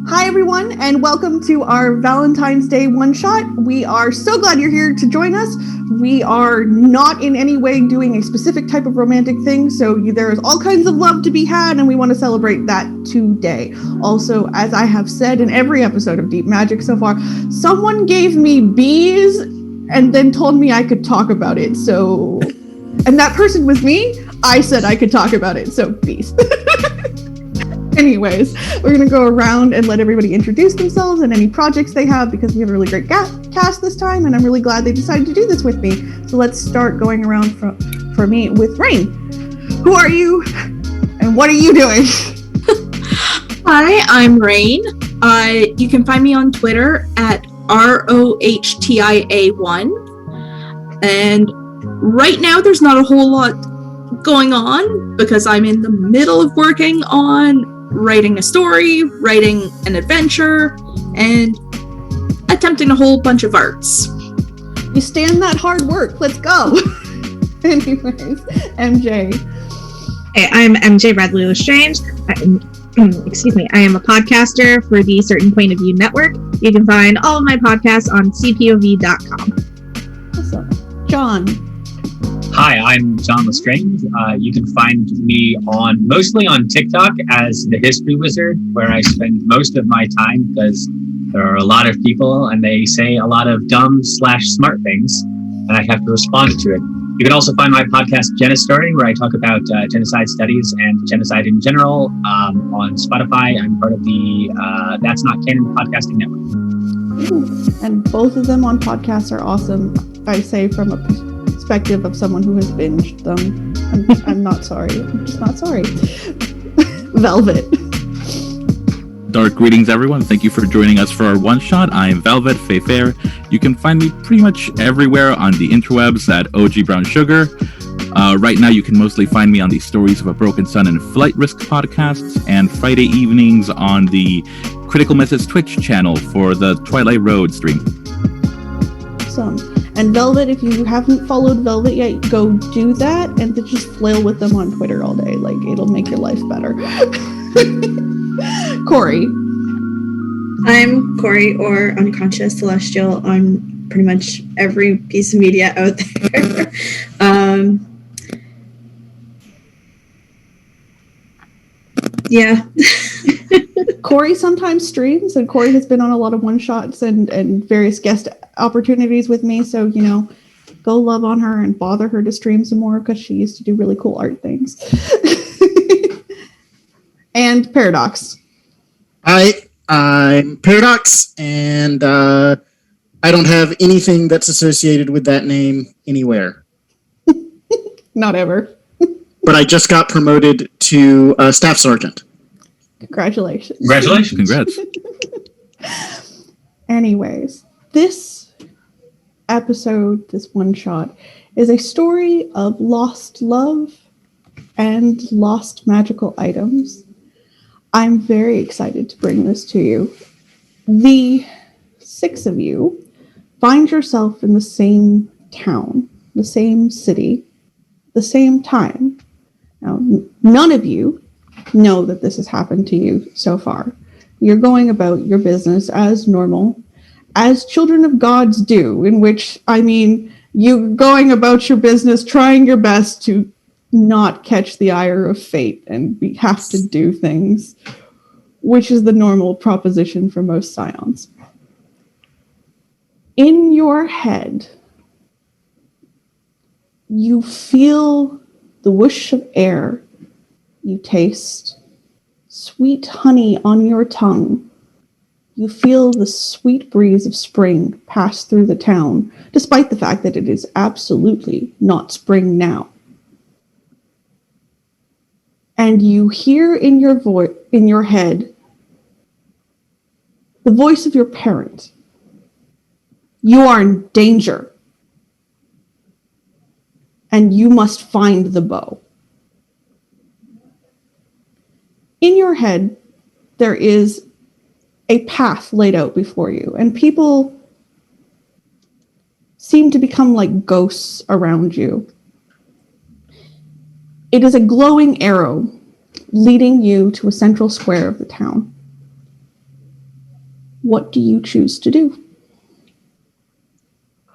Hi, everyone, and welcome to our Valentine's Day one-shot. We are so glad you're here to join us. We are not in any way doing a specific type of romantic thing, so there is all kinds of love to be had, and we want to celebrate that today. Also, as I have said in every episode of Deep Magic so far, someone gave me bees and then told me I could talk about it, and that person was me. I said I could talk about it, so bees. Anyways, we're going to go around and let everybody introduce themselves and any projects they have, because we have a really great cast this time, and I'm really glad they decided to do this with me. So let's start going around for me with Rain. Who are you, and what are you doing? Hi, I'm Rain. You can find me on Twitter at ROHTIA1. And right now there's not a whole lot going on because I'm in the middle of working on writing a story, writing an adventure, and attempting a whole bunch of arts. You stand that hard work. Let's go. Anyways, MJ. Hey, I'm MJ Bradley Lestrange. I am a podcaster for the Certain Point of View Network. You can find all of my podcasts on cpov.com. Awesome. John. Hi, I'm John Lestrange. You can find me mostly on TikTok as the History Wizard, where I spend most of my time because there are a lot of people and they say a lot of dumb/smart things, and I have to respond to it. You can also find my podcast, Story, where I talk about genocide studies and genocide in general on Spotify. I'm part of the That's Not Canon podcasting network. Ooh, and both of them on podcasts are awesome. I say from a perspective of someone who has binged them. I'm not sorry. I'm just not sorry. Velvet. Dark greetings, everyone. Thank you for joining us for our one-shot. I am Velvet Fair. You can find me pretty much everywhere on the interwebs at OG Brown Sugar. Right now, you can mostly find me on the Stories of a Broken Sun and Flight Risk podcasts, and Friday evenings on the Critical Misses Twitch channel for the Twilight Road stream. Awesome. And Velvet, if you haven't followed Velvet yet, go do that and then just flail with them on Twitter all day. Like, it'll make your life better. Corey. I'm Corey, or Unconscious Celestial, on pretty much every piece of media out there. Yeah. Corey sometimes streams, and Corey has been on a lot of one-shots and various guest opportunities with me, so, go love on her and bother her to stream some more, because she used to do really cool art things. And Paradox. Hi, I'm Paradox, and I don't have anything that's associated with that name anywhere. Not ever. But I just got promoted to Staff Sergeant. Congratulations. Congratulations. Congrats. Anyways, this episode, this one shot, is a story of lost love and lost magical items. I'm very excited to bring this to you. The 6 of you find yourself in the same town, the same city, the same time. Now, none of you know that this has happened to you so far. You're going about your business as normal, as children of gods do, in which, I mean, you're going about your business trying your best to not catch the ire of fate and have to do things, which is the normal proposition for most Scions. In your head, you feel the whoosh of air. You taste sweet honey on your tongue. You feel the sweet breeze of spring pass through the town, despite the fact that it is absolutely not spring now. And you hear in your head the voice of your parent. You are in danger. And you must find the bow. In your head, there is a path laid out before you, and people seem to become like ghosts around you. It is a glowing arrow leading you to a central square of the town. What do you choose to do?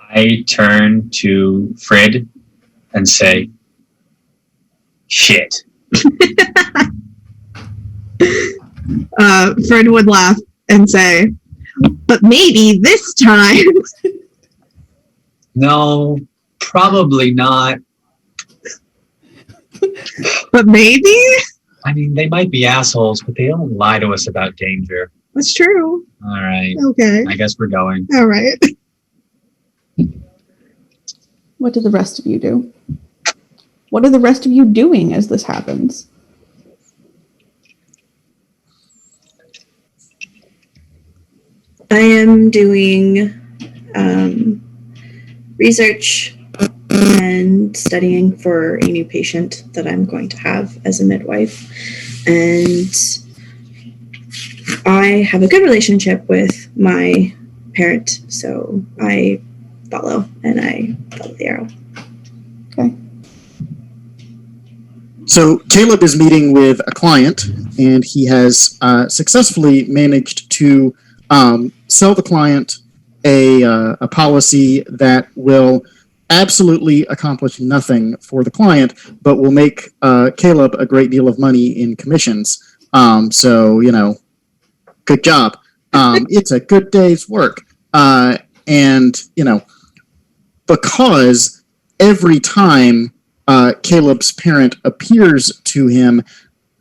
I turn to Fred and say, shit. Fred would laugh and say, but maybe this time. No, probably not. But maybe? I mean, they might be assholes, but they don't lie to us about danger. That's true. All right. Okay. I guess we're going. All right. What do the rest of you do? What are the rest of you doing as this happens? I am doing research and studying for a new patient that I'm going to have as a midwife. And I have a good relationship with my parent, so I follow the arrow. Okay. So Caleb is meeting with a client, and he has successfully managed to sell the client a policy that will absolutely accomplish nothing for the client, but will make Caleb a great deal of money in commissions. So, good job. It's a good day's work. And, because every time Caleb's parent appears to him,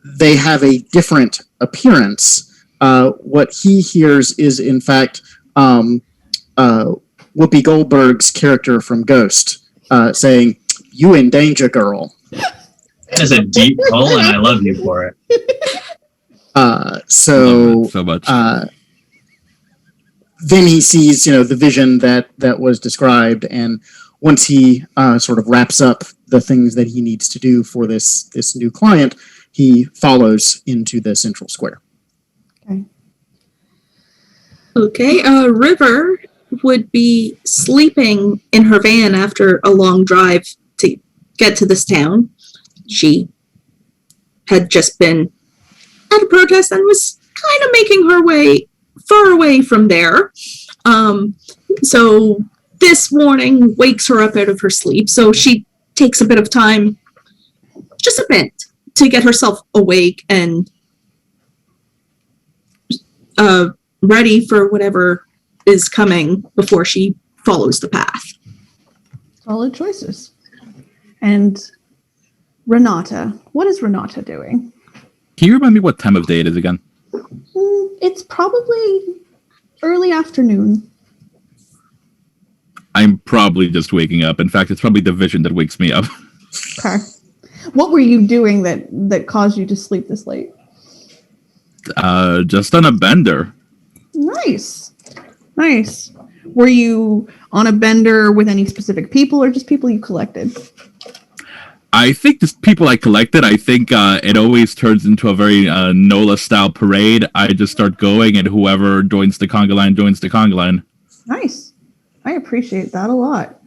they have a different appearance. What he hears is, in fact, Whoopi Goldberg's character from Ghost saying, "You in danger, girl." That is a deep pull, and I love you for it. So much. Then he sees, the vision that was described, and once he sort of wraps up the things that he needs to do for this new client, he follows into the central square. Okay, River would be sleeping in her van after a long drive to get to this town. She had just been at a protest and was kind of making her way far away from there. So this morning wakes her up out of her sleep. So she takes a bit of time, just a bit, to get herself awake and ready for whatever is coming before she follows the path. Solid choices. And Renata, what is Renata doing? Can you remind me what time of day it is again? It's probably early afternoon. I'm probably just waking up. In fact, it's probably the vision that wakes me up. Okay. What were you doing that caused you to sleep this late? just on a bender. Nice. Were you on a bender with any specific people or just people you collected? I think the people I collected, I think it always turns into a very NOLA-style parade. I just start going, and whoever joins the conga line joins the conga line. Nice. I appreciate that a lot.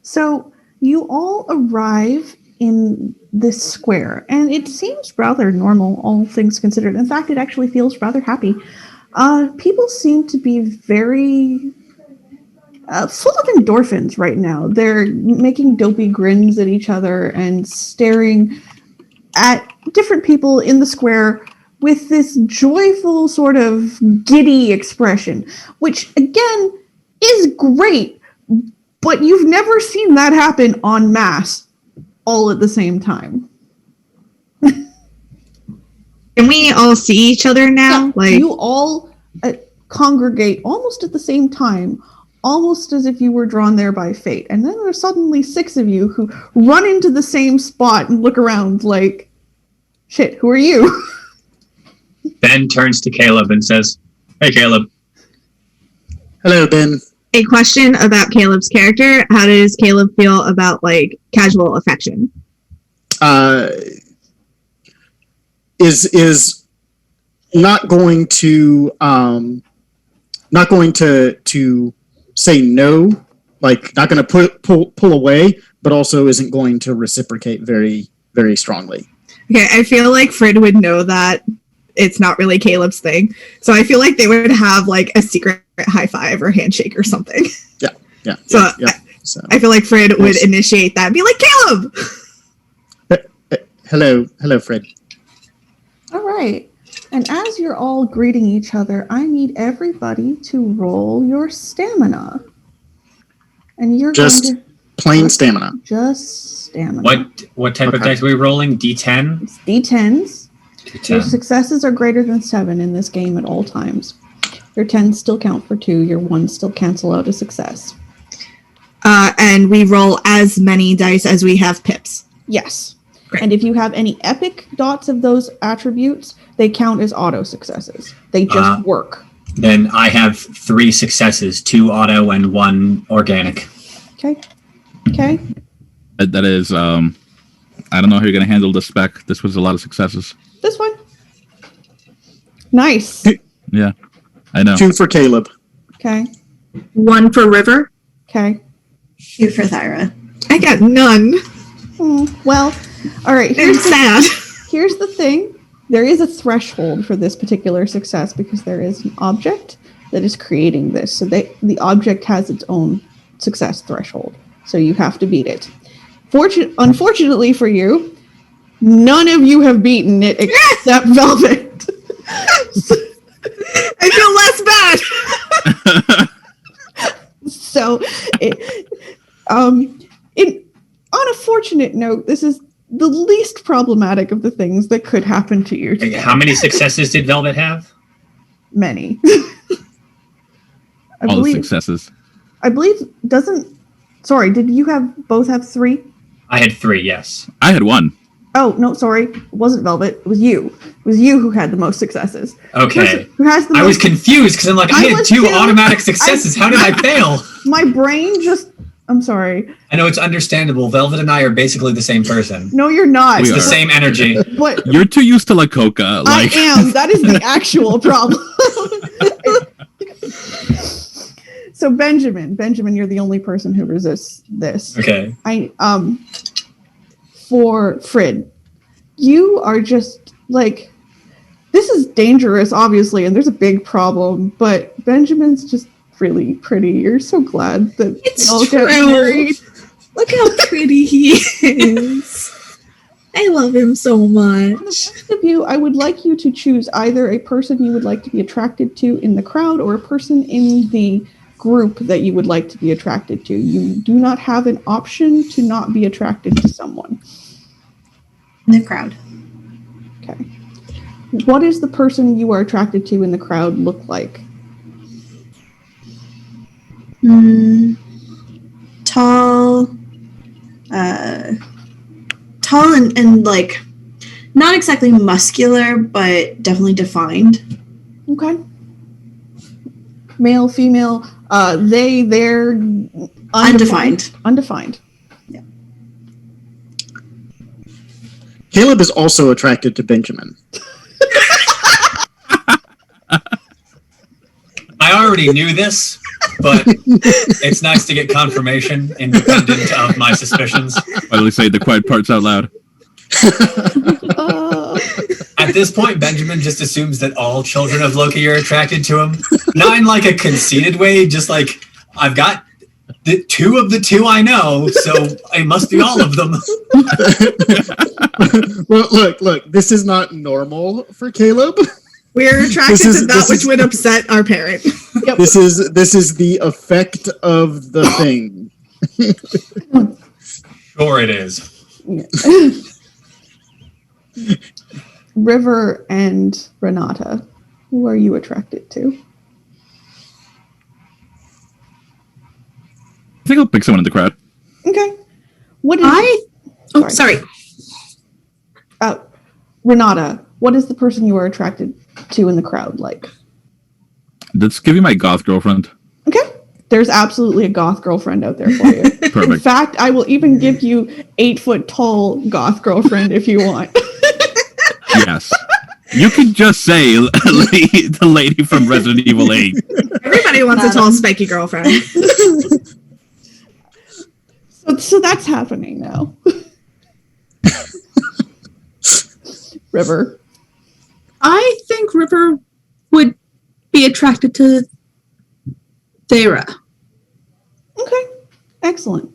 So you all arrive in this square, and it seems rather normal, all things considered. In fact, it actually feels rather happy. People seem to be very full of endorphins right now. They're making dopey grins at each other and staring at different people in the square with this joyful sort of giddy expression, which again is great, but you've never seen that happen en masse all at the same time. Can we all see each other now? Yeah, you all congregate almost at the same time, almost as if you were drawn there by fate. And then there's suddenly 6 of you who run into the same spot and look around like, shit, who are you? Ben turns to Caleb and says, "Hey, Caleb." Hello, Ben. A question about Caleb's character. How does Caleb feel about like casual affection? Is not going to say no, like not going to pull away, but also isn't going to reciprocate very, very strongly. Okay, I feel like Frid would know that it's not really Caleb's thing, so I feel like they would have like a secret high five or handshake or something. Yeah. So, So I feel like Frid would initiate that and be like, Caleb! Hello, Fred. All right. And as you're all greeting each other, I need everybody to roll your stamina. And you're Just going to plain stamina. Just stamina. What type of dice are we rolling? D10? It's D10s. Your D10. successes are greater than 7 in this game at all times. Your 10s still count for 2. Your 1s still cancel out a success. And we roll as many dice as we have pips. Yes. Great. And if you have any epic dots of those attributes, they count as auto successes. They just work. Then I have 3 successes, 2 auto and 1 organic. Okay. That is, I don't know how you're going to handle the spec. This was a lot of successes. This one. Nice. Yeah, I know. 2 for Caleb. Okay. 1 for River. Okay. 2 for Thyra. I got none. Well, all right. I'm sad. Here's the thing. There is a threshold for this particular success because there is an object that is creating this. So the object has its own success threshold. So you have to beat it. Unfortunately for you, none of you have beaten it except Velvet. I feel less bad. So, on a fortunate note, this is the least problematic of the things that could happen to you today. How many successes did Velvet have? Many. All the successes. I believe sorry, did you both have 3? I had 3, yes. I had 1. Oh, no, sorry. It wasn't Velvet. It was you. It was you who had the most successes. Okay. Who has the I was most... confused because I'm like, I had 2 automatic successes. How did I fail? My brain just... I'm sorry. I know it's understandable. Velvet and I are basically the same person. No, you're not. It's the same energy. But You're too used to La Coca. Like. I am. That is the actual problem. So Benjamin, you're the only person who resists this. Okay. For Frid, you are just like, this is dangerous, obviously, and there's a big problem, but Benjamin's just really pretty. You're so glad that It's y'all true. get married. Look how pretty he is. I love him so much. Of you, I would like you to choose either a person you would like to be attracted to in the crowd or a person in the group that you would like to be attracted to. You do not have an option to not be attracted to someone. In the crowd. Okay. What does the person you are attracted to in the crowd look like? Tall and like not exactly muscular, but definitely defined. Okay. Male, female, they're Undefined. Undefined. Caleb is also attracted to Benjamin. I already knew this, but it's nice to get confirmation independent of my suspicions. Why do they say the quiet parts out loud? At this point, Benjamin just assumes that all children of Loki are attracted to him. Not in like a conceited way, just like, I've got two of the two I know, so it must be all of them. Well, look, this is not normal for Caleb. We're attracted to that which would upset our parent. Yep. This is the effect of the thing. Sure it is. River and Renata, who are you attracted to? I think I'll pick someone in the crowd. Okay. What is Sorry. Renata, what is the person you are attracted to in the crowd like? Let's give you my goth girlfriend. Okay. There's absolutely a goth girlfriend out there for you. In Perfect. fact, I will even give you 8-foot tall goth girlfriend if you want. Yes. You could just say the lady from Resident Evil 8. Everybody wants a tall, spiky girlfriend. So that's happening now. River. I think River would be attracted to Thera. Okay. Excellent.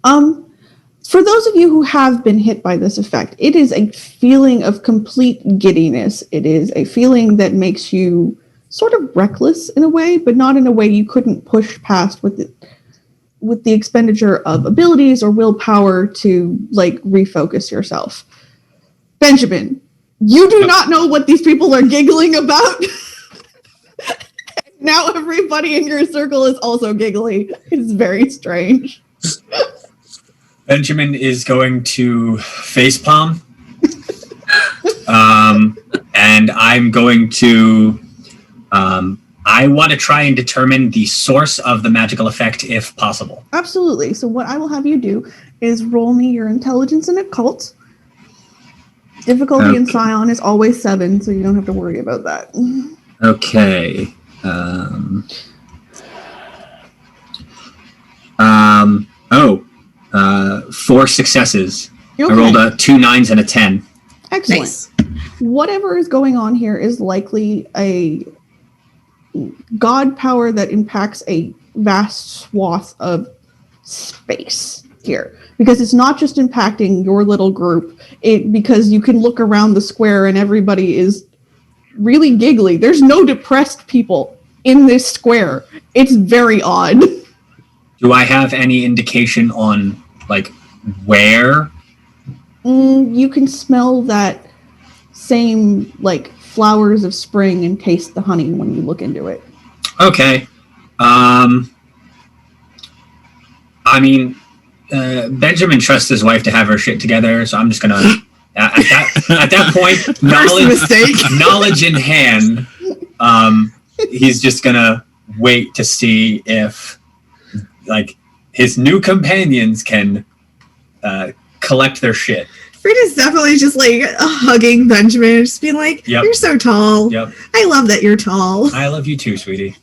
For those of you who have been hit by this effect, it is a feeling of complete giddiness. It is a feeling that makes you sort of reckless in a way, but not in a way you couldn't push past with the expenditure of abilities or willpower to like refocus yourself. Benjamin, you do not know what these people are giggling about. Now everybody in your circle is also giggling. It's very strange. Benjamin is going to facepalm. And I'm going to... I want to try and determine the source of the magical effect if possible. Absolutely. So what I will have you do is roll me your intelligence in occult. Difficulty in Scion is always 7, so you don't have to worry about that. Okay. 4 successes. Okay. I rolled a 2 9s and a 10. Excellent. Nice. Whatever is going on here is likely a god power that impacts a vast swath of space here. Because it's not just impacting your little group, because you can look around the square and everybody is really giggly. There's no depressed people in this square. It's very odd. Do I have any indication on, like, where? You can smell that same, like, flowers of spring and taste the honey when you look into it. Okay. I mean, Benjamin trusts his wife to have her shit together, so I'm just gonna... At that point, knowledge in hand, he's just gonna wait to see if, like, his new companions can collect their shit. Frida's definitely just like hugging Benjamin, just being like, Yep. "You're so tall. Yep. I love that you're tall." I love you too, sweetie.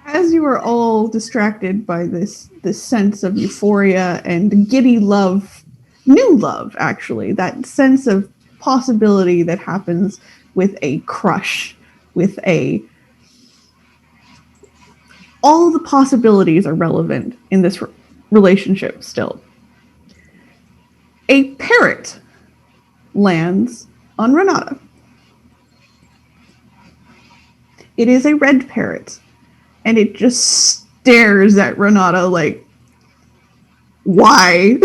As you are all distracted by this sense of euphoria and giddy love, new love, actually, that sense of possibility that happens with a crush, with all the possibilities are relevant in this relationship still. A parrot lands on Renata. It is a red parrot, and it just stares at Renata like, why?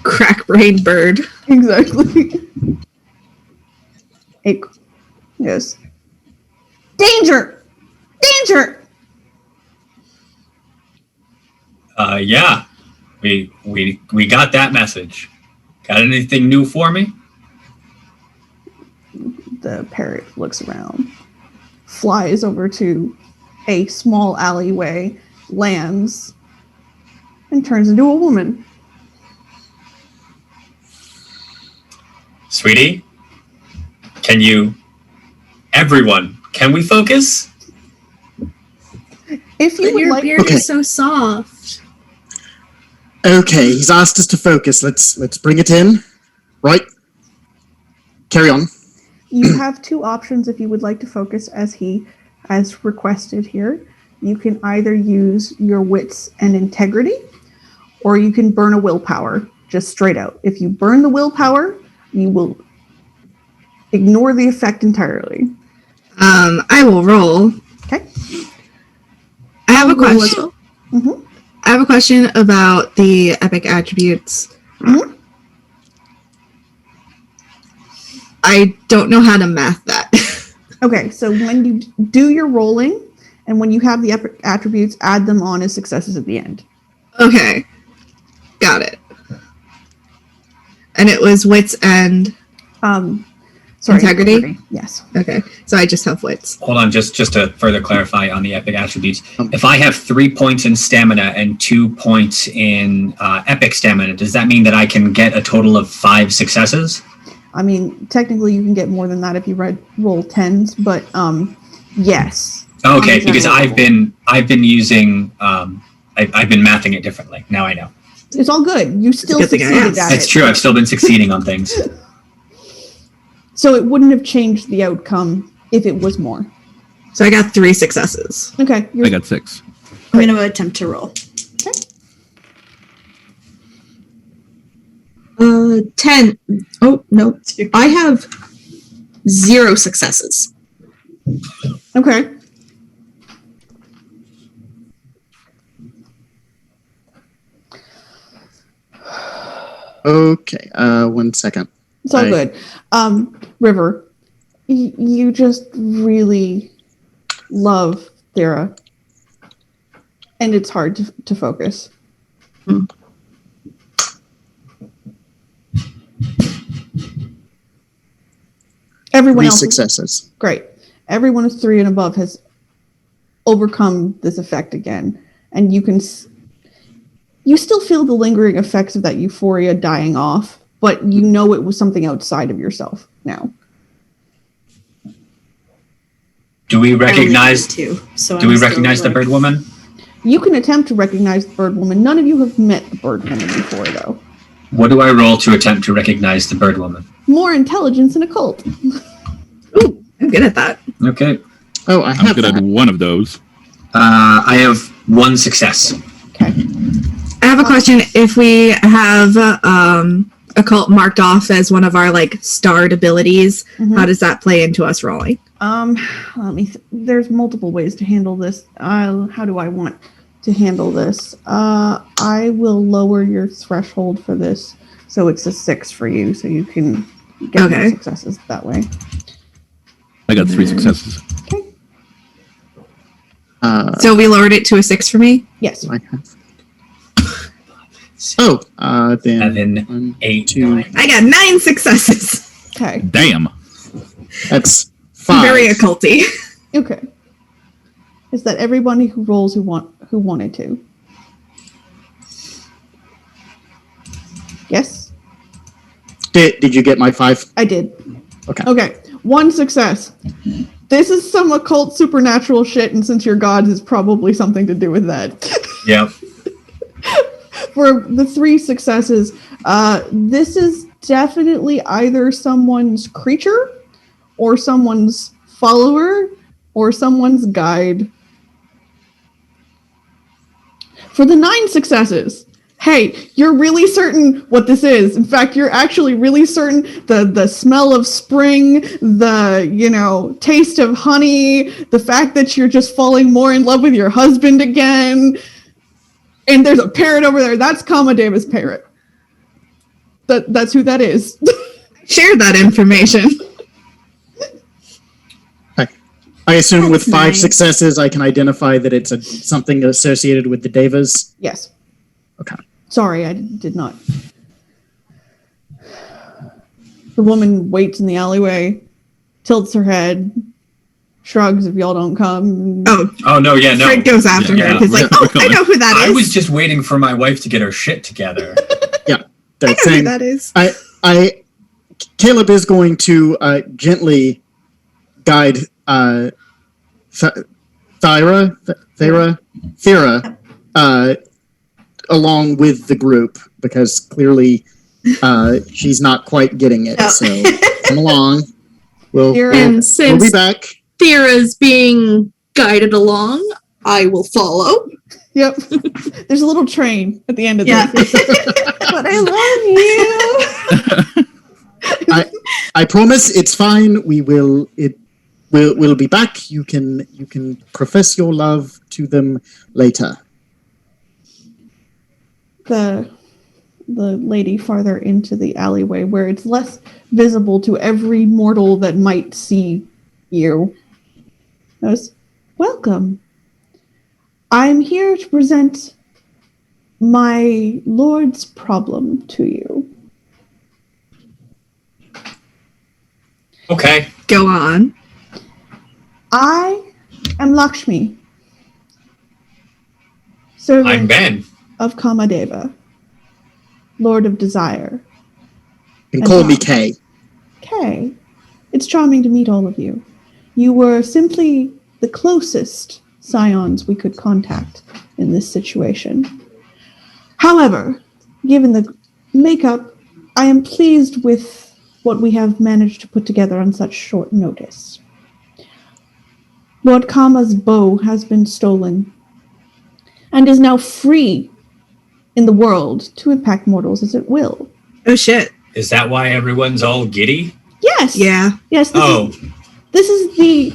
Crack-brained bird. Exactly. It goes, danger! Danger! Yeah. We got that message. Got anything new for me? The parrot looks around, flies over to a small alleyway, lands, and turns into a woman. Sweetie, everyone, can we focus? If you But would your like, beard Okay. is so soft. Okay, he's asked us to focus. Let's bring it in. Right. Carry on. you have two options if you would like to focus as requested here. You can either use your wits and integrity, or you can burn a willpower, just straight out. If you burn the willpower, you will ignore the effect entirely. I will roll. Okay. I have a Roll as question. well. Mm-hmm. I have a question about the epic attributes. Mhm. I don't know how to math that. Okay, so when you do your rolling, and when you have the epic attributes, add them on as successes at the end. Okay. Got it. And it was wits and Integrity? Yes. okay. So I just have wits. Hold on, just to further clarify on the epic attributes. If I have 3 points in stamina and 2 points in epic stamina, does that mean that I can get a total of 5 successes? I mean, technically, you can get more than that if you roll tens, but yes. Okay, On the because general I've been using I've been mathing it differently. Now I know. It's all good. You still good thing I succeeded asked. at It's it. true. I've still been succeeding on things. So it wouldn't have changed the outcome if it was more. So I got 3 successes. Okay. I got 6. I'm going to attempt to roll. 10. Oh, no. I have 0 successes. Okay. Okay. 1 second. It's all I- good. River, you just really love Thera, and it's hard to focus. Everyone 3 else is successes. great. Everyone who's 3 and above has overcome this effect again, and you still feel the lingering effects of that euphoria dying off, but you know it was something outside of yourself now. Do we I only recognize? have 2, so Do I'm we still, recognize the like- bird woman? You can attempt to recognize the bird woman. None of you have met the bird woman before, though. What do I roll to attempt to recognize the bird woman? More intelligence and occult. Ooh, I'm good at that. Okay. Oh, I I'm have good that. at one of those. I have 1 success. Okay. I have a question. If we have occult marked off as one of our like starred abilities, Mhm. how does that play into us rolling? There's multiple ways to handle this. How do I want to handle this? I will lower your threshold for this, so it's a 6 for you, so you can get more Okay. successes that way. I got 3 successes. So we lowered it to a 6 for me. Yes. I have. Oh, then 7, 1, 8, 2. 9. I got 9 successes. Okay. Damn. That's 5. Very occulty. Okay. Is that everybody who rolls who wanted to? Yes, Did you get my 5? I did. Okay. Okay. 1 success. This is some occult supernatural shit, and since you're gods, it's probably something to do with that. Yep. For the 3 successes, this is definitely either someone's creature, or someone's follower, or someone's guide. For the 9 successes, hey, you're really certain what this is. In fact, you're actually really certain the smell of spring, the, taste of honey, the fact that you're just falling more in love with your husband again. And there's a parrot over there. That's Kamadeva's parrot. That's who that is. Share that information. I assume with That's 5 nice. successes, I can identify that it's something associated with the Devas. Yes. Okay. Sorry, I did not. The woman waits in the alleyway, tilts her head, shrugs if y'all don't come. Oh no, yeah, no. Fred goes after her. He's like, I know who that is. I was just waiting for my wife to get her shit together. Yeah, I know who that is. Caleb is going to gently guide Thera along with the group, because clearly she's not quite getting it. So come along. We'll be back. Thera's being guided along, I will follow. Yep. There's a little train at the end of this. But I love you. I promise it's fine. We'll be back. You can profess your love to them later. The lady farther into the alleyway, where it's less visible to every mortal that might see you, goes, welcome. I'm here to present my lord's problem to you. Okay. Go on. I am Lakshmi, servant I'm Ben. of Kamadeva, Lord of Desire. And call me Kay. Kay, it's charming to meet all of you. You were simply the closest Scions we could contact in this situation. However, given the makeup, I am pleased with what we have managed to put together on such short notice. Lord Kama's bow has been stolen and is now free in the world to impact mortals as it will. Oh shit. Is that why everyone's all giddy? Yes. Yeah. Yes. This is the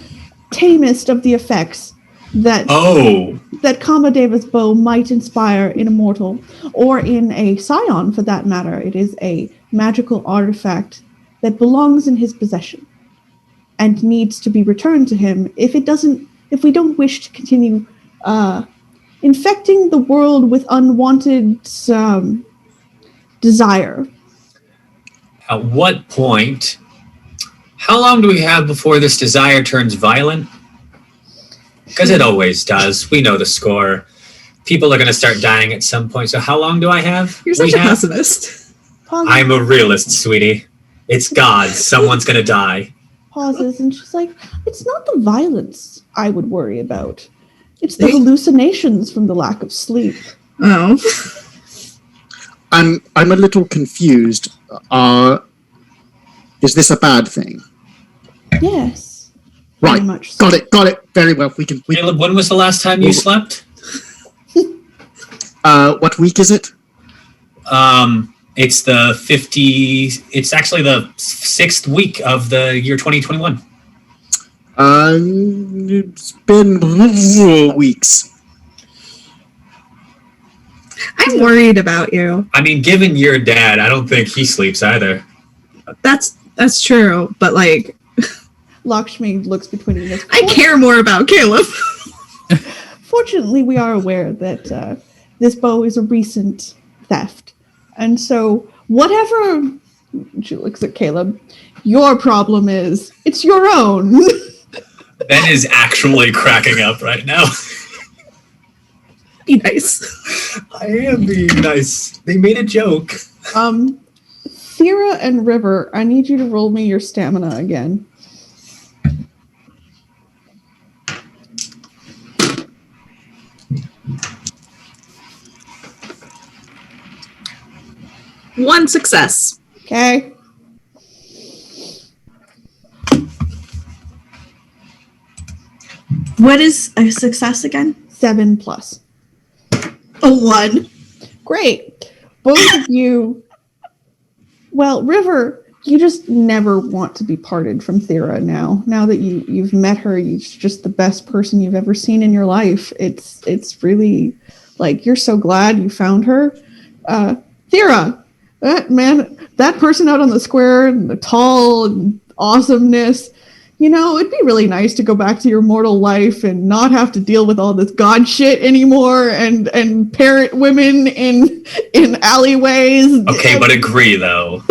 tamest of the effects that Kamadeva's bow might inspire in a mortal, or in a Scion for that matter. It is a magical artifact that belongs in his possession and needs to be returned to him if we don't wish to continue infecting the world with unwanted desire. At what point? How long do we have before this desire turns violent? Because it always does. We know the score. People are going to start dying at some point. So how long do I have? You're such a pessimist. I'm a realist, sweetie. It's God. Someone's going to die. Pauses, and she's like, it's not the violence I would worry about. It's the hallucinations from the lack of sleep. Oh. I'm a little confused. Is this a bad thing? Yes. Right. Very much so. Got it. Very well. We Caleb, when was the last time you slept? What week is it? It's actually the 6th week of the year 2021. It's been weeks. I'm worried about you. I mean, given your dad, I don't think he sleeps either. That's true, but like, Lakshmi looks between you. I care more about Caleb. Fortunately, we are aware that this bow is a recent theft. And so, whatever, she looks at Caleb, your problem is, it's your own. Ben is actually cracking up right now. Be nice. I am being nice. They made a joke. Thera and River, I need you to roll me your stamina again. One success. Okay. What is a success again? 7+. A 1. Great. Both of you. Well, River, you just never want to be parted from Thera now. Now that you've met her, she's just the best person you've ever seen in your life. It's really like you're so glad you found her. Thera, that person out on the square, and the tall and awesomeness. it'd be really nice to go back to your mortal life and not have to deal with all this god shit anymore and parrot women in alleyways. Okay, but agree though.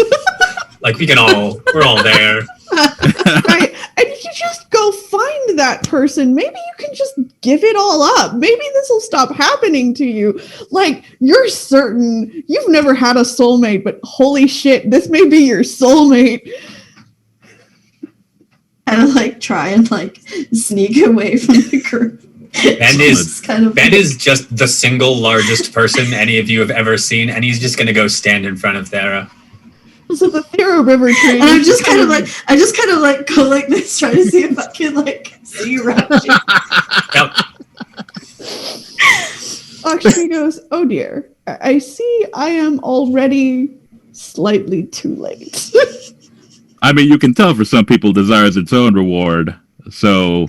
Like we're all there. Right? And you just go find that person. Maybe you can just give it all up. Maybe this will stop happening to you. Like, you're certain you've never had a soulmate, but holy shit, this may be your soulmate. Kind of like try and like sneak away from the group. Ben is just the single largest person any of you have ever seen, and he's just gonna go stand in front of Thera. So the Thera River tree. And I just kind of like go like this, trying to see if I can like see around you. Yep. She goes, oh dear, I see I am already slightly too late. I mean, you can tell for some people desires its own reward. So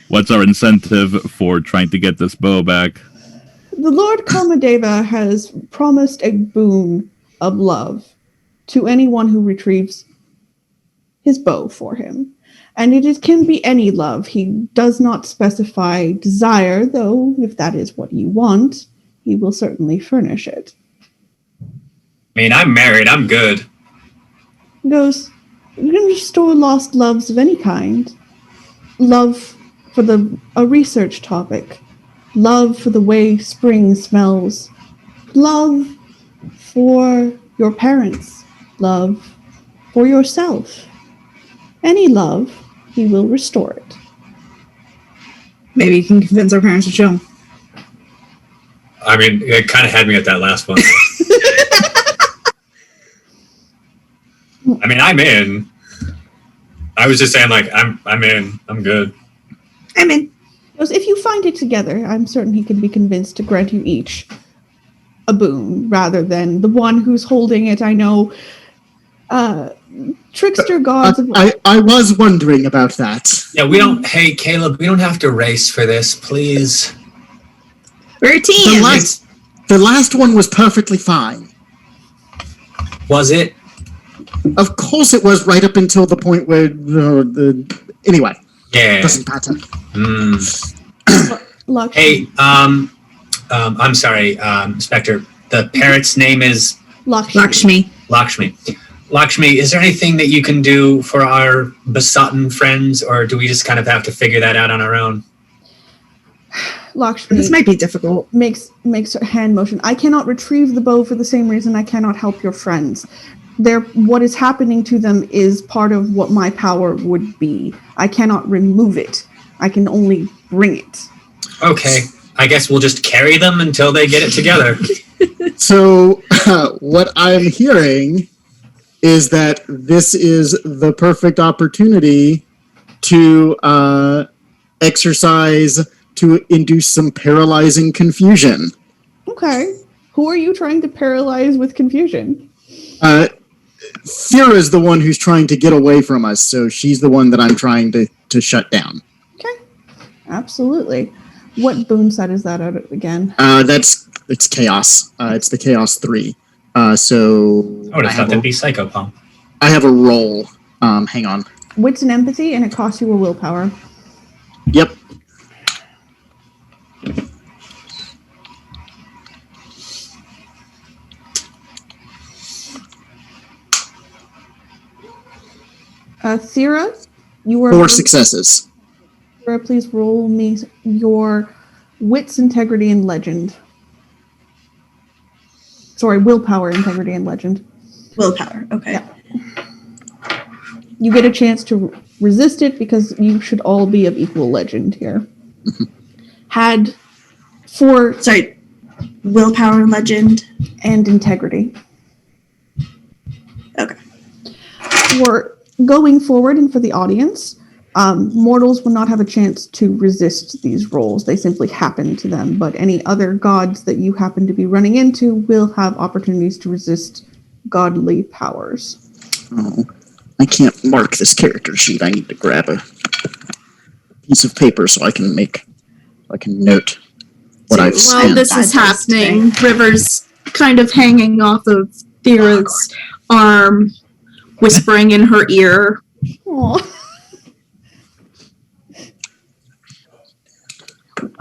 what's our incentive for trying to get this bow back? The Lord Kamadeva has promised a boon of love to anyone who retrieves his bow for him. And can be any love. He does not specify desire, though if that is what you want, he will certainly furnish it. I mean, I'm married. I'm good. He goes, you can restore lost loves of any kind. Love for a research topic. Love for the way spring smells. Love for your parents. Love for yourself. Any love, he will restore it. Maybe you can convince our parents to chill. I mean, it kind of had me at that last one. I mean, I'm in. I was just saying, like, I'm in. I'm good. I'm in. Because if you find it together, I'm certain he can be convinced to grant you each a boon rather than the one who's holding it. I know trickster gods. I was wondering about that. Yeah, hey, Caleb, we don't have to race for this, please. We're a team. The last one was perfectly fine. Was it? Of course it was, right up until the point where anyway. Yeah. Doesn't matter. Hey, I'm sorry, Spectre. The parrot's name is Lakshmi. Lakshmi, is there anything that you can do for our besotten friends, or do we just kind of have to figure that out on our own? Lakshmi, this might be difficult. Makes her hand motion. I cannot retrieve the bow for the same reason I cannot help your friends. What is happening to them is part of what my power would be. I cannot remove it. I can only bring it. Okay, I guess we'll just carry them until they get it together. So, what I'm hearing is that this is the perfect opportunity to exercise to induce some paralyzing confusion. Okay. Who are you trying to paralyze with confusion? Thera is the one who's trying to get away from us, so she's the one that I'm trying to shut down. Okay. Absolutely. What boon set is that out again? It's Chaos. It's the Chaos 3. So I would have thought that'd be Psychopomp. I have a roll. Hang on. Wits and empathy, and it costs you a willpower. Yep. Thera, you are 4 successes. Thera, please roll me your wits, integrity, and legend. Sorry, willpower, integrity, and legend. Willpower, okay. Yeah. You get a chance to resist it because you should all be of equal legend here. Had 4... Sorry, willpower, legend. And integrity. Okay. For going forward and for the audience, mortals will not have a chance to resist these rolls. They simply happen to them. But any other gods that you happen to be running into will have opportunities to resist godly powers. Oh, I can't mark this character sheet. I need to grab a piece of paper so I can note what I've spent. While this is happening, River's kind of hanging off of Thera's arm, whispering in her ear. Aww.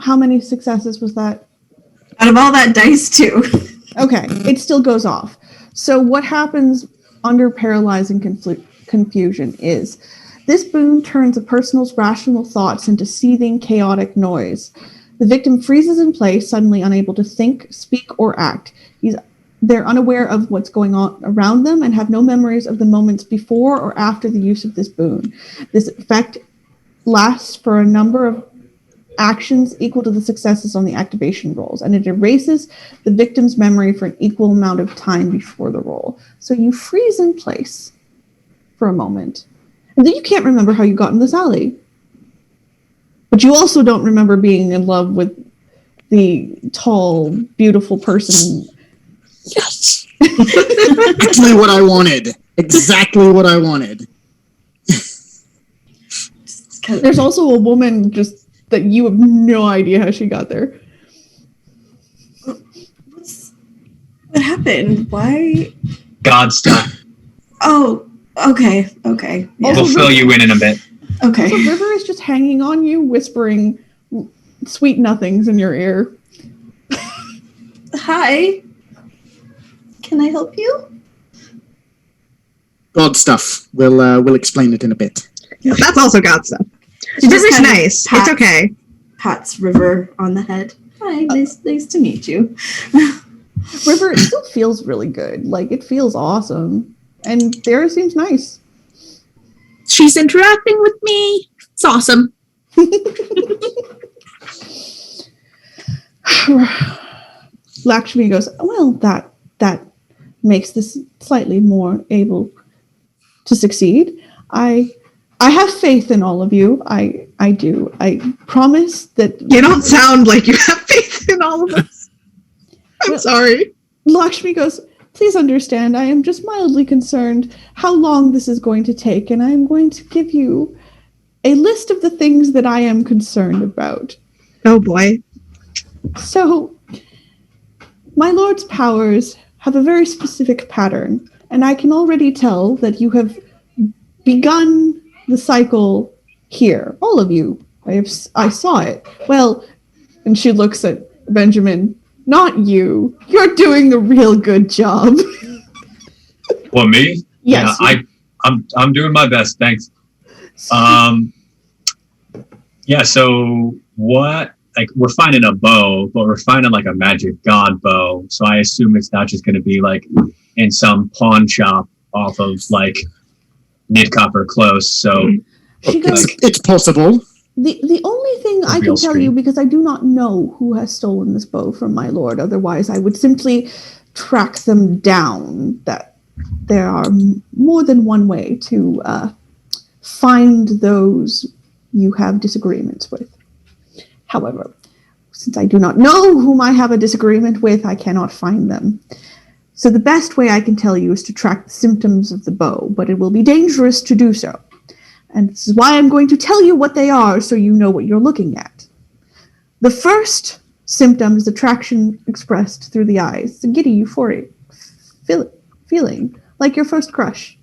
How many successes was that? Out of all that dice, too. Okay, it still goes off. So what happens under paralyzing confusion is this boon turns a person's rational thoughts into seething, chaotic noise. The victim freezes in place, suddenly unable to think, speak, or act. They're unaware of what's going on around them and have no memories of the moments before or after the use of this boon. This effect lasts for a number of actions equal to the successes on the activation rolls, and it erases the victim's memory for an equal amount of time before the roll. So you freeze in place for a moment, and then you can't remember how you got in this alley. But you also don't remember being in love with the tall, beautiful person. Yes. Exactly what I wanted. Exactly what I wanted. There's also a woman just that you have no idea how she got there. What happened? Why? God stuff. Oh, okay. Yeah. We'll fill you in a bit. Okay. So River is just hanging on you, whispering sweet nothings in your ear. Hi. Can I help you? God stuff. We'll explain it in a bit. That's also God stuff. She just River's kind of nice. pats- It's okay. Pats River on the head. Hi, nice to meet you. River, it still feels really good. Like, it feels awesome. And Dara seems nice. She's interacting with me. It's awesome. Lakshmi goes, well, that makes this slightly more able to succeed. I have faith in all of you. I do. I promise that... You don't sound like you have faith in all of us. I'm sorry. Lakshmi goes, please understand, I am just mildly concerned how long this is going to take, and I am going to give you a list of the things that I am concerned about. Oh boy. So, my lord's powers have a very specific pattern, and I can already tell that you have begun the cycle here. All of you. I saw it. Well, and she looks at Benjamin. Not you. You're doing a real good job. Well, me? Yes. Yeah, I'm doing my best. Thanks. Yeah. So what? Like, we're finding a bow, but we're finding like a magic god bow. So I assume it's not just going to be like in some pawn shop off of like Nidcopper Close. So She goes, It's possible. The only thing I can tell you, because I do not know who has stolen this bow from my lord, otherwise I would simply track them down, that there are more than one way to find those you have disagreements with. However, since I do not know whom I have a disagreement with, I cannot find them. So the best way I can tell you is to track the symptoms of the bow, but it will be dangerous to do so. And this is why I'm going to tell you what they are so you know what you're looking at. The first symptom is attraction expressed through the eyes. It's a giddy, euphoric feeling, like your first crush.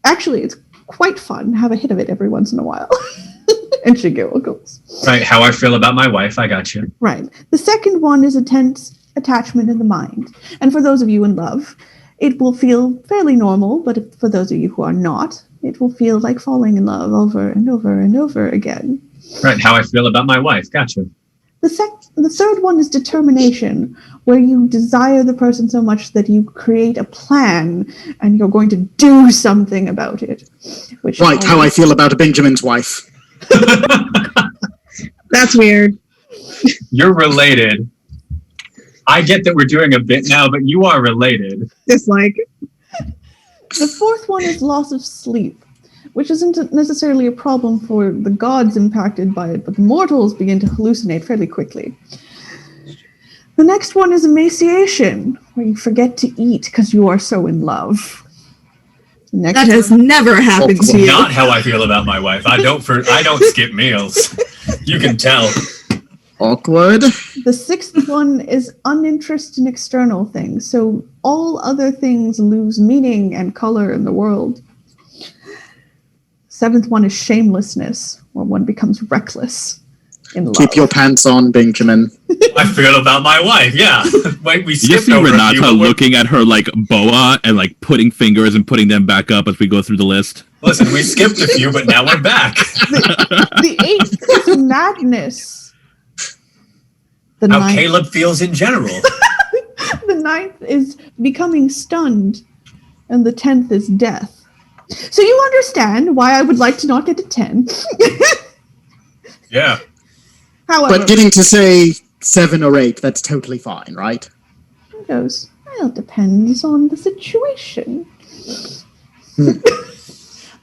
Actually, it's quite fun. Have a hit of it every once in a while. And she giggles. right, how I feel about my wife. I got you. Right. The second one is intense attachment in the mind. And for those of you in love, it will feel fairly normal, but for those of you who are not, it will feel like falling in love over and over and over again. Right, how I feel about my wife. Gotcha. The third one is determination, where you desire the person so much that you create a plan and you're going to do something about it. Which Right, how I feel about Benjamin's wife. That's weird. You're related. I get that we're doing a bit now, but you are related. Dislike. The fourth one is loss of sleep, which isn't necessarily a problem for the gods impacted by it, but the mortals begin to hallucinate fairly quickly. The next one is emaciation, where you forget to eat because you are so in love. That has never happened to you. Not how I feel about my wife. I don't skip meals. You can tell. Awkward. The sixth one is uninterest in external things, so all other things lose meaning and color in the world. Seventh one is shamelessness, where one becomes reckless. in love. Keep your pants on, Benjamin. I feel about my wife, yeah. Wait, we You skipped see over a few, Renata but we're- looking at her like boa and like putting fingers and putting them back up as we go through the list. Listen, we skipped a few, but now we're back. The 8th is madness. The How 9th, Caleb feels in general. the 9th is becoming stunned, and the 10th is death. So you understand why I would like to not get to 10. Yeah. However, But getting to say 7 or 8, that's totally fine, right? he goes, well, it depends on the situation.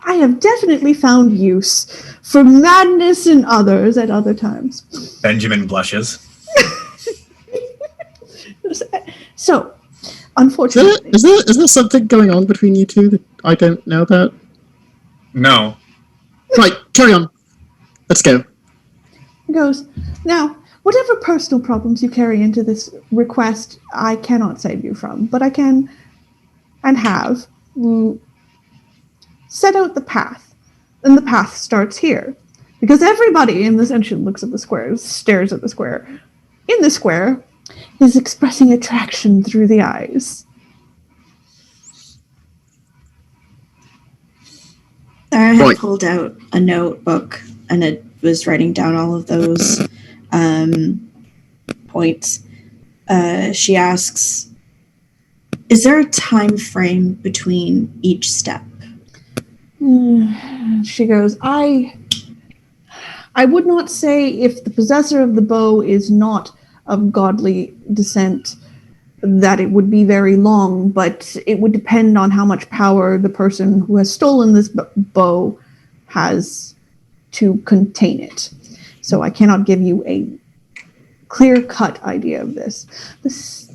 I have definitely found use for madness in others at other times. Benjamin blushes. So, unfortunately, Is there something going on between you two that I don't know about? No. Right, carry on. Let's go. he goes, now, whatever personal problems you carry into this request, I cannot save you from, but I can and have set out the path. And the path starts here. Because everybody in this, and she looks at the square, stares at the square, in the square is expressing attraction through the eyes. Sarah had Right. pulled out a notebook and it was writing down all of those points. She asks, is there a time frame between each step? She goes, I would not say if the possessor of the bow is not of godly descent that it would be very long, but it would depend on how much power the person who has stolen this bow has to contain it. So I cannot give you a clear-cut idea of this. This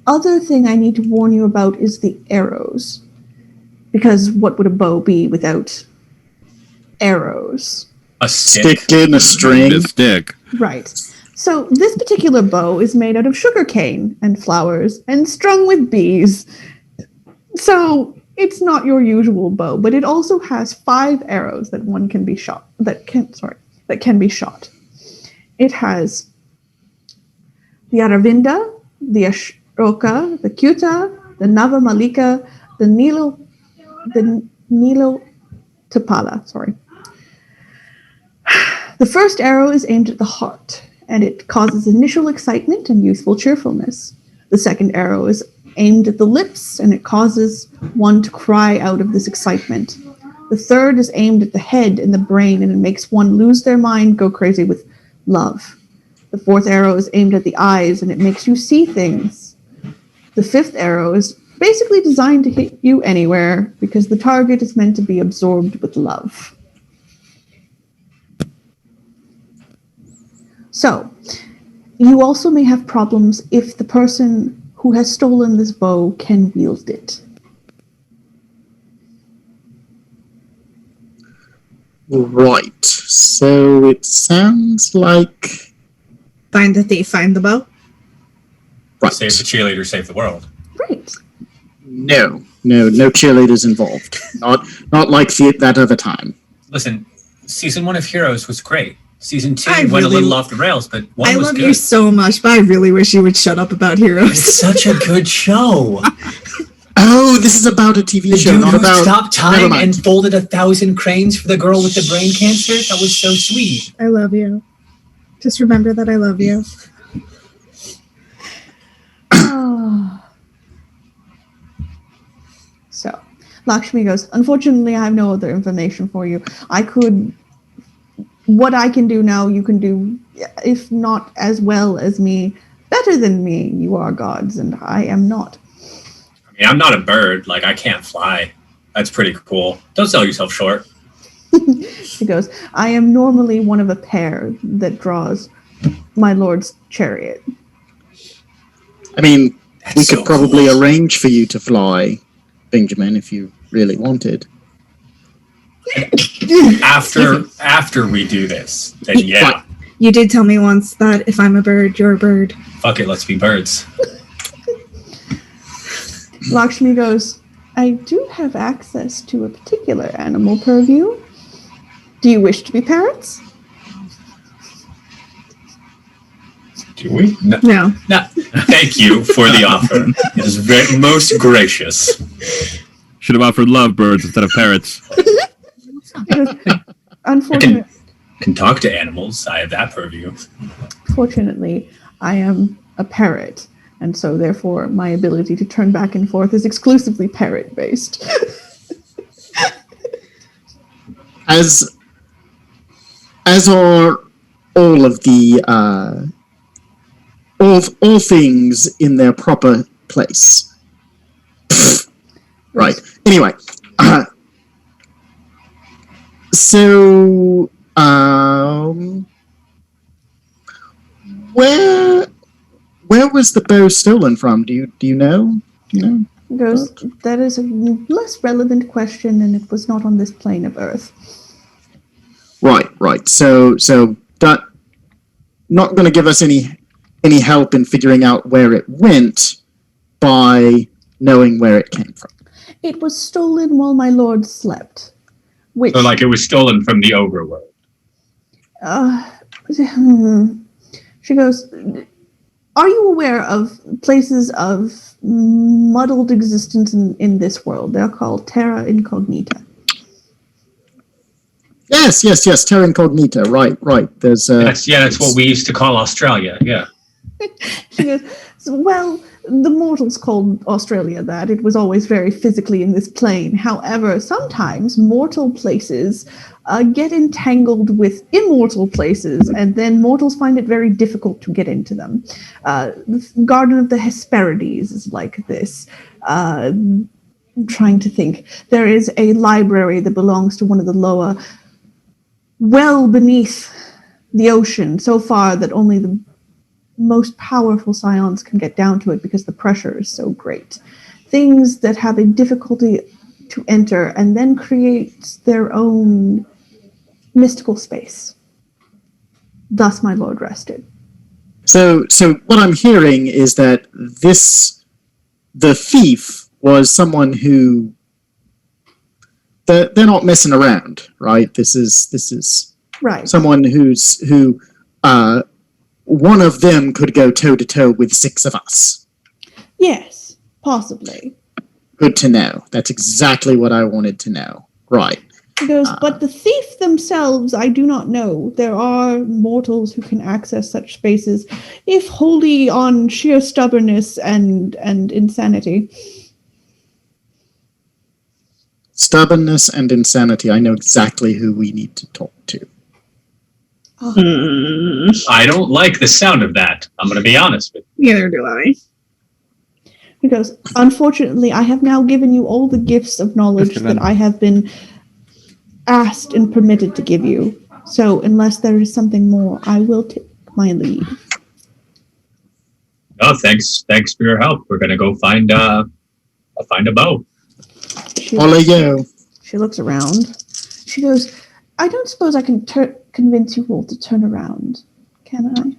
other thing I need to warn you about is the arrows. Because what would a bow be without arrows? A stick. Stick in a string. The stick. Right. So this particular bow is made out of sugarcane and flowers and strung with bees. So it's not your usual bow, but it also has 5 arrows that one can be shot. That can be shot. It has the Aravinda, the Ashoka, the Kyuta, the Nava Malika, the Nilo Tapala. Sorry. The first arrow is aimed at the heart, and it causes initial excitement and youthful cheerfulness. The second arrow is aimed at the lips, and it causes one to cry out of this excitement. The third is aimed at the head and the brain, and it makes one lose their mind, go crazy with love. The fourth arrow is aimed at the eyes, and it makes you see things. The fifth arrow is basically designed to hit you anywhere, because the target is meant to be absorbed with love. So, you also may have problems if the person who has stolen this bow can wield it. Right. So it sounds like... Find the thief, find the bow. Right. Save the cheerleader, save the world. Right. No cheerleaders involved. Not like that other time. Listen, season 1 of Heroes was great. Season 2 I went a really- little off the rails, but 1 I was love good. you so much, but I really wish you would shut up about heroes. It's such a good show. Oh, this is about a TV The show, dude not who about... stopped Never time mind. and folded 1,000 cranes for the girl with the brain cancer. That was so sweet. I love you. Just remember that I love you. So, Lakshmi goes, unfortunately, I have no other information for you. What I can do now, you can do, if not as well as me, better than me. You are gods, and I am not. I mean, I'm not a bird. Like, I can't fly. That's pretty cool. Don't sell yourself short. She goes, I am normally one of a pair that draws my lord's chariot. I mean, That's we so could probably cool. arrange for you to fly, Benjamin, if you really wanted. After we do this, then yeah. Right. You did tell me once that if I'm a bird, you're a bird. Fuck it, let's be birds. Lakshmi goes, I do have access to a particular animal purview. Do you wish to be parrots? Do we? No. No. Thank you for the offer. It is very most gracious. Should have offered lovebirds instead of parrots. Unfortunately, Can talk to animals. I have that purview. fortunately, I am a parrot, and so therefore my ability to turn back and forth is exclusively parrot-based. As are all of the all things in their proper place. Right. Anyway, so where was the bow stolen from? Do you know? Goes, that is a less relevant question, and it was not on this plane of Earth. Right. So that not going to give us any help in figuring out where it went by knowing where it came from. It was stolen while my lord slept. Which, So, like, it was stolen from the overworld. she goes, are you aware of places of muddled existence in this world? They're called terra incognita. Yes, terra incognita. Right. There's That's what we used to call Australia. Yeah. She goes, well, the mortals called Australia that. It was always very physically in this plane. However, sometimes mortal places get entangled with immortal places, and then mortals find it very difficult to get into them. The Garden of the Hesperides is like this. I'm trying to think. There is a library that belongs to one of the lower, well beneath the ocean, so far that only the most powerful Scions can get down to it because the pressure is so great. Things that have a difficulty to enter and then create their own mystical space. Thus my lord rested. So what I'm hearing is that the thief was someone who they're not messing around, right? This is Right. someone who one of them could go toe to toe with 6 of us. Yes, possibly. Good to know. That's exactly what I wanted to know. Right. He goes, but the thief themselves, I do not know. There are mortals who can access such spaces, if wholly on sheer stubbornness and insanity. Stubbornness and insanity. I know exactly who we need to talk to. I don't like the sound of that. I'm going to be honest with you. Neither do I. He goes, unfortunately, I have now given you all the gifts of knowledge that I have been asked and permitted to give you. So unless there is something more, I will take my leave. Oh, thanks for your help. We're going to go find a bow. She looks around. She goes, I don't suppose I can convince you all to turn around, can I?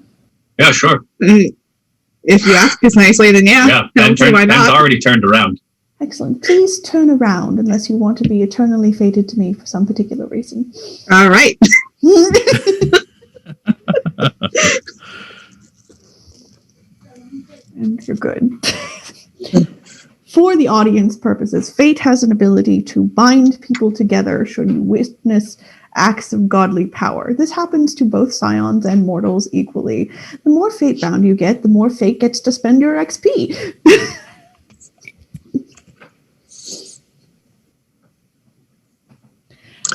Yeah, sure. If you ask us nicely, then yeah. Yeah, Ben's already turned around. Excellent. Please turn around unless you want to be eternally fated to me for some particular reason. All right. And you're good. For the audience purposes, fate has an ability to bind people together should you witness acts of godly power. This happens to both Scions and mortals equally. The more fate bound you get, the more fate gets to spend your XP.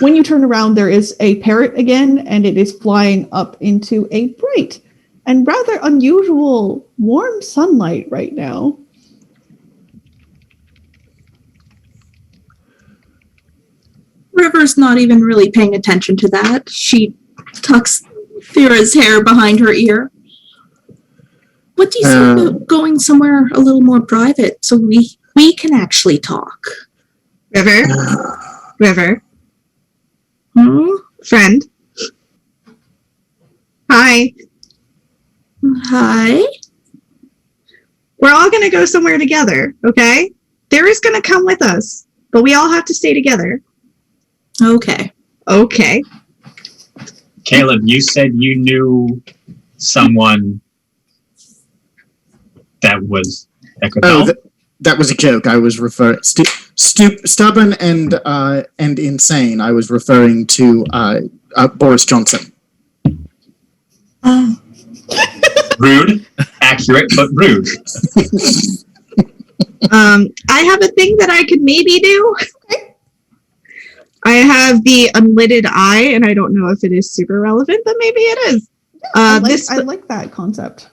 When you turn around, there is a parrot again, and it is flying up into a bright and rather unusual warm sunlight right now. River's not even really paying attention to that. She tucks Thera's hair behind her ear. What do you say about going somewhere a little more private so we can actually talk? River. Friend. Hi. Hi. We're all going to go somewhere together, okay? Thera's going to come with us, but we all have to stay together. Okay. Caleb, you said you knew someone That could Oh, help. that was a joke. I was referring stubborn and insane. I was referring to Boris Johnson. Rude, accurate, but rude. I have a thing that I could maybe do. I have the unlidded eye, and I don't know if it is super relevant, but maybe it is. I like that concept.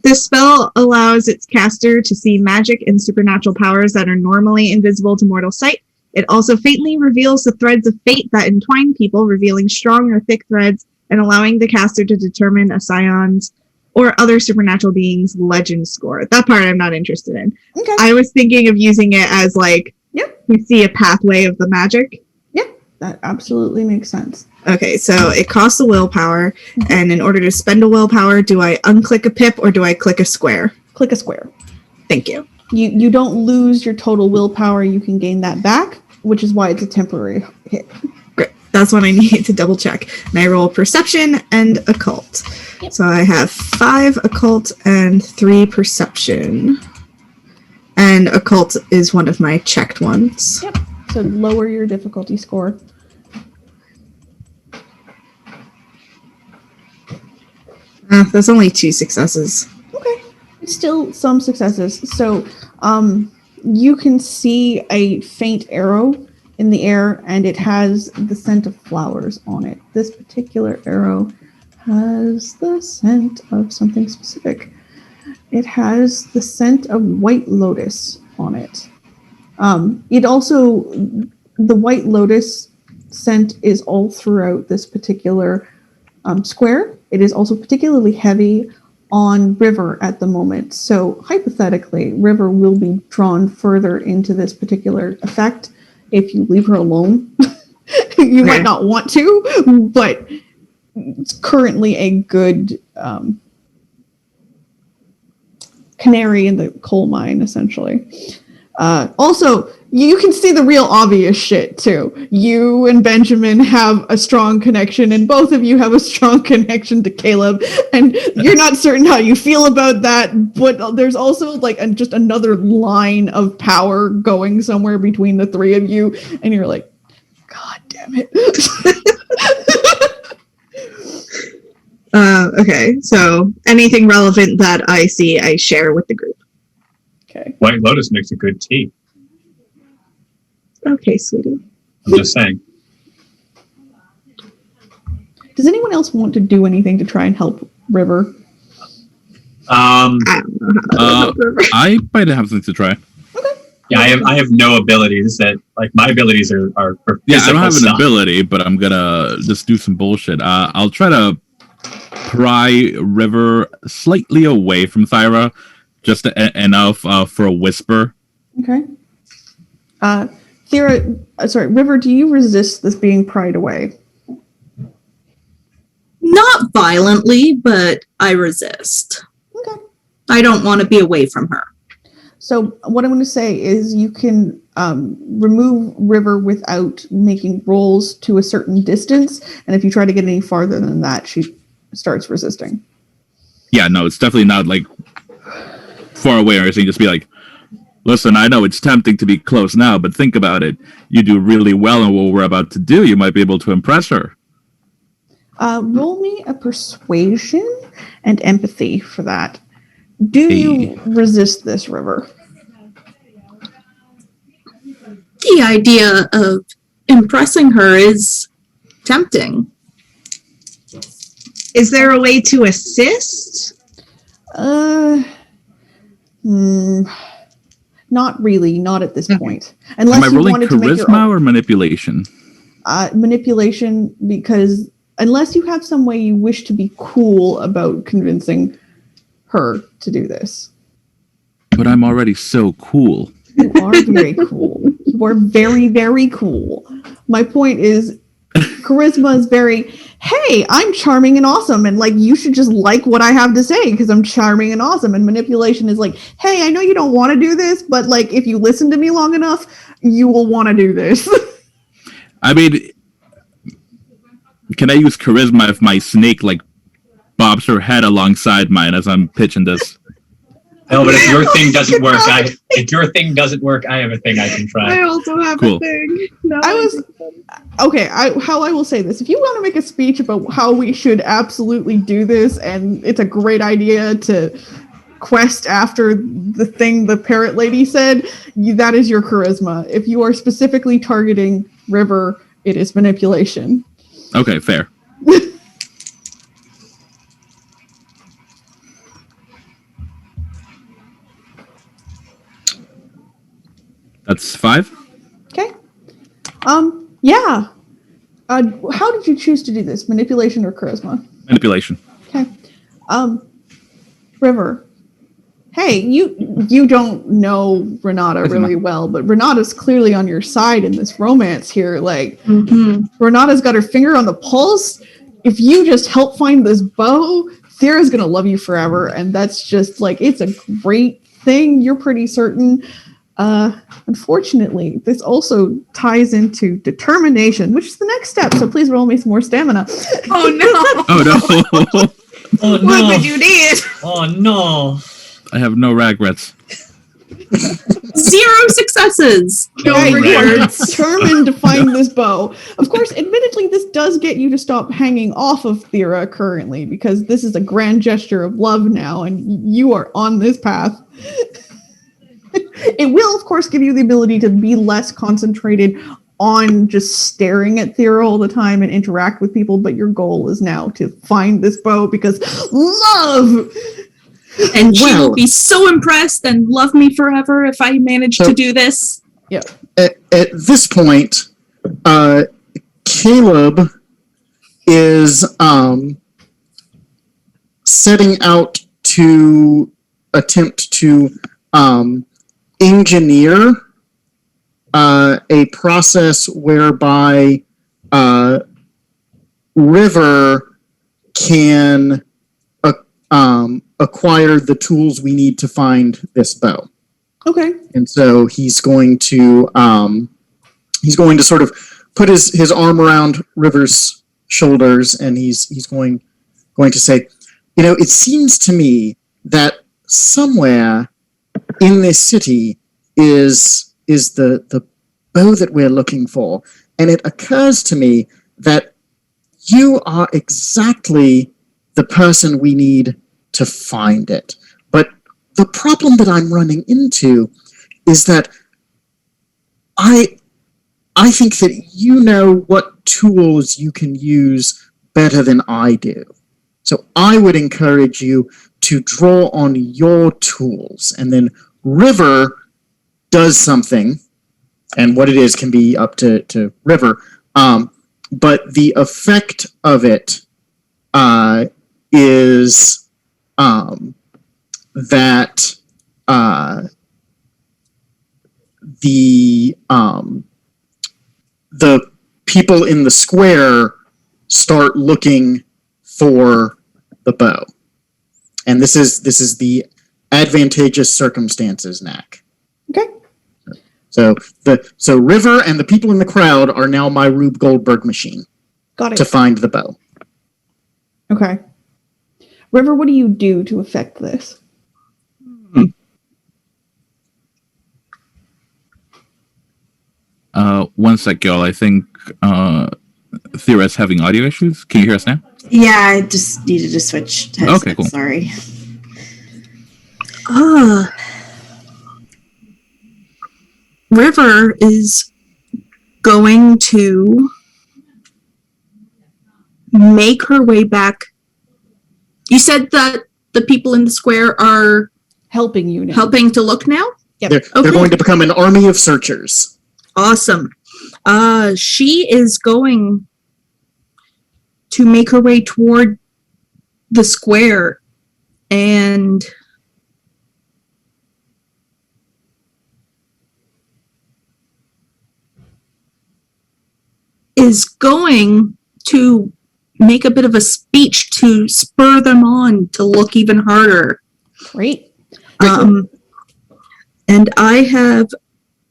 This spell allows its caster to see magic and supernatural powers that are normally invisible to mortal sight. It also faintly reveals the threads of fate that entwine people, revealing strong or thick threads and allowing the caster to determine a Scion's or other supernatural being's legend score. That part I'm not interested in. Okay. I was thinking of using it as like, you see a pathway of the magic. That absolutely makes sense. Okay, so it costs a willpower, and in order to spend a willpower, do I unclick a pip or do I click a square? Click a square. Thank you. You don't lose your total willpower. You can gain that back, which is why it's a temporary hit. Great. That's what I need to double check. And I roll perception and occult. Yep. So I have 5 occult and 3 perception. And occult is one of my checked ones. Yep. So lower your difficulty score. There's only 2 successes. Okay. Still some successes. So you can see a faint arrow in the air, and it has the scent of flowers on it. This particular arrow has the scent of something specific. It has the scent of white lotus on it. It also, the white lotus scent is all throughout this particular square. It is also particularly heavy on River at the moment. So hypothetically, River will be drawn further into this particular effect if you leave her alone. You might not want to, but it's currently a good canary in the coal mine, essentially. Also, you can see the real obvious shit, too. You and Benjamin have a strong connection, and both of you have a strong connection to Caleb, and you're not certain how you feel about that, but there's also, like, just another line of power going somewhere between the three of you, and you're like, God damn it. Okay, so anything relevant that I see, I share with the group. Okay. White Lotus makes a good tea. Okay, sweetie. I'm just saying. Does anyone else want to do anything to try and help River? I don't know how to help River. I might have something to try. Yeah, I have no abilities. That like my abilities are for Yeah, I don't physical have an stuff. ability, but I'm gonna just do some bullshit. I'll try to pry River slightly away from Thyra, just enough for a whisper. Okay. River, do you resist this being pried away? Not violently, but I resist. Okay. I don't want to be away from her. So what I'm going to say is you can remove River without making rolls to a certain distance, and if you try to get any farther than that, she starts resisting. Yeah, no, it's definitely not like far away or anything. Just be like, listen, I know it's tempting to be close now, but think about it. You do really well in what we're about to do. You might be able to impress her. Roll me a persuasion and empathy for that. Do you resist this, River? The idea of impressing her is tempting. Is there a way to assist? Not really, not at this point. Unless Am I you rolling wanted to make your charisma own or manipulation? manipulation, because unless you have some way you wish to be cool about convincing her to do this. But I'm already so cool. You are very cool. You are very, very cool. My point is, charisma is very, hey, I'm charming and awesome, and like you should just like what I have to say because I'm charming and awesome. And manipulation is like, hey, I know you don't want to do this, but like if you listen to me long enough, you will want to do this. I mean, can I use charisma if my snake like bobs her head alongside mine as I'm pitching this? No, but if your thing doesn't work, I have a thing I can I try. also have Cool. a thing. No, I was okay. How I will say this: if you want to make a speech about how we should absolutely do this, and it's a great idea to quest after the thing the parrot lady said, that is your charisma. If you are specifically targeting River, it is manipulation. Okay, fair. That's 5. Okay. Yeah. How did you choose to do this? Manipulation or charisma? Manipulation. Okay. River. Hey, you don't know Renata really well, but Renata's clearly on your side in this romance here. Like, Renata's got her finger on the pulse. If you just help find this bow, Thera's gonna love you forever, and that's just like, it's a great thing. You're pretty certain. Unfortunately, this also ties into determination, which is the next step. So please roll me some more stamina. Oh no! Oh no. Oh Look no! what you did! Oh no! I have no regrets. 0 successes. Okay, you are regrets. determined to find this bow. Of course, admittedly, this does get you to stop hanging off of Thera currently, because this is a grand gesture of love now, and you are on this path. It will, of course, give you the ability to be less concentrated on just staring at Thera all the time and interact with people, but your goal is now to find this bow because love! And she Well- will be so impressed and love me forever if I manage to do this. At this point, Caleb is setting out to attempt to engineer a process whereby River can acquire the tools we need to find this bow. Okay. And so he's going to sort of put his arm around River's shoulders, and he's going to say, it seems to me that somewhere in this city is the bow that we're looking for, and it occurs to me that you are exactly the person we need to find it. But the problem that I'm running into is that I think that you know what tools you can use better than I do. So I would encourage you to draw on your tools, and then River does something, and what it is can be up to River. But the effect of it is that the people in the square start looking for the bow, and this is the advantageous circumstances knack. Okay. So River and the people in the crowd are now my Rube Goldberg machine Got it. to find the bow. Okay. River, what do you do to affect this? One sec, y'all. I think Thera's having audio issues. Can you hear us now? Yeah, I just needed to switch headsets. Okay, cool. Sorry. River is going to make her way back. You said that the people in the square are Helping you now. helping to look now? They're Okay. going to become an army of searchers. Awesome. She is going to make her way toward the square and is going to make a bit of a speech to spur them on to look even harder. Great. And I have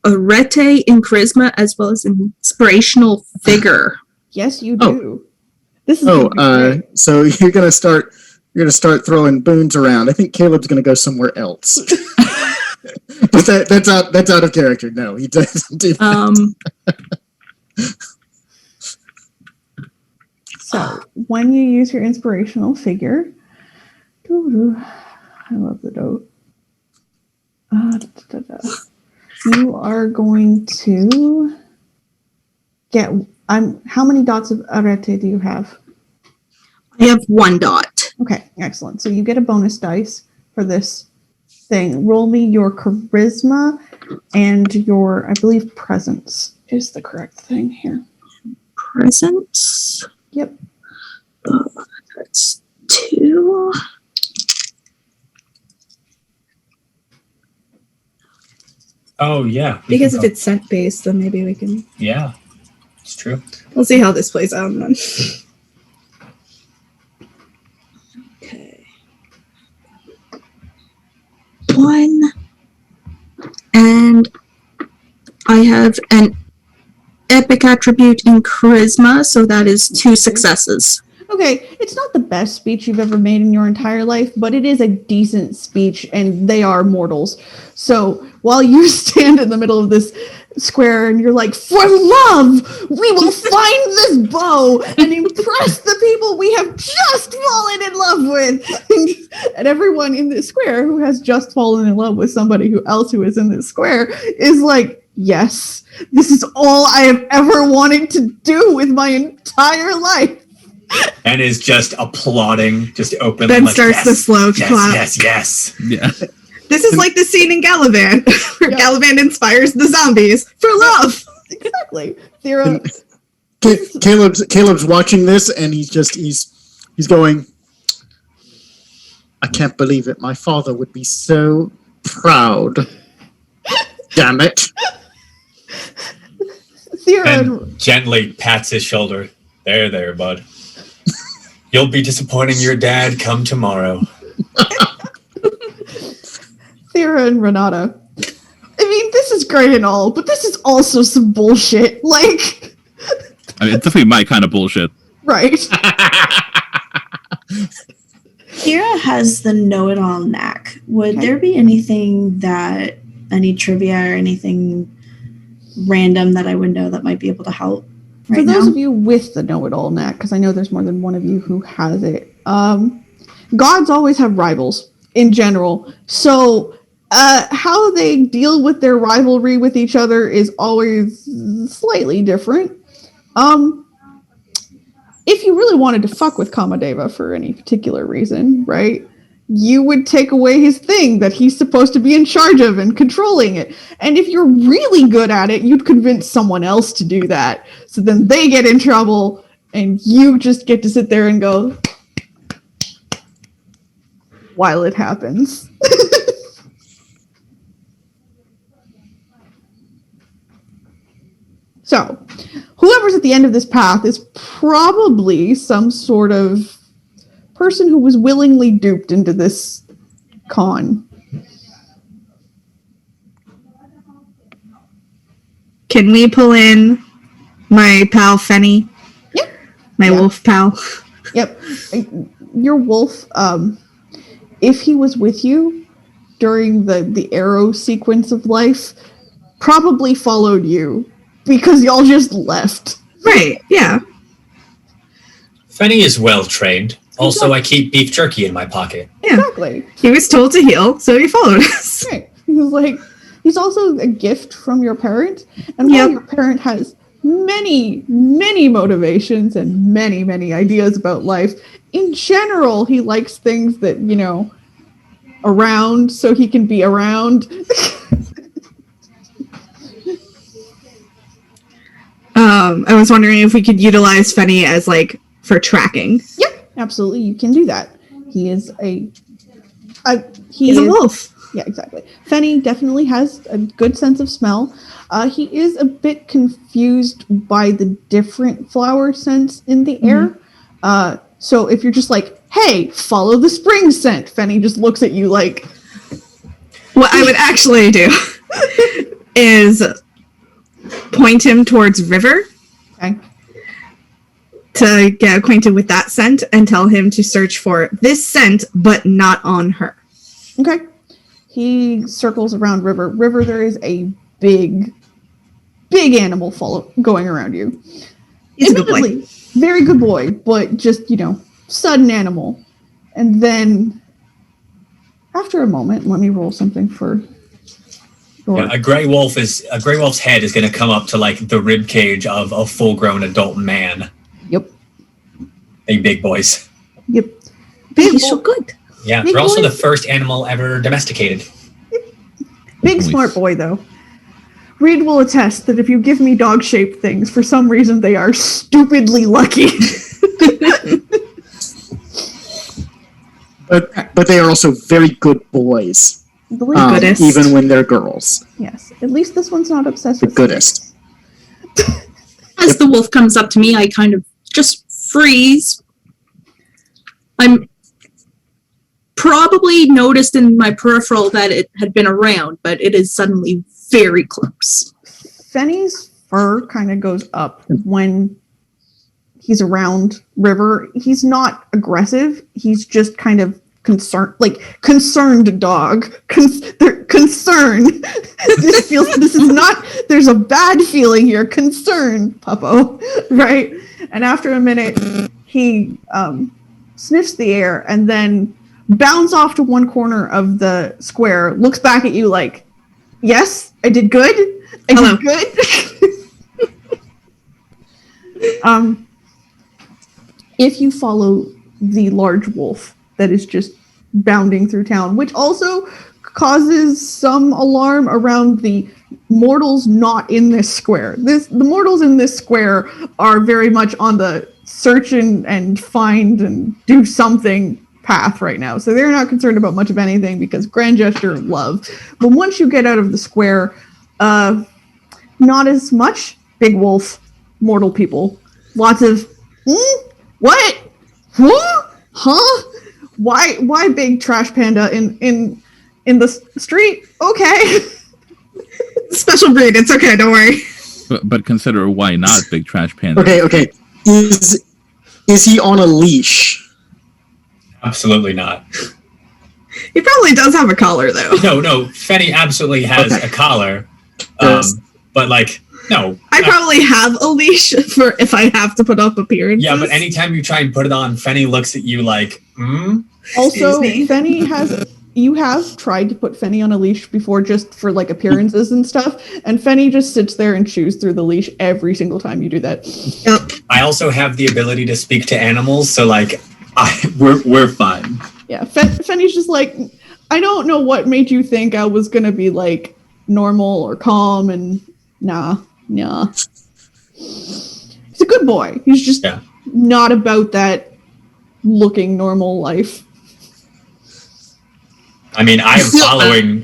a rete in charisma as well as an inspirational figure. Yes, you do. This is Oh, gonna be great. so you're gonna start you're gonna start throwing boons around. I think Caleb's gonna go somewhere else. But that's out of character. No, he doesn't do that. So when you use your inspirational figure, I love the note. You are going to get. How many dots of arete do you have? I have 1 dot. Okay, excellent. So you get a bonus dice for this thing. Roll me your charisma and your, I believe, presence is the correct thing here. Presence. Yep. That's 2. Oh, yeah. Because if it's scent based, then maybe we can. Yeah, it's true. We'll see how this plays out then. Okay. 1. And I have an epic attribute in charisma, so that is 2 successes. Okay, it's not the best speech you've ever made in your entire life, but it is a decent speech, and they are mortals. So while you stand in the middle of this square and you're like, for love, we will find this bow and impress the people we have just fallen in love with. And everyone in this square who has just fallen in love with somebody else who is in this square is like, yes, this is all I have ever wanted to do with my entire life. And is just applauding, just openly. Then like, starts the slow yes, clap. yes. Yeah. This is like the scene in Gallivant, where Yeah. Gallivant inspires the zombies for love. Exactly. Thera, Caleb's watching this, and he's going, I can't believe it. My father would be so proud. Damn it. Thera, And gently pats his shoulder. There, bud. You'll be disappointing your dad come tomorrow. Thera and Renata. I mean, this is great and all, but this is also some bullshit. Like, I mean, it's definitely my kind of bullshit. right. Kira has the know-it-all knack. Would Okay. there be anything that, any trivia or anything random that I would know that might be able to help For right those now? of you with the know-it-all knack, because I know there's more than one of you who has it, gods always have rivals in general. So how they deal with their rivalry with each other is always slightly different. If you really wanted to fuck with Kamadeva for any particular reason, right, you would take away his thing that he's supposed to be in charge of and controlling it. And if you're really good at it, you'd convince someone else to do that. So then they get in trouble and you just get to sit there and go while it happens. So, whoever's at the end of this path is probably some sort of person who was willingly duped into this con. Can we pull in my pal Fenny? Yep. My Yeah. wolf pal. Yep. Your wolf, if he was with you during the arrow sequence of life, probably followed you because y'all just left. Right, yeah. Fenny is well trained. Also, I keep beef jerky in my pocket. Exactly. He was told to heal, so he followed us. Right. He's like, he's also a gift from your parent. And while Yep. your parent has many, many motivations and many, many ideas about life, in general, he likes things that, you know, around so he can be around. I was wondering if we could utilize Fenny as like for tracking. Yep, absolutely. You can do that. He is he He's is a wolf. Yeah, exactly. Fenny definitely has a good sense of smell. He is a bit confused by the different flower scents in the air. So if you're just like, hey, follow the spring scent, Fenny just looks at you like, What I would actually do is point him towards river, okay, to get acquainted with that scent and tell him to search for this scent, but not on her. Okay. He circles around River. River, there is a big animal going around you. He's a good boy. Admittedly, very good boy, but just, sudden animal. And then, after a moment, let me roll something for... Yeah, a gray wolf's head is going to come up to like the rib cage of a full-grown adult man. Yep. Hey, big boys. Yep. He's so good. Yeah, Big they're also boy. the first animal ever domesticated. Big Nice. smart boy, though. Reed will attest that if you give me dog-shaped things, for some reason they are stupidly lucky. But they are also very good boys, Goodest. even when they're girls. Yes. At least this one's not obsessed The with goodest. As the wolf comes up to me, I kind of just freeze. I'm probably noticed in my peripheral that it had been around, but it is suddenly very close. Fenny's fur kind of goes up when he's around River. He's not aggressive. He's just kind of concerned dog. They're concerned. This is not, there's a bad feeling here. Concerned, Puppo, right? And after a minute, he sniffs the air and then bounds off to one corner of the square, looks back at you like, yes, I did good. I did good. If you follow the large wolf that is just bounding through town, which also causes some alarm around the mortals not in this square. The mortals in this square are very much on the search and find and do something path right now. So they're not concerned about much of anything because grand gesture of love. But once you get out of the square, not as much big wolf mortal people. Lots of what? Huh? Why big trash panda in the street? Okay. Special breed. It's okay. Don't worry. But consider why not big trash panda. Okay. Is he on a leash? Absolutely not. He probably does have a collar, though. No. Fenny absolutely has a collar. But like, no. I probably have a leash for if I have to put up appearances. Yeah, but anytime you try and put it on, Fenny looks at you like, Also, Excuse me. Fenny you have tried to put Fenny on a leash before just for like appearances and stuff, and Fenny just sits there and chews through the leash every single time you do that. Yep. I also have the ability to speak to animals, so like, we're fine. Yeah, Fenny's just like, I don't know what made you think I was gonna be like normal or calm, and nah. He's a good boy. He's just not about that looking normal life. I mean, I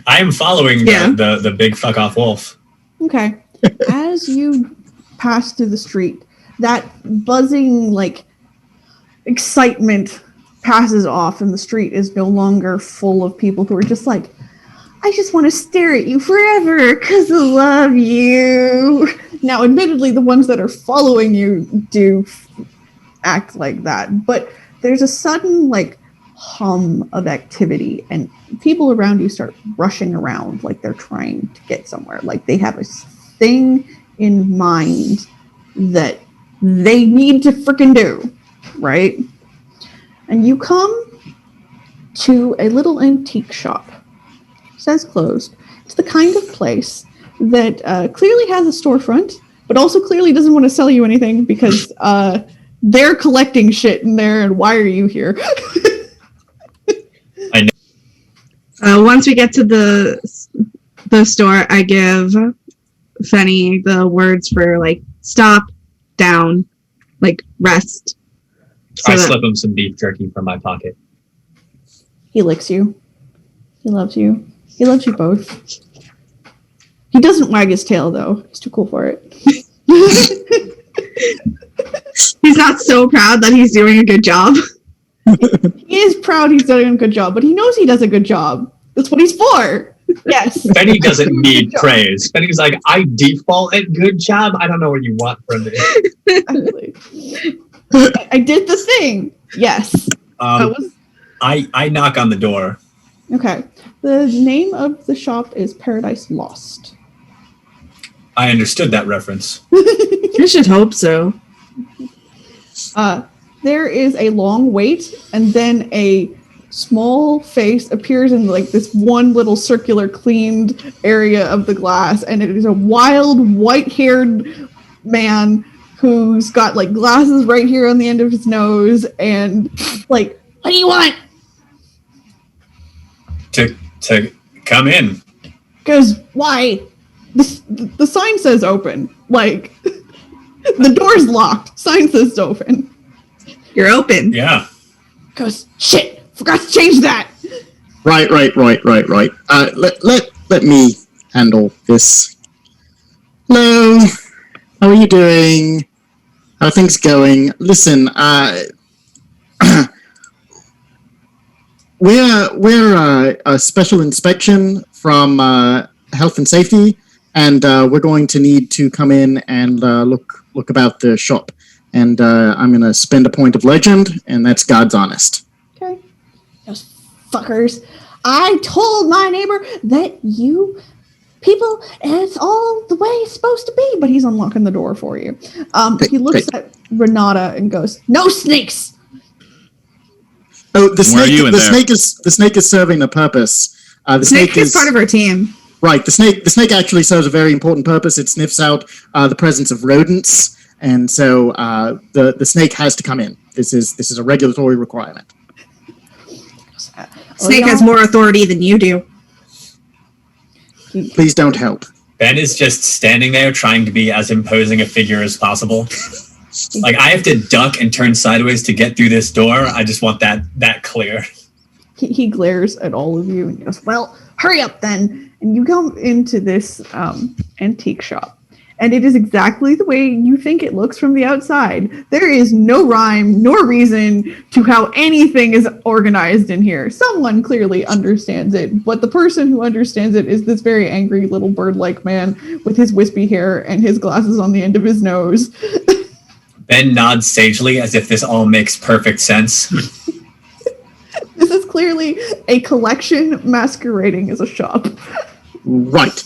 am following the big fuck off wolf. Okay. As you pass through the street, that buzzing, like, excitement passes off, and the street is no longer full of people who are just like, I just want to stare at you forever because I love you. Now, admittedly, the ones that are following you do act like that, but there's a sudden, like, hum of activity, and people around you start rushing around like they're trying to get somewhere, like they have a thing in mind that they need to freaking do, right? And you come to a little antique shop. It says closed. It's the kind of place that clearly has a storefront, but also clearly doesn't want to sell you anything because they're collecting shit in there, and why are you here? Once we get to the store, I give Fenny the words for like stop, down, like rest. I slip him some beef jerky from my pocket. He licks you. He loves you. He loves you both. He doesn't wag his tail though. He's too cool for it. He's not so proud that he's doing a good job. He is proud he's doing a good job, but he knows he does a good job. That's what he's for. Yes. Fenny doesn't need praise. Fenny's like, I default at good job. I don't know what you want from me. I did the thing. Yes. I knock on the door. Okay. The name of the shop is Paradise Lost. I understood that reference. I should hope so. There is a long wait, and then a small face appears in like this one little circular cleaned area of the glass, and it is a wild white-haired man who's got like glasses right here on the end of his nose, and like, what do you want? To come in. Goes, why? The sign says open. Like, the door's locked. Sign says open. You're open. Yeah. Goes, shit, forgot to change that. Right. Let me handle this. Hello. How are you doing? How are things going? Listen, we're a special inspection from Health and Safety, and we're going to need to come in and look about the shop. And I'm going to spend a point of legend, and that's God's honest. Okay. Those fuckers. I told my neighbor that you people, it's all the way it's supposed to be, but he's unlocking the door for you. He looks at Renata and goes, no snakes! Oh, the snake is serving a purpose. The Snake is part of our team. Right. The snake actually serves a very important purpose. It sniffs out the presence of rodents, and so the snake has to come in. This is a regulatory requirement. Snake has more authority than you do. Please don't help. Ben is just standing there trying to be as imposing a figure as possible. Like, I have to duck and turn sideways to get through this door. I just want that clear. He glares at all of you and he goes, well, hurry up then. And you come into this antique shop. And it is exactly the way you think it looks from the outside. There is no rhyme nor reason to how anything is organized in here. Someone clearly understands it, but the person who understands it is this very angry little bird-like man with his wispy hair and his glasses on the end of his nose. Ben nods sagely as if this all makes perfect sense. This is clearly a collection masquerading as a shop. Right.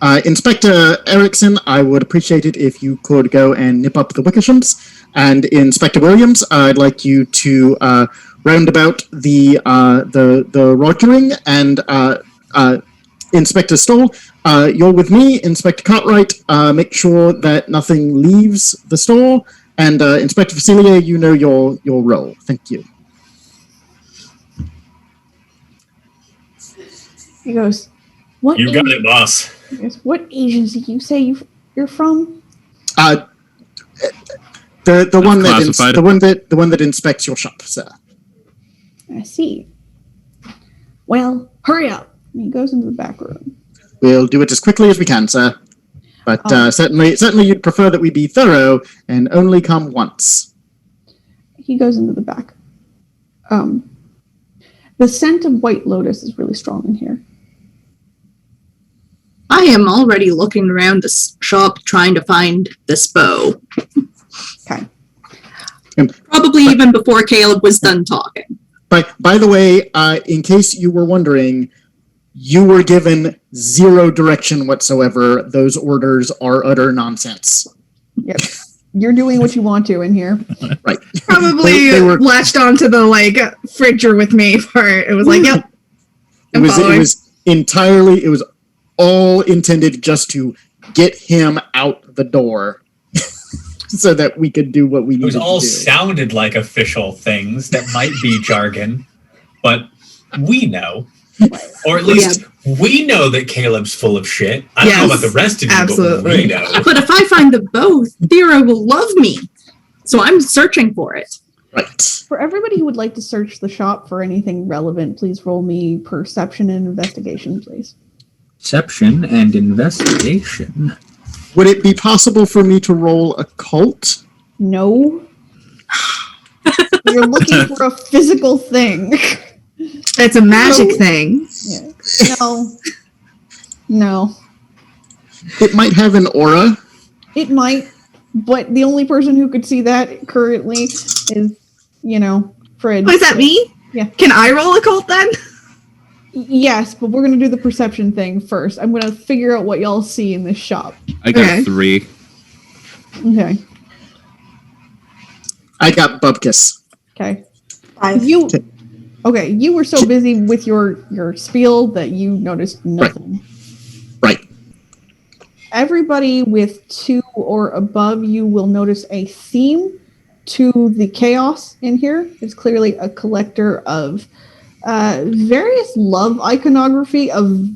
Inspector Erickson, I would appreciate it if you could go and nip up the Wickershams. And Inspector Williams, I'd like you to round about the rogering. And Inspector Stoll, you're with me. Inspector Cartwright, make sure that nothing leaves the store. And Inspector Facilier, you know your role. Thank you. He goes, what? You got it, boss. What agency you say you're from? The one that inspects your shop, sir. I see. Well, hurry up. And he goes into the back room. We'll do it as quickly as we can, sir. But certainly you'd prefer that we be thorough and only come once. He goes into the back. The scent of White Lotus is really strong in here. I am already looking around the shop trying to find this bow. Okay. Probably even before Caleb was done talking. By the way, in case you were wondering, you were given zero direction whatsoever. Those orders are utter nonsense. Yep. You're doing what you want to in here. Right. Probably they were latched onto the fridger with me part. It was like, yep. It was all intended just to get him out the door so that we could do what we needed to do. It was all sounded like official things that might be jargon, but we know. Or at least we know that Caleb's full of shit. I don't know about the rest of you, absolutely. But we know. But if I find the bow, Thera will love me. So I'm searching for it. Right. For everybody who would like to search the shop for anything relevant, please roll me perception and investigation, please. Perception and investigation. Would it be possible for me to roll occult? No. You're looking for a physical thing. It's a magic thing. Yeah. No. It might have an aura. It might. but the only person who could see that currently is, Fred. Oh, is that me? Yeah. Can I roll occult then? Yes, but we're going to do the perception thing first. I'm going to figure out what y'all see in this shop. I got Okay. 3. Okay. I got Bubkus. Okay. 5. You were so busy with your spiel that you noticed nothing. Right. Everybody with 2 or above you will notice a theme to the chaos in here. It's clearly a collector of various love iconography of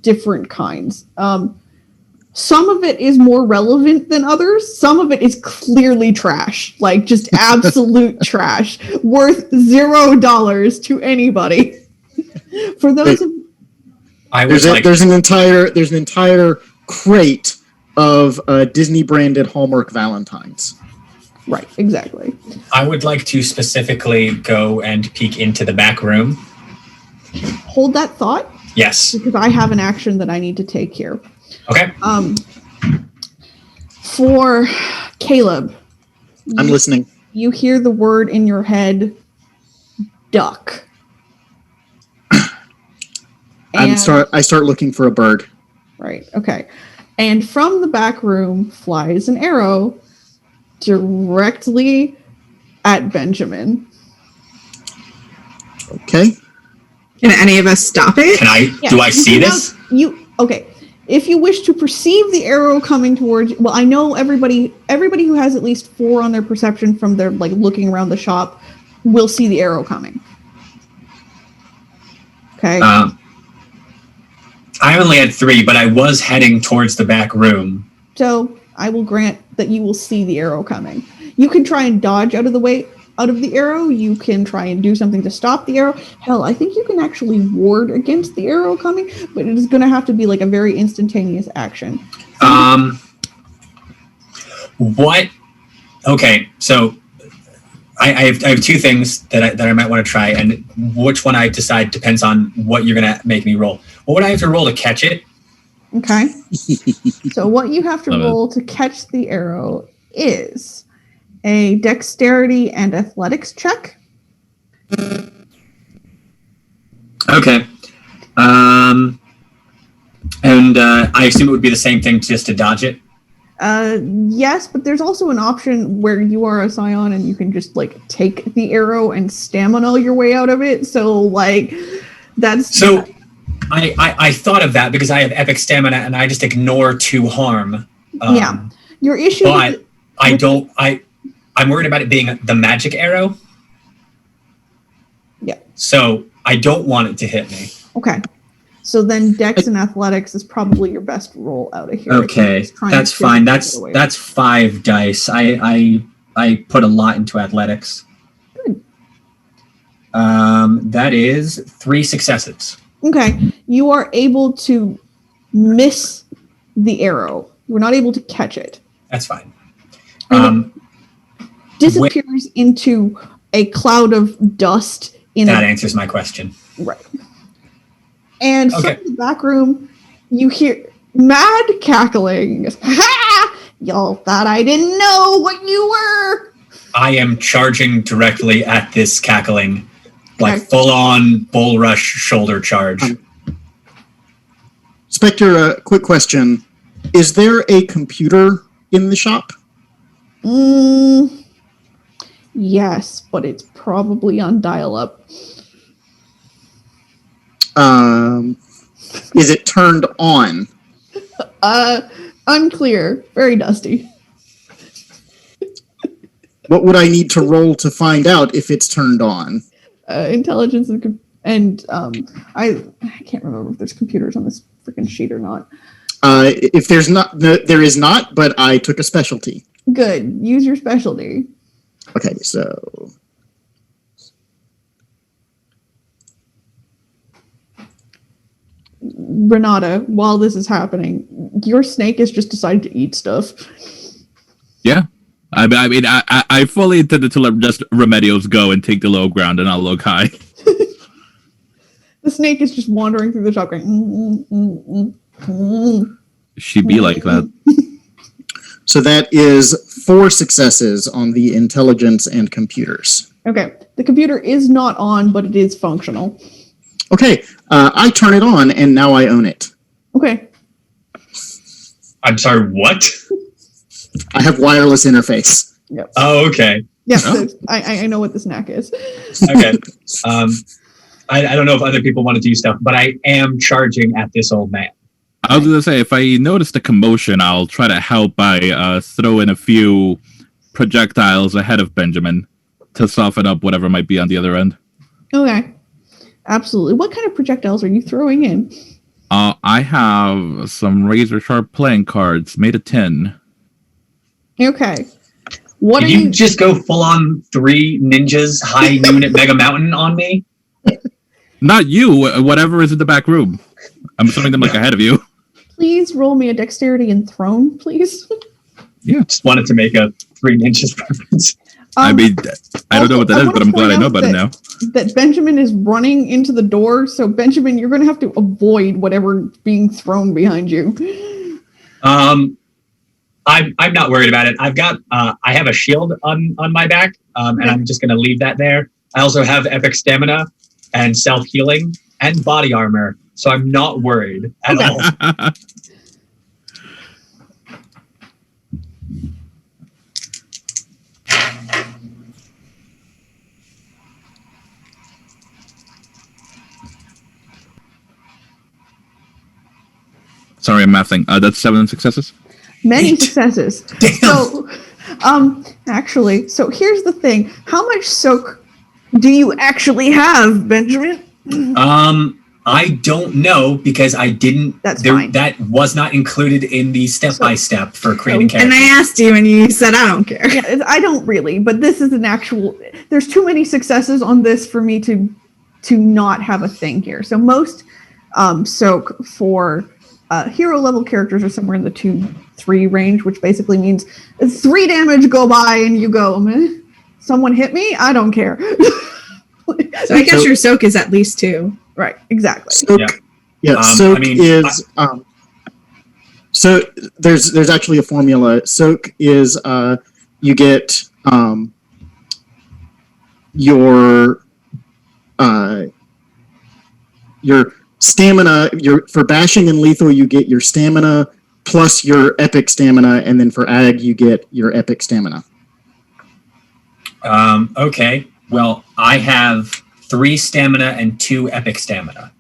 different kinds. Some of it is more relevant than others. Some of it is clearly trash, like just absolute trash, worth $0 to anybody. For those of There's an entire crate of Disney branded Hallmark Valentines. right, exactly. I would like to specifically go and peek into the back room. Hold that thought Yes. because I have an action that I need to take here. Okay. For Caleb, I'm listening. you hear the word in your head, duck. I start looking for a bird. Right, okay. And from the back room flies an arrow directly at Benjamin. Okay. Can any of us stop it? Can I? Yeah, Do I you see can this? Okay. If you wish to perceive the arrow coming towards you, well, I know everybody who has at least 4 on their perception from their looking around the shop will see the arrow coming. Okay. I only had 3, but I was heading towards the back room. So I will grant that you will see the arrow coming. You can try and dodge out of the arrow. You can try and do something to stop the arrow. Hell, I think you can actually ward against the arrow coming, but it is going to have to be like a very instantaneous action. What? Okay, so I have 2 things that I might want to try, and which one I decide depends on what you're going to make me roll. What would I have to roll to catch it? Okay. So what you have to Love it. roll to catch the arrow is a dexterity and athletics check. Okay. And I assume it would be the same thing just to dodge it. Yes, but there's also an option where you are a Scion and you can just take the arrow and stamina your way out of it. So that's So I thought of that because I have epic stamina and I just ignore 2 harm. Yeah. Your issue But I'm worried about it being the magic arrow. Yeah. So I don't want it to hit me. Okay. So then Dex and Athletics is probably your best roll out of here. Okay, that's fine. That's 5 dice. I put a lot into athletics. Good. That is 3 successes. Okay. You are able to miss the arrow. You are not able to catch it. That's fine. And it disappears into a cloud of dust that answers my question. Right. And Okay. from the back room, you hear mad cackling. Ha! Y'all thought I didn't know what you were. I am charging directly at this cackling, like Okay. full-on bull rush shoulder charge. Spectre, quick question. Is there a computer in the shop? Yes, but it's probably on dial-up. Is it turned on? Unclear. Very dusty. What would I need to roll to find out if it's turned on? Intelligence and I can't remember if there's computers on this freaking sheet or not. If there's not, there is not, but I took a specialty. Good. Use your specialty. Okay, so Renata, while this is happening, your snake has just decided to eat stuff. Yeah. I mean, I fully intended to let just Remedios go and take the low ground, and I'll look high. The snake is just wandering through the shop going, She be like that. So that is 4 successes on the intelligence and computers. Okay. The computer is not on, but it is functional. Okay, I turn it on, and now I own it. Okay. I'm sorry, what? I have wireless interface. Yep. Oh, okay. Yeah, I know what the snack is. Okay. I don't know if other people want to do stuff, but I am charging at this old man. I was going to say, if I notice a commotion, I'll try to help by throwing a few projectiles ahead of Benjamin to soften up whatever might be on the other end. Okay. Absolutely. What kind of projectiles are you throwing in? I have some razor-sharp playing cards made of tin. Okay. What Did are you just go full on 3 ninjas high noon at Mega Mountain on me? Not you, whatever is in the back room. I'm throwing them ahead of you. Please roll me a dexterity and thrown, please. Yeah. Just wanted to make a 3 ninjas reference. I mean, I don't know what that is, but I'm glad I know about it now. That Benjamin is running into the door, so Benjamin, you're going to have to avoid whatever's being thrown behind you. I'm not worried about it. I have a shield on my back, and I'm just going to leave that there. I also have epic stamina and self-healing and body armor, so I'm not worried at all. Sorry, I'm mathing. That's 7 successes? Many successes. Damn. So, actually, so here's the thing. How much soak do you actually have, Benjamin? I don't know because I didn't. That's fine. That was not included in the step-by-step for creating characters. And I asked you, and you said, I don't care. Yeah, I don't really, but this is an actual. There's too many successes on this for me to not have a thing here. So most soak for hero level characters are somewhere in the 2-3 range, which basically means 3 damage go by and you go, meh, someone hit me? I don't care. So I guess your soak is at least 2. Right, exactly. Soak, soak is so there's actually a formula. Soak is you get your stamina. For bashing and lethal, you get your stamina plus your epic stamina, and then for ag, you get your epic stamina. Okay. Well, I have 3 stamina and 2 epic stamina.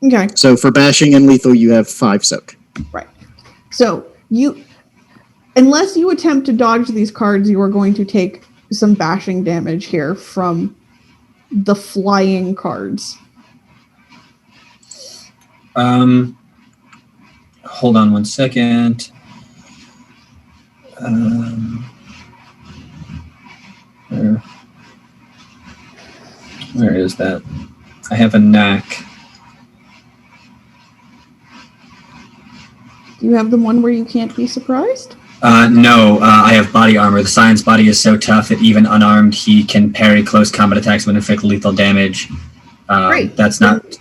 Okay. So for bashing and lethal, you have 5 soak. Right. So unless you attempt to dodge these cards, you are going to take some bashing damage here from the flying cards. Hold on one second. Where is that? I have a knack. Do you have the one where you can't be surprised? No, I have body armor. The Scion's body is so tough that even unarmed, he can parry close combat attacks and inflict lethal damage. Great. That's not.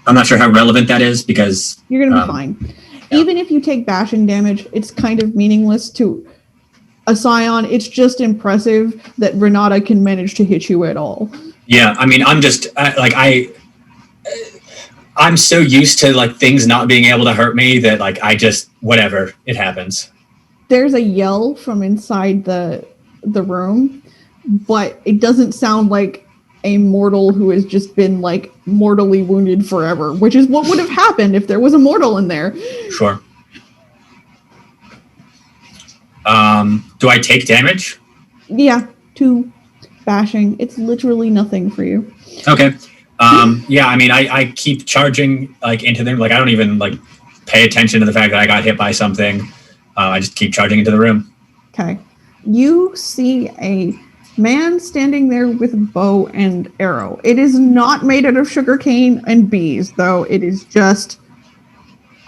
I'm not sure how relevant that is because You're going to be fine. Yeah. Even if you take bashing damage, it's kind of meaningless to a Scion. It's just impressive that Renata can manage to hit you at all. Yeah, I mean, I'm just I'm so used to like things not being able to hurt me that like I just whatever, it happens. There's a yell from inside the room, but it doesn't sound like a mortal who has just been like mortally wounded forever, which is what would have happened if there was a mortal in there. Sure. Do I take damage? Yeah, 2 bashing. It's literally nothing for you. Okay. Yeah, I mean, I keep charging like into them. Like I don't even like pay attention to the fact that I got hit by something. I just keep charging into the room. Okay. You see a man standing there with a bow and arrow. It is not made out of sugarcane and bees, though. It is just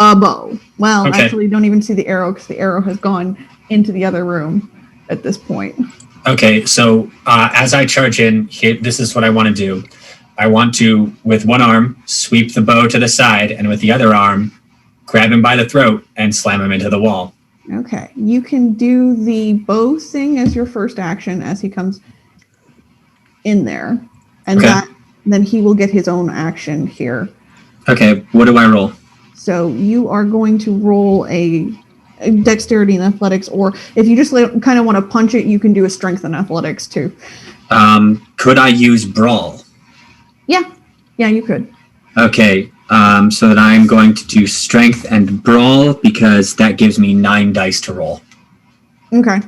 a bow. Well, Okay. Actually, you don't even see the arrow because the arrow has gone into the other room at this point. Okay, so as I charge in, this is what I want to do. I want to, with one arm, sweep the bow to the side, and with the other arm, grab him by the throat and slam him into the wall. Okay. You can do the bow thing as your first action as he comes in there. And Okay. then he will get his own action here. Okay, what do I roll? So you are going to roll a dexterity and athletics, or if you just kind of want to punch it, you can do a strength and athletics too. Could I use brawl? Yeah, you could. Okay, so that I'm going to do strength and brawl because that gives me 9 dice to roll. Okay.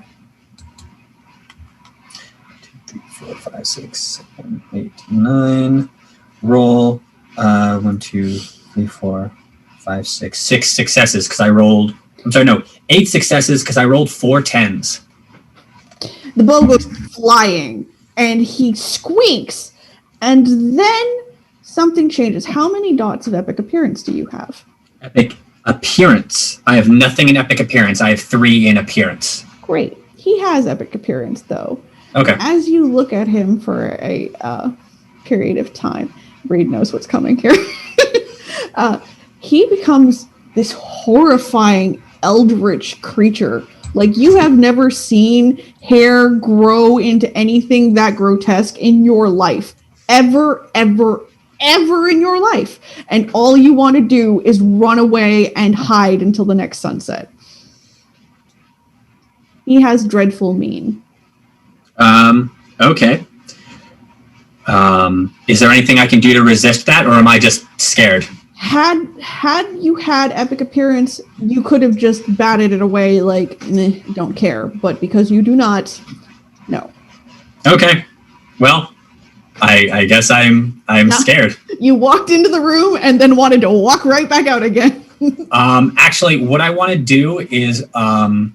2, 3, 4, 5, 6, 7, 8, 9. Roll. 1, 2, 3, 4, 5, 6. 6 successes because I rolled. I'm sorry, no. 8 successes because I rolled 4 10s. The bow goes flying, and he squeaks, and then something changes. How many dots of epic appearance do you have? Epic appearance. I have nothing in epic appearance. I have 3 in appearance. Great. He has epic appearance, though. Okay. As you look at him for a period of time, Reed knows what's coming here. He becomes this horrifying eldritch creature. Like, you have never seen hair grow into anything that grotesque in your life. Ever in your life. And all you want to do is run away and hide until the next sunset. He has dreadful mien. Okay. Is there anything I can do to resist that, or am I just scared? Had you had epic appearance, you could have just batted it away like, don't care. But because you do not, no. Okay. Well, I guess I'm scared. You walked into the room and then wanted to walk right back out again. Actually, what I want to do is, on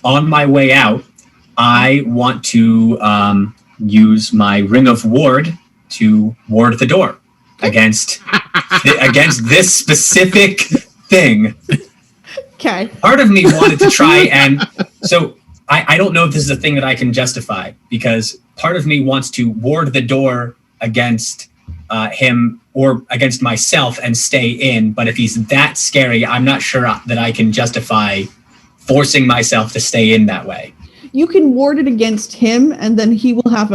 my way out, I want to use my Ring of Ward to ward the door against this specific thing. Okay. Part of me wanted to try and so I don't know if this is a thing that I can justify, because part of me wants to ward the door against him or against myself and stay in. But if he's that scary, I'm not sure that I can justify forcing myself to stay in that way. You can ward it against him, and then he will have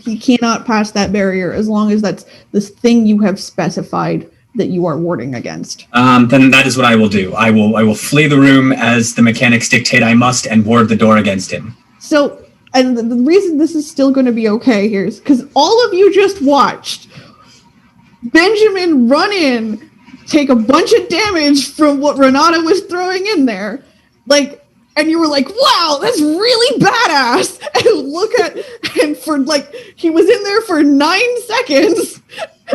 he cannot pass that barrier as long as that's this thing you have specified that you are warding against. Then that is what I will do. I will flee the room as the mechanics dictate I must and ward the door against him. So, and the reason this is still going to be okay here is because all of you just watched Benjamin run in, take a bunch of damage from what Renata was throwing in there, and you were like, wow, that's really badass. And he was in there for 9 seconds.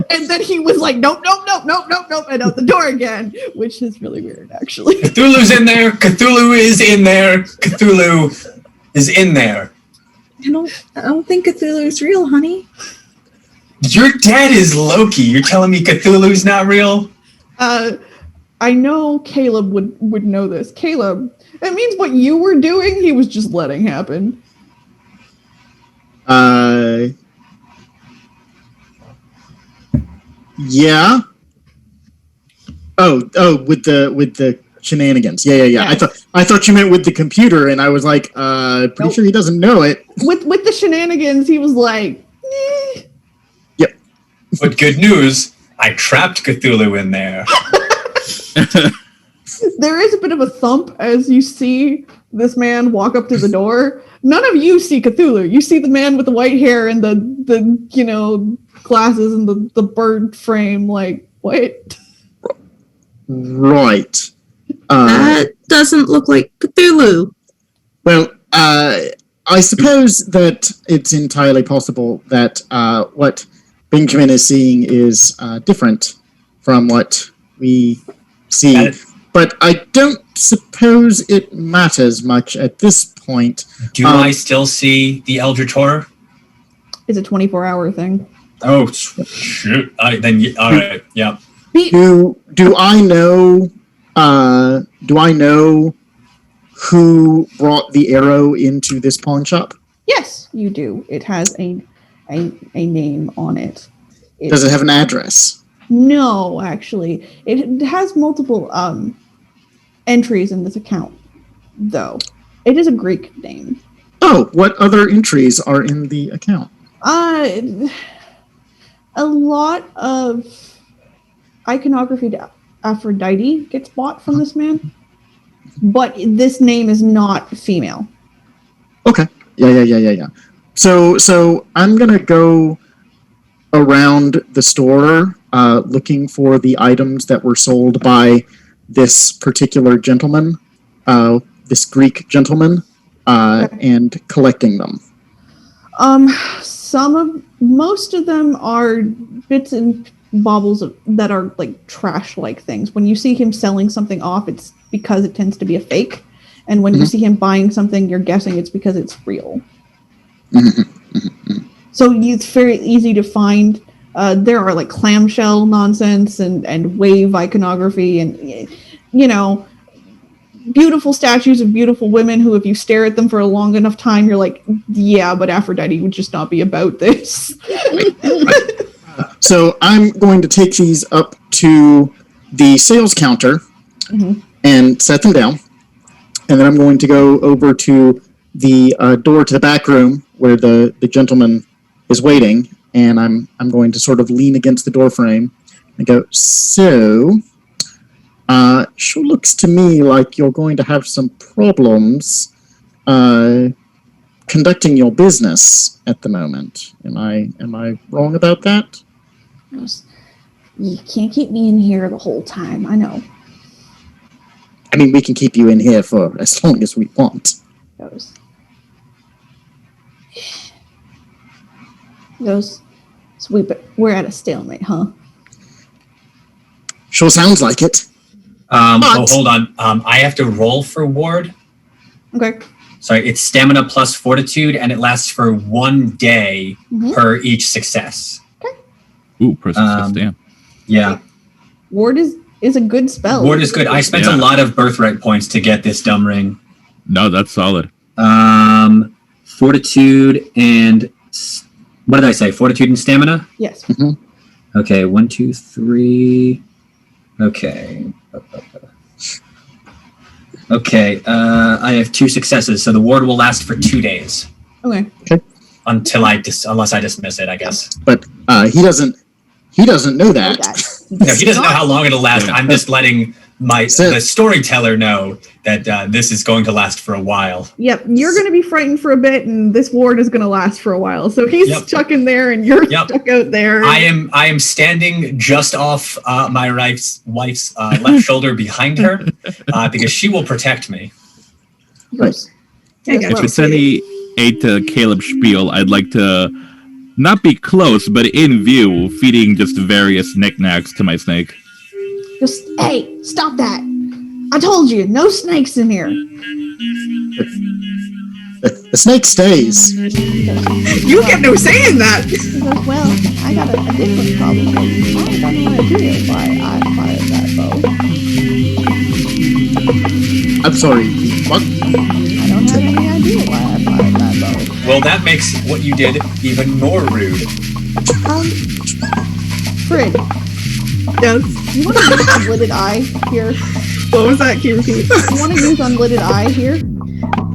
And then he was like, nope, and out the door again, which is really weird, actually. Cthulhu's in there. Cthulhu is in there. Cthulhu is in there. I don't think Cthulhu's real, honey. Your dad is Loki. You're telling me Cthulhu's not real? I know Caleb would know this. Caleb, that means what you were doing, he was just letting happen. Yeah. Oh, with the shenanigans. Yeah. Yes. I thought you meant with the computer, and I was like, pretty sure he doesn't know it. With the shenanigans, he was like, Yep. But good news, I trapped Cthulhu in there. There is a bit of a thump as you see this man walk up to the door. None of you see Cthulhu. You see the man with the white hair and the glasses and the bird frame. Like, what? Right. That doesn't look like Cthulhu. Well, I suppose that it's entirely possible that what Benjamin is seeing is different from what we see. But I don't suppose it matters much at this point. Do I still see the Eldritch Horror? It's a 24-hour thing. Oh, shoot. All right, yeah. Do I know? Do I know who brought the arrow into this pawn shop? Yes, you do. It has a name on it. Does it have an address? No, actually. It has multiple entries in this account. though. It is a Greek name. Oh, what other entries are in the account? A lot of iconography to Aphrodite gets bought from this man, but this name is not female. Okay. Yeah. So I'm gonna go around the store looking for the items that were sold by this particular gentleman, this Greek gentleman, and collecting them. Most of them are bits and baubles that are like trash-like things. When you see him selling something off, it's because it tends to be a fake, and when you see him buying something, you're guessing it's because it's real. So it's very easy to find. There are like clamshell nonsense and wave iconography, and beautiful statues of beautiful women who, if you stare at them for a long enough time, you're like, yeah, but Aphrodite would just not be about this. So I'm going to take these up to the sales counter and set them down. And then I'm going to go over to the door to the back room where the gentleman is waiting. And I'm going to sort of lean against the door frame and go, so... sure looks to me like you're going to have some problems conducting your business at the moment. Am I wrong about that? You can't keep me in here the whole time. I know. I mean, we can keep you in here for as long as we want. We're at a stalemate, huh? Sure sounds like it. Hold on. I have to roll for ward. Okay. Sorry, it's stamina plus fortitude, and it lasts for 1 day per each success. Okay. Ooh, per success, damn. Yeah. Ward is a good spell. Ward is good. I spent a lot of birthright points to get this dumb ring. No, that's solid. Fortitude and... What did I say? Fortitude and stamina? Yes. Okay, 1, 2, 3... Okay. Okay, I have 2 successes, so the ward will last for 2 days. Okay. Until unless I dismiss it, I guess. But he doesn't know that. No, he doesn't know how long it'll last. I'm just letting the storyteller know that this is going to last for a while. Yep, you're going to be frightened for a bit, and this ward is going to last for a while. So he's stuck in there, and you're stuck out there. I am standing just off my wife's left shoulder behind her because she will protect me. Yes. If it's any aid to Caleb spiel, I'd like to not be close, but in view, feeding just various knickknacks to my snake. Just, hey, stop that. I told you, no snakes in here. The snake stays. You get no say in that. He goes, well, I got a different problem. I don't know what to do why I fired that bow. I'm sorry, what? I don't have any idea why I fired that bow. Well, that makes what you did even more rude. Frid. Yes. You want to use unlidded eye here? What was that? Can you repeat? You want to use unlidded eye here?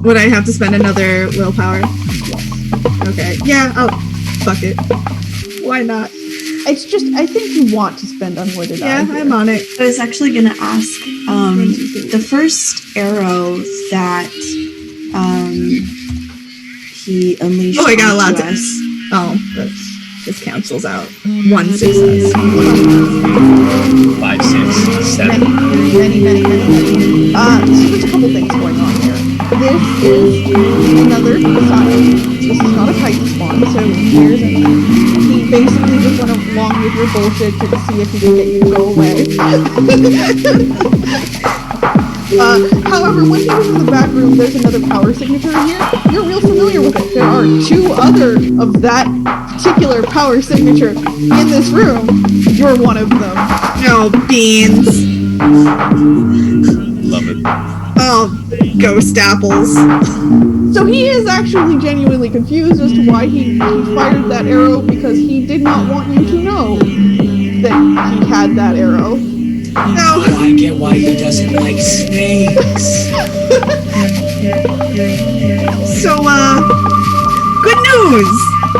Would I have to spend another willpower? Okay. Yeah, fuck it. Why not? It's just, I think you want to spend unlidded eye. Yeah, here. I'm on it. I was actually going to ask, the first arrow that he unleashed. Oh, I got a lot onto to. us. Oh, this cancels out. 1 success. 5, 6, 7. Many. So there's a couple things going on here. This is another Scion. This is not a Titan spawn, so here's he basically just went along with your bullshit to see if he can get you to go away. However, when he was in the back room, there's another power signature in here. You're real familiar with it. There are 2 other of that particular power signature in this room. You're one of them. No, beans. Love it. Oh, ghost apples. So he is actually genuinely confused as to why he fired that arrow, because he did not want you to know that he had that arrow. No. I get why he doesn't like snakes. So, good news!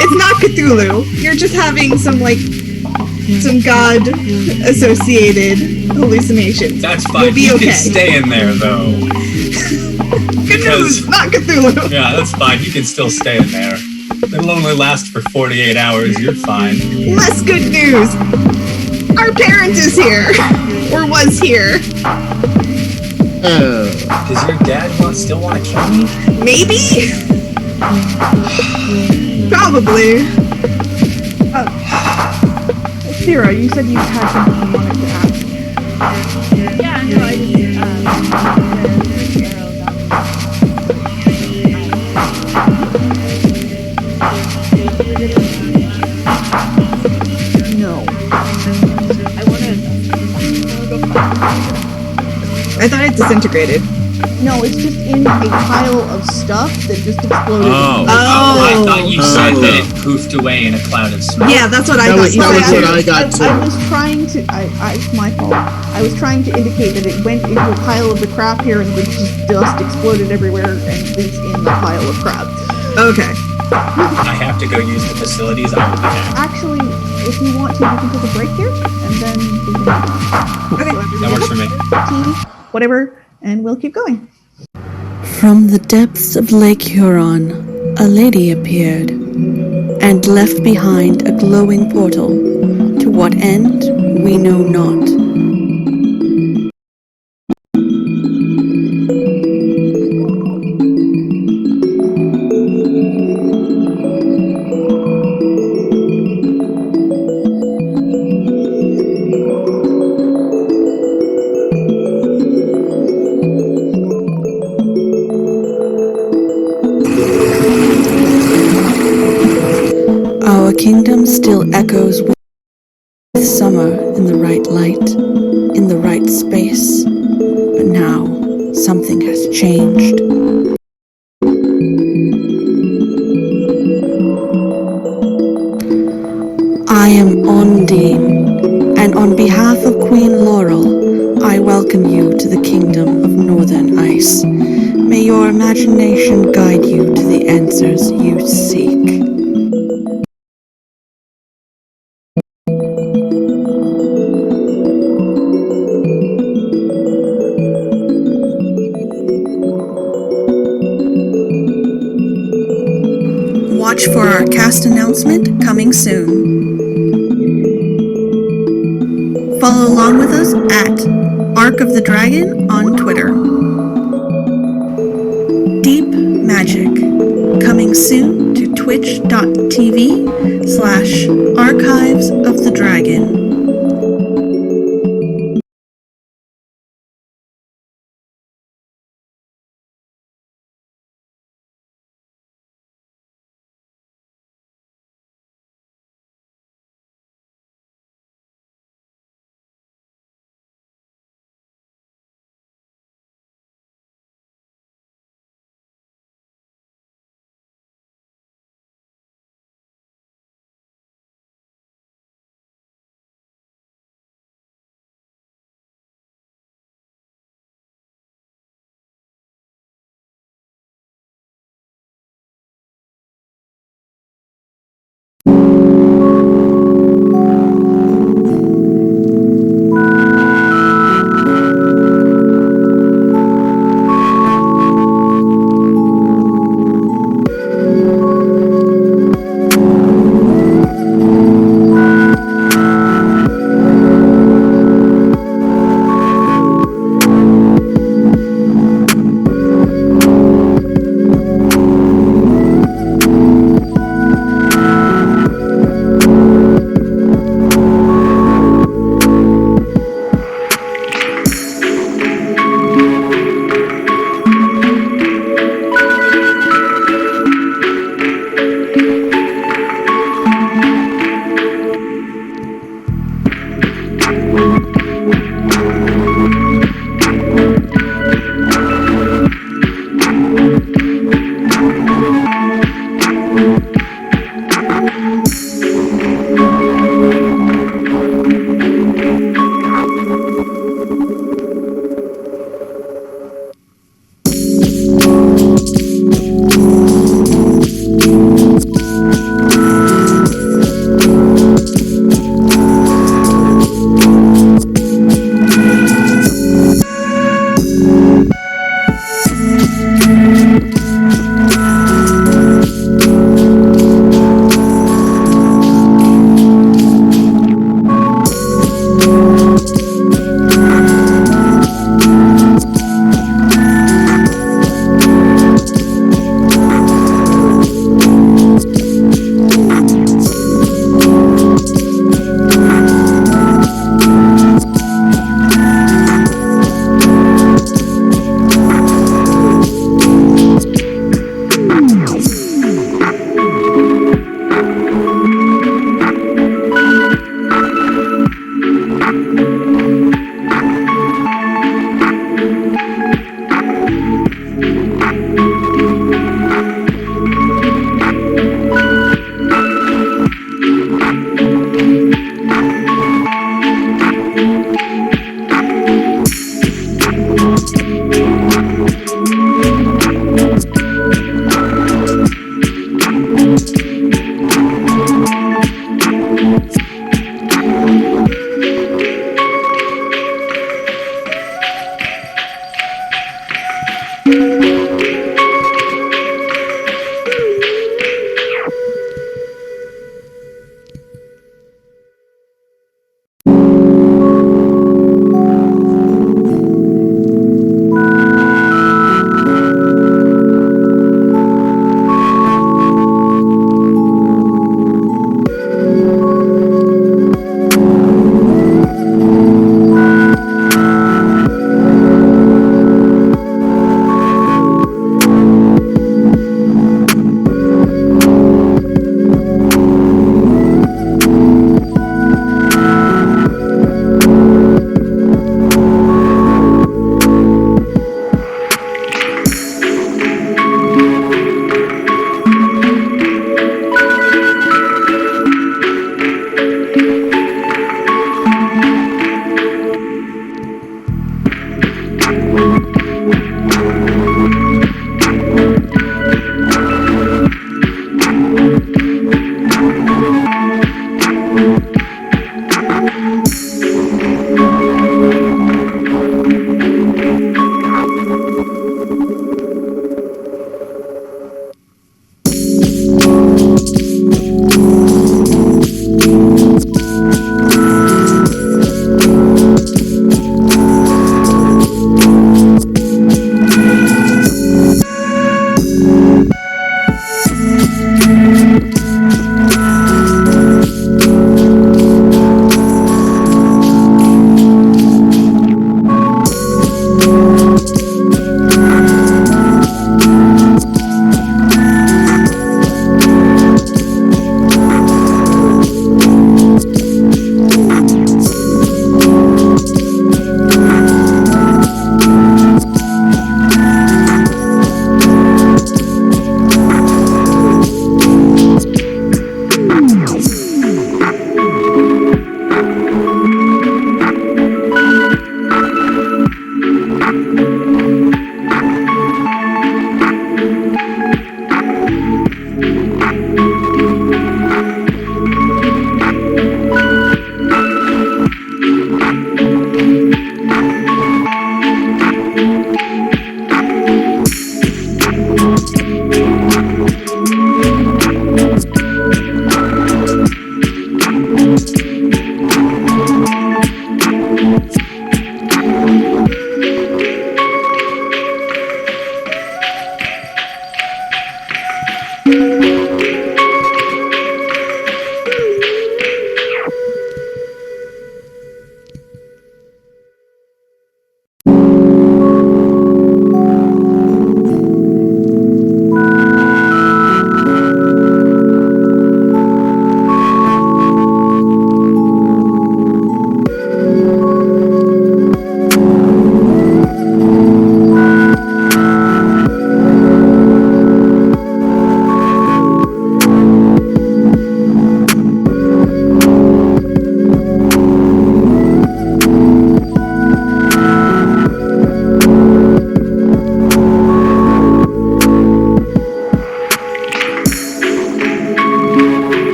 It's not Cthulhu. You're just having some god-associated hallucinations. That's fine. You'll be You okay. can stay in there, though. Good news, not Cthulhu. Yeah, that's fine. You can still stay in there. It'll only last for 48 hours. You're fine. Less good news. Our parent is here. Or was here. Does your dad still want to kill me? Maybe? Probably. Sarah, you said you had something you wanted to ask. Yeah, no, I just arrow No. I want to. I thought it disintegrated. No, it's just in a pile of stuff that just exploded. Oh. I thought you said Oh. that it poofed away in a cloud of smoke. Yeah, that's what I That thought was- you that was said. what I got too. I was trying to. It's my fault. I was trying to indicate that it went into a pile of the crap here, and the dust exploded everywhere, and is in the pile of crap. Okay. I have to go use the facilities. I'll be back. Actually, if you want to, we can take a break here, and then we can Okay. That works for me. tea, whatever, and we'll keep going. From the depths of Lake Huron, a lady appeared and left behind a glowing portal. To what end, we know not. Our kingdom still echoes with summer in the right light, in the right space. But now, something has changed. I am Ondine, and on behalf of Queen Laurel, I welcome you to the kingdom of Northern Ice. May your imagination guide you to the answers you seek. Watch for our cast announcement coming soon. Follow along with us at Arc of the Dragon on Twitter. Deep Magic, coming soon to twitch.tv/Archives of the Dragon.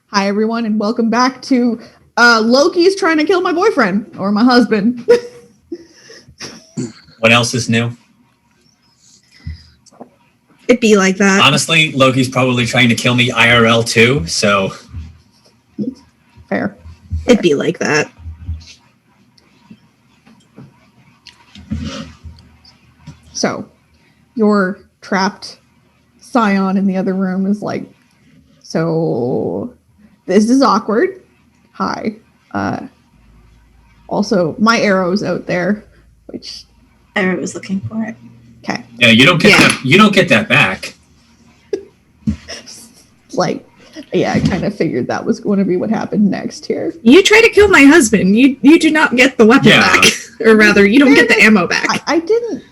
Hi, everyone, and welcome back to Loki's trying to kill my boyfriend or my husband. What else is new? It'd be like that. Honestly, Loki's probably trying to kill me IRL too, so Fair. It'd be like that. So, your trapped Scion in the other room is like, so this is awkward. Hi. Also, my arrow's out there, which I was looking for it. okay. yeah, you don't get that. You don't get that back. Like, yeah, I kind of figured that was going to be what happened next here. You try to kill my husband. You do not get the weapon back. Or rather, you don't get the ammo back. I didn't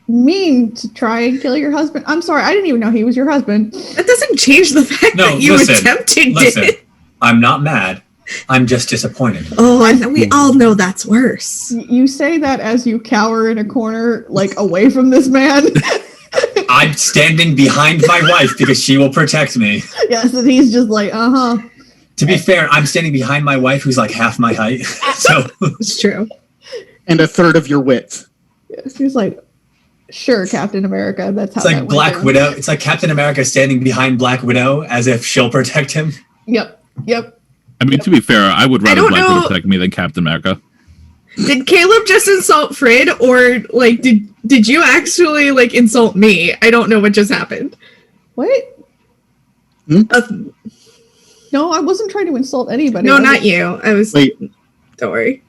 mean to try and kill your husband. I'm sorry, I didn't even know he was your husband. That doesn't change the fact that you attempted it. I'm not mad. I'm just disappointed. Oh, and we all know that's worse. You say that as you cower in a corner, like away from this man. I'm standing behind my wife because she will protect me. Yes, and he's just like, To be fair, I'm standing behind my wife who's like half my height. So it's true. And a third of your width. Yes, he's like, sure, Captain America. That's how it's like Black Widow. It's like Captain America standing behind Black Widow as if she'll protect him. Yep. I mean, to be fair, I would rather Black Widow protect me than Captain America. Did Caleb just insult Frid, or like did you actually like insult me? I don't know what just happened. What? No, I wasn't trying to insult anybody. No, not you. I was. Wait. Don't worry.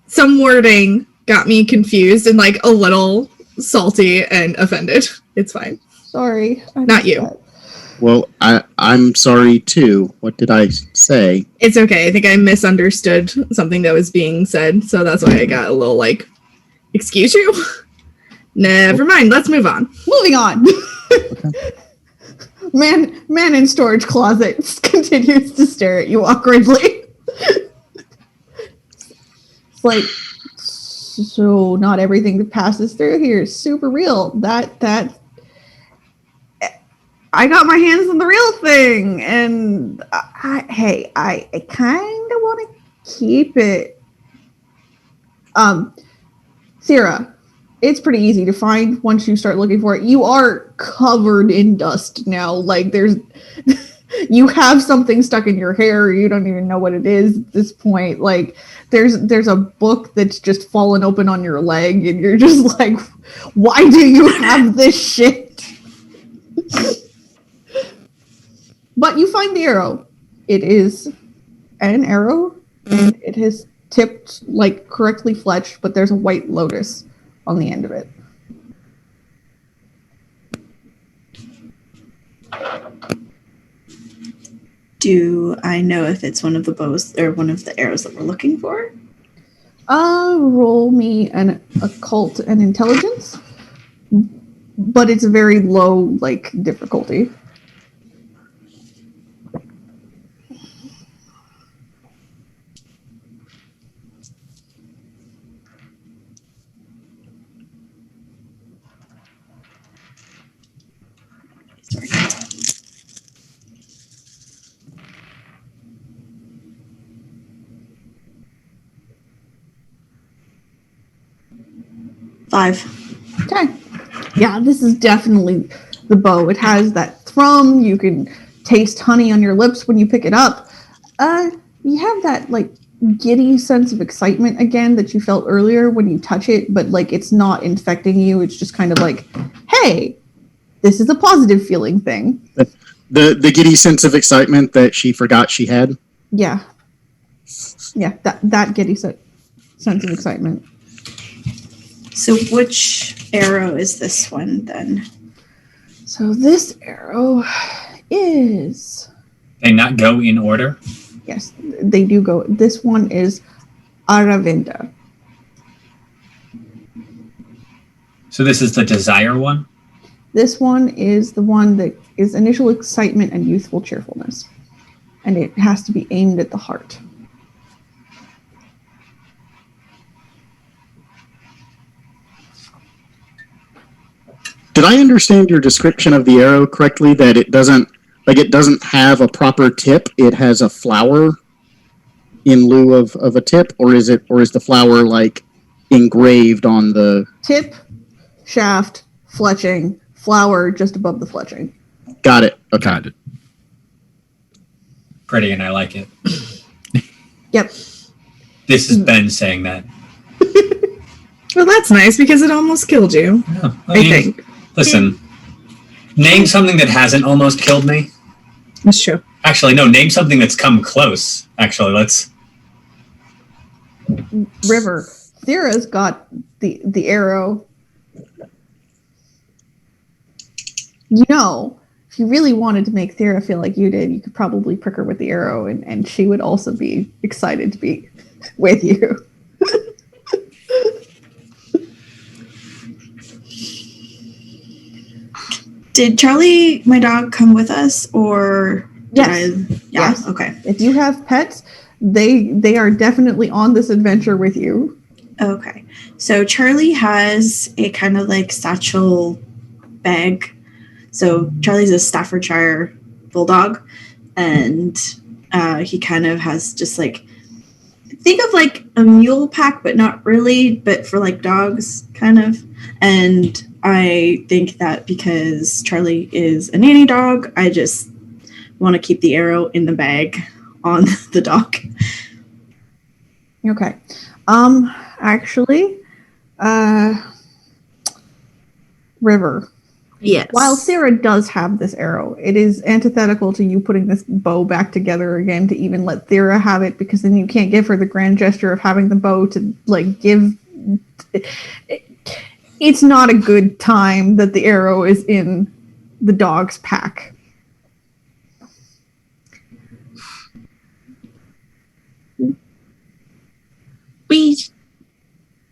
Some wording got me confused and like a little salty and offended. It's fine. Sorry. Not you. That. Well, I'm sorry too. What did I say? It's okay. I think I misunderstood something that was being said, so that's why I got a little like, excuse you? Never mind. Let's move on. Moving on. Okay. Man in storage closet continues to stare at you awkwardly. It's like, so not everything that passes through here is super real. I got my hands on the real thing, and I kind of want to keep it. Sierra, it's pretty easy to find once you start looking for it. You are covered in dust now. Like there's, you have something stuck in your hair. You don't even know what it is at this point. Like there's a book that's just fallen open on your leg, and you're just like, why do you have this shit? But you find the arrow. It is an arrow, and it has tipped, like, correctly fletched, but there's a white lotus on the end of it. Do I know if it's one of the bows or one of the arrows that we're looking for? Roll me an occult and intelligence, but it's a very low, like, difficulty. Five. Okay. Yeah, this is definitely the bow. It has that thrum. You can taste honey on your lips when you pick it up. You have that, like, giddy sense of excitement again that you felt earlier when you touch it, but, like, it's not infecting you. It's just kind of like, hey, this is a positive feeling thing. The giddy sense of excitement that she forgot she had. Yeah. Yeah, that giddy sense of excitement. So which arrow is this one then? So this arrow is... They not go in order? Yes, they do go. This one is Aravinda. So this is the desire one? This one is the one that is initial excitement and youthful cheerfulness. And it has to be aimed at the heart. Did I understand your description of the arrow correctly? That it doesn't have a proper tip. It has a flower in lieu of a tip, or is the flower like engraved on the tip, shaft, fletching, flower just above the fletching. Got it. Okay. Got it. Pretty, and I like it. Yep. This is Ben saying that. Well, that's nice because it almost killed you. Yeah, I think. Listen, name something that hasn't almost killed me. That's true. Actually, no, name something that's come close. Actually, let's... River. Thera's got the arrow. You know, if you really wanted to make Thera feel like you did, you could probably prick her with the arrow, and she would also be excited to be with you. Did Charlie, my dog, come with us, or yes? Yes. Okay. If you have pets, they are definitely on this adventure with you. Okay. So Charlie has a kind of like satchel bag. So Charlie's a Staffordshire bulldog, and he kind of has just like, think of like a mule pack, but not really, but for like dogs, kind of. And I think that because Charlie is a nanny dog, I just want to keep the arrow in the bag on the dog. Okay. Actually, River. Yes. While Sarah does have this arrow, it is antithetical to you putting this bow back together again to even let Thera have it, because then you can't give her the grand gesture of having the bow to, like, give... It's not a good time that the arrow is in the dog's pack.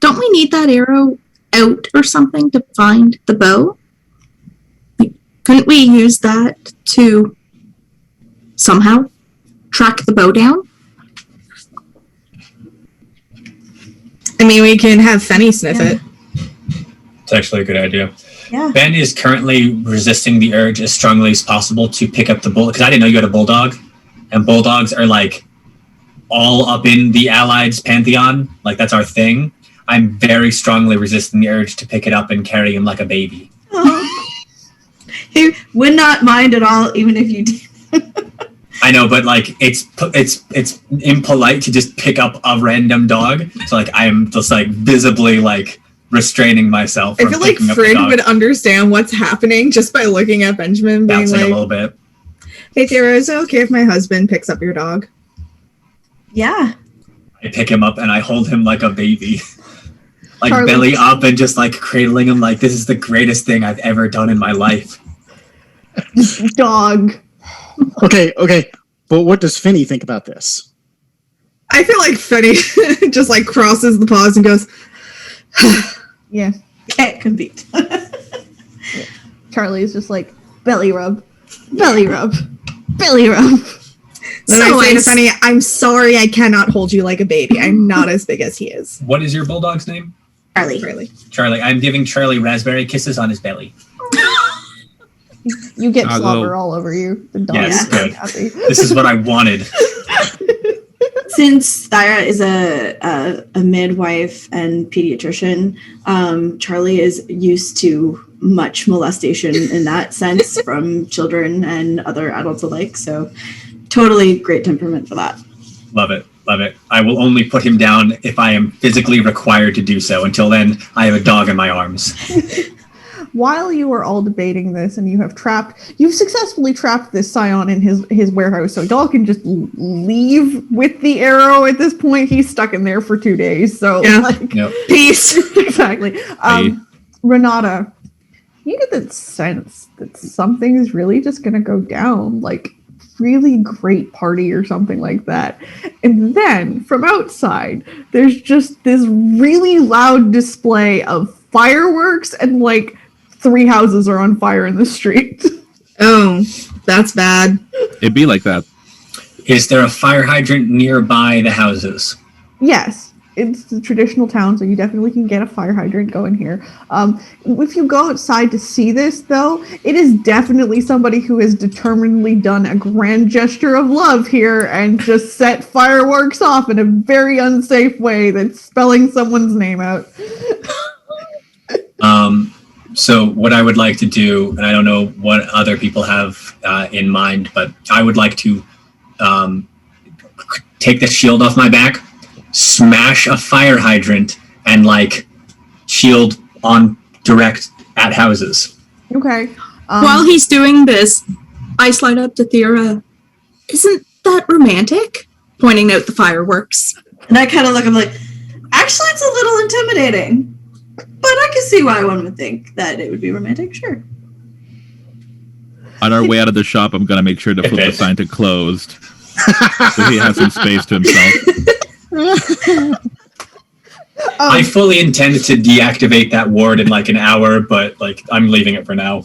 Don't we need that arrow out or something to find the bow? Couldn't we use that to somehow track the bow down? I mean, we can have Fenny sniff it. It's actually a good idea. Yeah. Ben is currently resisting the urge as strongly as possible to pick up the bull, because I didn't know you had a bulldog, and bulldogs are like all up in the Allied's pantheon. Like that's our thing. I'm very strongly resisting the urge to pick it up and carry him like a baby. He would not mind at all, even if you did. I know, but like it's impolite to just pick up a random dog. So like I am just like visibly like restraining myself. I feel like Frid would understand what's happening just by looking at Benjamin, being bouncing like, a little bit. "Hey, Thera, is it okay if my husband picks up your dog?" Yeah. I pick him up and I hold him like a baby. Like Charlie. belly up and just like cradling him like this is the greatest thing I've ever done in my life. Dog. Okay. But what does Finny think about this? I feel like Fenny just like crosses the paws and goes, Yeah. Can't compete. Charlie is just like, belly rub, belly rub, belly rub. Then So I say to nice. Fenny, "I'm sorry I cannot hold you like a baby. I'm not as big as he is." What is your bulldog's name? Charlie. Really. Charlie. I'm giving Charlie raspberry kisses on his belly. You get I'll slobber go. all over you. The dog Yes, is very good. happy. This is what I wanted. Since Thyra is a midwife and pediatrician, Charlie is used to much molestation in that sense from children and other adults alike. So totally great temperament for that. Love it. Love it. I will only put him down if I am physically required to do so. Until then, I have a dog in my arms. While you are all debating this and you've successfully trapped this Scion in his warehouse, so y'all can just leave with the arrow at this point. He's stuck in there for 2 days, so Yeah. like, Yep. Peace. exactly. Renata, you get that sense that something is really just gonna go down, like really great party or something like that. And then from outside, there's just this really loud display of fireworks and like 3 houses are on fire in the street. Oh, that's bad. It'd be like that. Is there a fire hydrant nearby the houses? Yes, it's the traditional town, so you definitely can get a fire hydrant going here. If you go outside to see this, though, it is definitely somebody who has determinedly done a grand gesture of love here and just set fireworks off in a very unsafe way that's spelling someone's name out. So what I would like to do, and I don't know what other people have in mind, but I would like to take the shield off my back, smash a fire hydrant, and like shield on direct at houses. Okay. While he's doing this, I slide up to Thera. "Isn't that romantic?" Pointing out the fireworks. And I kind of look, I'm like, actually, it's a little intimidating. But I can see why one would think that it would be romantic, sure. On our way out of the shop, I'm gonna make sure to flip the sign to closed, so he has some space to himself. I fully intend to deactivate that ward in like an hour, but like I'm leaving it for now.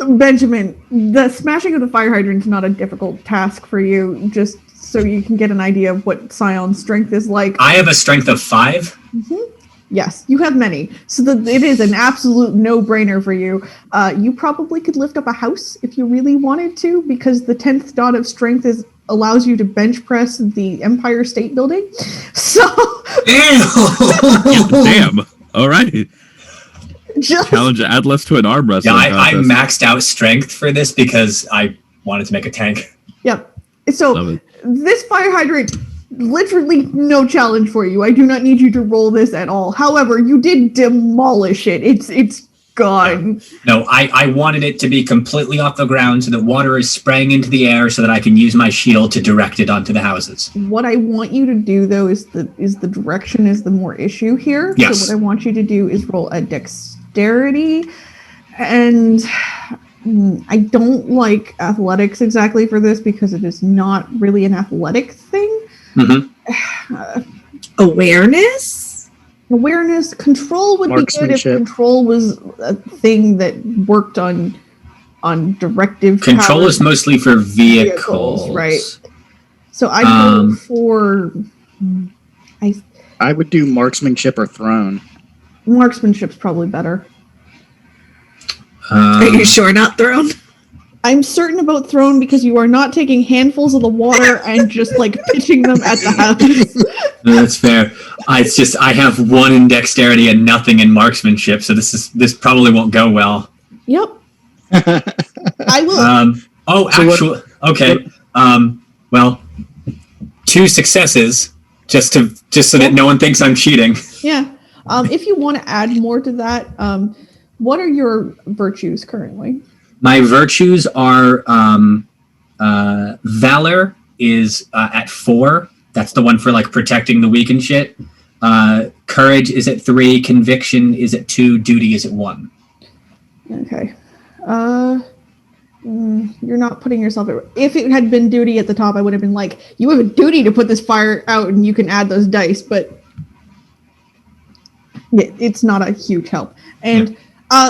Benjamin, the smashing of the fire hydrant is not a difficult task for you, just so you can get an idea of what Scion's strength is like. I have a strength of 5. Yes, you have many. So it is an absolute no-brainer for you. You probably could lift up a house if you really wanted to, because the 10th dot of strength allows you to bench press the Empire State Building. So Damn. All right. just Challenge Atlas to an arm wrestling Yeah, I contest. maxed out strength for this because I wanted to make a tank. yep. So Love it. this fire hydrant, literally no challenge for you. I do not need you to roll this at all. However, you did demolish it. It's gone. No, I wanted it to be completely off the ground so that water is spraying into the air so that I can use my shield to direct it onto the houses. What I want you to do, though, is the direction is the more issue here. Yes. So what I want you to do is roll a dexterity, and I don't like athletics exactly for this because it is not really an athletic thing. Awareness? Awareness, control would be good if Marksmanship. control was a thing that worked on directive. Control powered is mostly for vehicles. right? So I go for I would do marksmanship or thrown. marksmanship's probably better. Are you sure not thrown? I'm certain about thrown because you are not taking handfuls of the water and just like pitching them at the house. That's fair. It's just I have 1 in dexterity and nothing in marksmanship, so this probably won't go well. Yep. I will. Okay. Well, 2 successes just so that no one thinks I'm cheating. Yeah. If you want to add more to that, what are your virtues currently? My virtues are valor is at 4. That's the one for like protecting the weak and shit. Courage is at 3. Conviction is at 2. Duty is at 1. Okay. You're not putting yourself at... If it had been duty at the top, I would have been like, you have a duty to put this fire out and you can add those dice, but it's not a huge help. And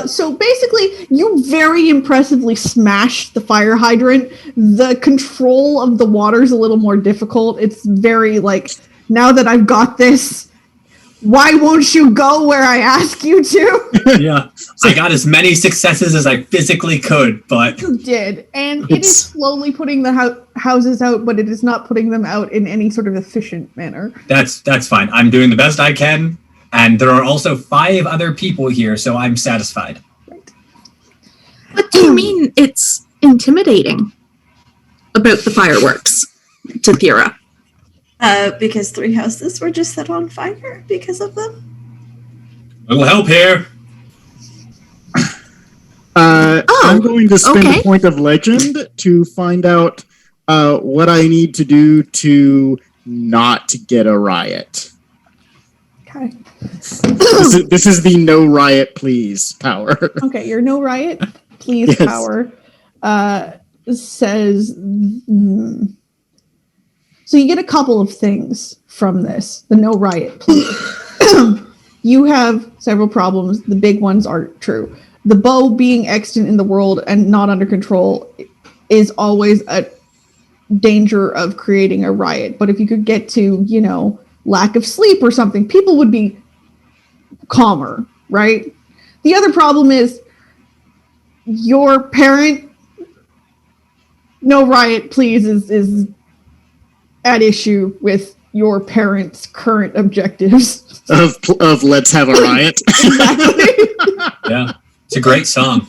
so basically, you very impressively smashed the fire hydrant. The control of the water is a little more difficult. It's very like, now that I've got this, why won't you go where I ask you to? Yeah. I got as many successes as I physically could, but... You did. And it is slowly putting the houses out, but it is not putting them out in any sort of efficient manner. That's fine. I'm doing the best I can. And there are also 5 other people here, so I'm satisfied. Right. What do you mean it's intimidating about the fireworks to Thera? Because 3 houses were just set on fire because of them. Little help here. I'm going to spend a point of legend to find out what I need to do to not get a riot. Okay. This is the no riot please power. Okay, your no riot please power says... So you get a couple of things from this. The no riot please. You have several problems. The big ones are true. The bow being extant in the world and not under control is always a danger of creating a riot. But if you could get to, lack of sleep or something, people would be calmer, right? The other problem is your parent, no riot please, is at issue with your parents' current objectives. Of let's have a riot. Exactly. Yeah, it's a great song.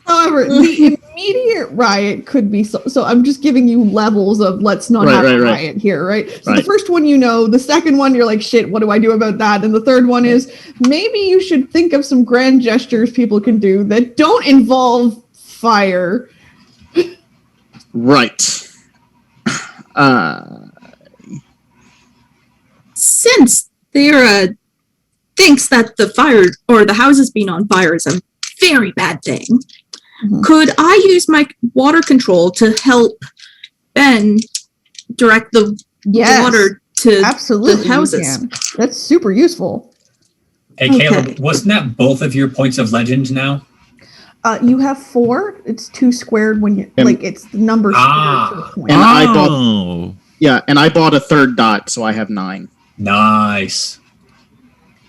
However, the immediate riot could be so I'm just giving you levels of let's not have a riot here, right? So the first one the second one you're like, shit, what do I do about that? And the third one is maybe you should think of some grand gestures people can do that don't involve fire. Right. Since Thera thinks that the fire or the houses being on fire is a very bad thing, could I use my water control to help Ben direct the water to absolutely the houses? That's super useful. Hey, Caleb, wasn't that both of your points of legend now? You have 4. It's 2 squared when you it's the number squared to the point. And I bought a 3rd dot, so I have 9. Nice.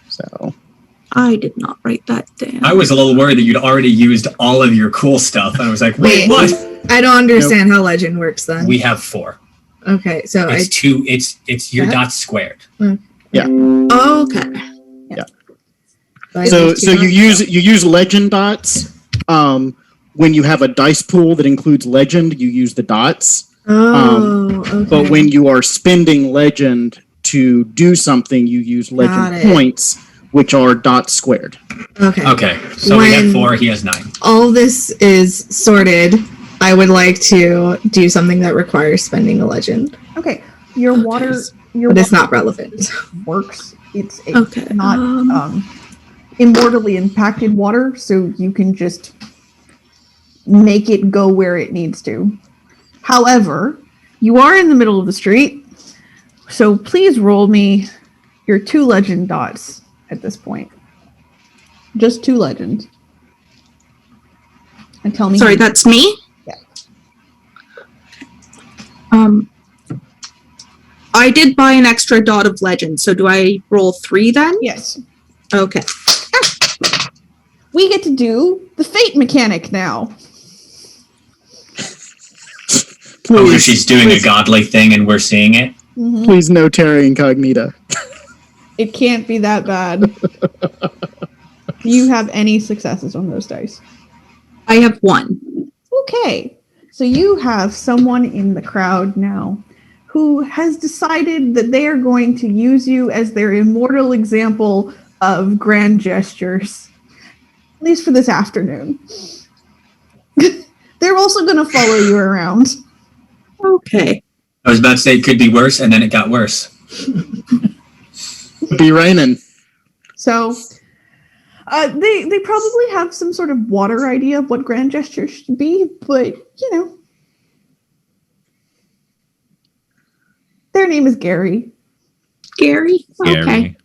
So I did not write that down. I was a little worried that you'd already used all of your cool stuff. I was like, wait, what? I don't understand how legend works then. We have 4. Okay, so it's 2. It's your dots squared. Yeah. Okay. Yeah. So you use legend dots. When you have a dice pool that includes legend, you use the dots. Okay. But when you are spending legend to do something, you use legend points, which are dots squared. Okay. So we have 4. He has 9. All this is sorted. I would like to do something that requires spending a legend. Okay. Your water, but it's not relevant. Works. It's not immortally impacted water, so you can just make it go where it needs to. However, you are in the middle of the street, so please roll me your 2 legend dots at this point. Just 2 legends. And tell me. Sorry, that's me? Yeah. I did buy an extra dot of legend, so do I roll 3 then? Yes. Okay. we get to do the fate mechanic now. Please, she's doing a godly thing and we're seeing it. Mhm. please no terra incognita. It can't be that bad. Do you have any successes on those dice? I have 1. Okay, so you have someone in the crowd now who has decided that they are going to use you as their immortal example of grand gestures, at least for this afternoon. They're also going to follow you around. Okay. I was about to say it could be worse, and then it got worse. Be raining. So they probably have some sort of water idea of what grand gestures should be, but their name is Gary. Gary? Gary. Okay.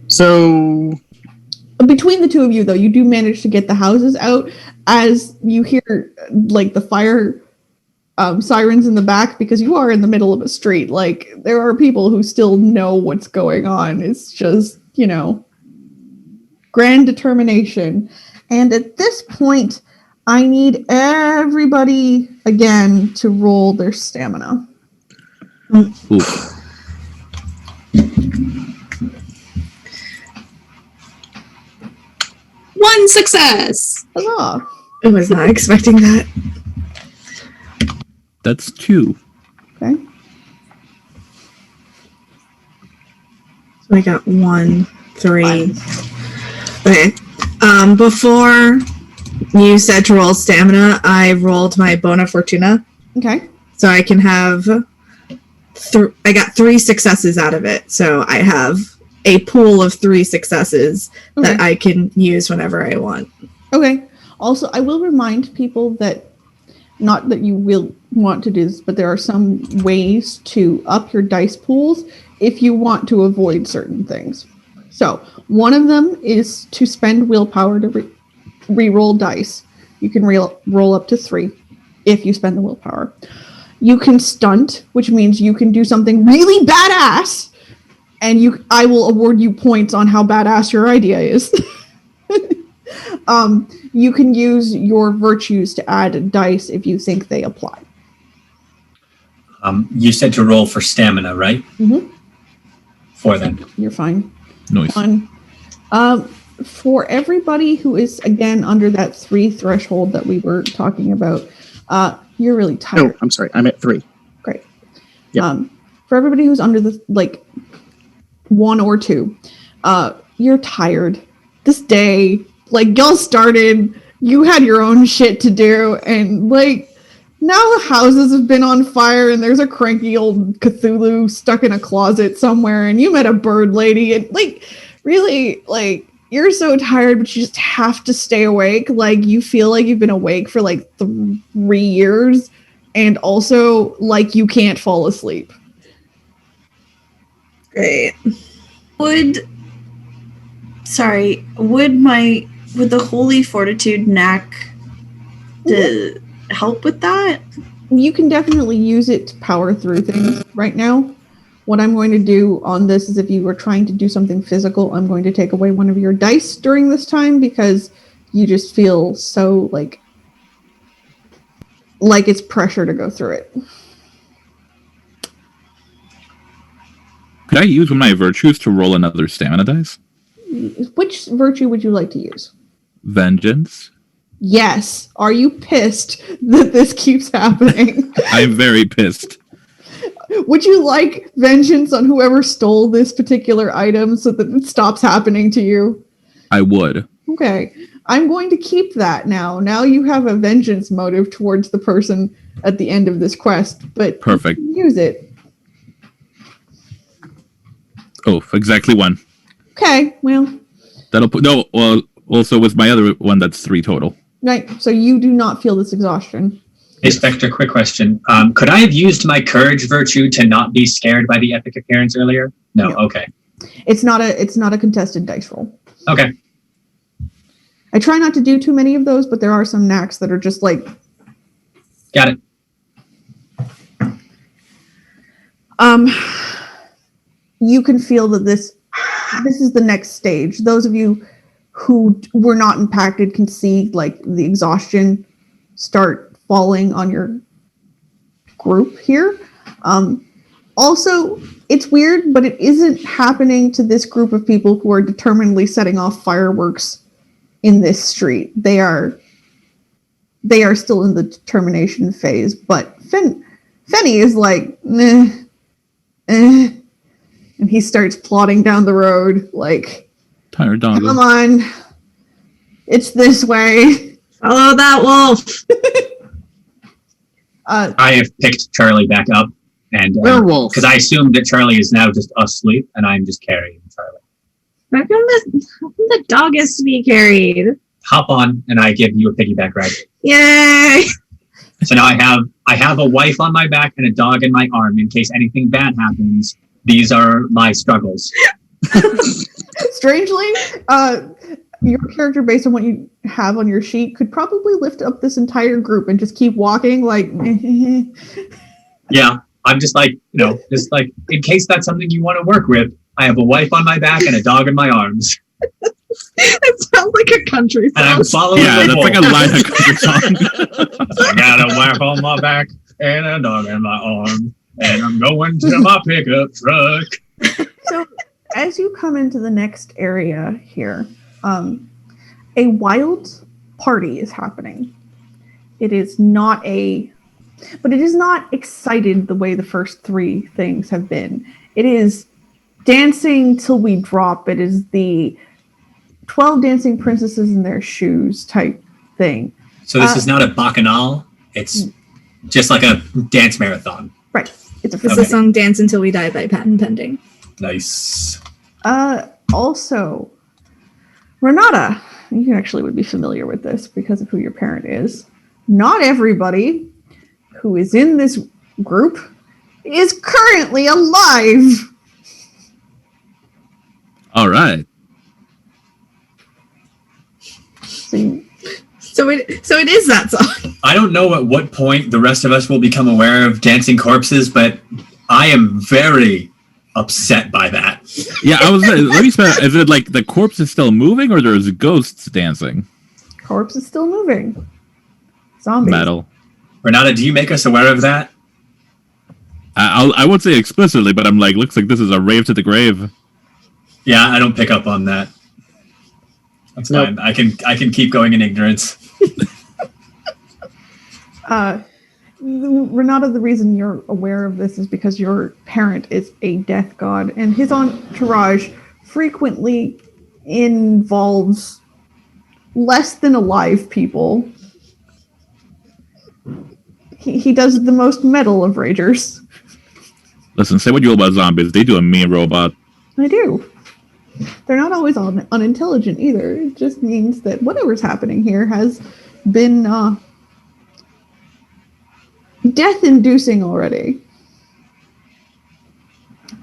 So Between the two of you, though, you do manage to get the houses out as you hear like the fire sirens in the back, because you are in the middle of a street. Like, there are people who still know what's going on. It's just, grand determination. And at this point, I need everybody again to roll their stamina. Ooh. One success. Huzzah! I was not expecting that. That's 2. Okay. So I got 1, 3. Okay. Before you said to roll stamina, I rolled my Bona Fortuna. Okay. So I can have... I got 3 successes out of it. So I have a pool of 3 successes that I can use whenever I want. Okay. Also, I will remind people that, not that you will want to do this, but there are some ways to up your dice pools if you want to avoid certain things. So, one of them is to spend willpower to re-roll dice. You can roll up to 3 if you spend the willpower. You can stunt, which means you can do something really badass, and I will award you points on how badass your idea is. You can use your virtues to add dice if you think they apply. You said to roll for stamina, right? Mm-hmm. 4 then. You're fine. Nice. Fine. For everybody who is, again, under that 3 threshold that we were talking about, you're really tired. No, I'm sorry. I'm at 3. Great. Yeah. For everybody who's under the 1 or 2, you're tired. This day, y'all started, you had your own shit to do, and now the houses have been on fire, and there's a cranky old Cthulhu stuck in a closet somewhere, and you met a bird lady, and really, you're so tired, but you just have to stay awake. You feel like you've been awake for 3 years, and also you can't fall asleep. Great. Would the Holy Fortitude knack to help with that? You can definitely use it to power through things right now. What I'm going to do on this is, if you were trying to do something physical, I'm going to take away one of your dice during this time, because you just feel so like it's pressure to go through it. Could I use one of my virtues to roll another stamina dice? Which virtue would you like to use? Vengeance. Yes. Are you pissed that this keeps happening? I'm very pissed. Would you like vengeance on whoever stole this particular item so that it stops happening to you? I would. Okay. I'm going to keep that now. Now you have a vengeance motive towards the person at the end of this quest, but Perfect. You can use it. Oh, exactly 1. Okay, well. That'll put also with my other one, that's 3 total. Right. So you do not feel this exhaustion. Hey, Spectre, quick question. Could I have used my courage virtue to not be scared by the epic appearance earlier? No. Okay. It's not a contested dice roll. Okay. I try not to do too many of those, but there are some knacks that are just Got it. You can feel that this this is the next stage. Those of you who were not impacted can see like the exhaustion start falling on your group here. Also, it's weird, but it isn't happening to this group of people who are determinedly setting off fireworks in this street. They are still in the determination phase, but Fenny is like, nah, and he starts plodding down the road like, Tired dog. come on, it's this way. Follow that wolf. I have picked Charlie back up, and Werewolf. because I assumed that Charlie is now just asleep, and I'm just carrying Charlie. How come the dog is to be carried? Hop on, and I give you a piggyback ride. Yay! So now I have a wife on my back and a dog in my arm in case anything bad happens. These are my struggles. Strangely, your character, based on what you have on your sheet, could probably lift up this entire group and just keep walking like. Yeah, I'm just like, just like, in case that's something you want to work with, I have a wife on my back and a dog in my arms. It sounds like a country And I'm song. following Yeah, the that's wolf. like a line of country song. I got a wife on my back and a dog in my arm, and I'm going to my pickup truck. So, as you come into the next area here, a wild party is happening. It is not but it is not excited the way the first three things have been. It is dancing till we drop. It is the 12 dancing princesses in their shoes type thing. So this is not a bacchanal. It's just like a dance marathon. Right. It's a It's the song Dance Until We Die by Patent Pending. Nice. Also, Renata, you actually would be familiar with this because of who your parent is. Not everybody who is in this group is currently alive. All right. So it is that song. I don't know at what point the rest of us will become aware of dancing corpses, but I am very upset by that. Yeah, I was. Let me spell. Is it like the corpse is still moving, or there's ghosts dancing? Corpse is still moving. Zombies. Metal. Renata, do you make us aware of that? I won't say explicitly, but I'm like, looks like this is a rave to the grave. Yeah, I don't pick up on that. That's fine. I can keep going in ignorance. Renata, the reason you're aware of this is because your parent is a death god, and his entourage frequently involves less than alive people. He does the most metal of ragers. Listen, say what you will about zombies. They do a mean robot. I do. They're not always unintelligent either. It just means that whatever's happening here has been death-inducing already.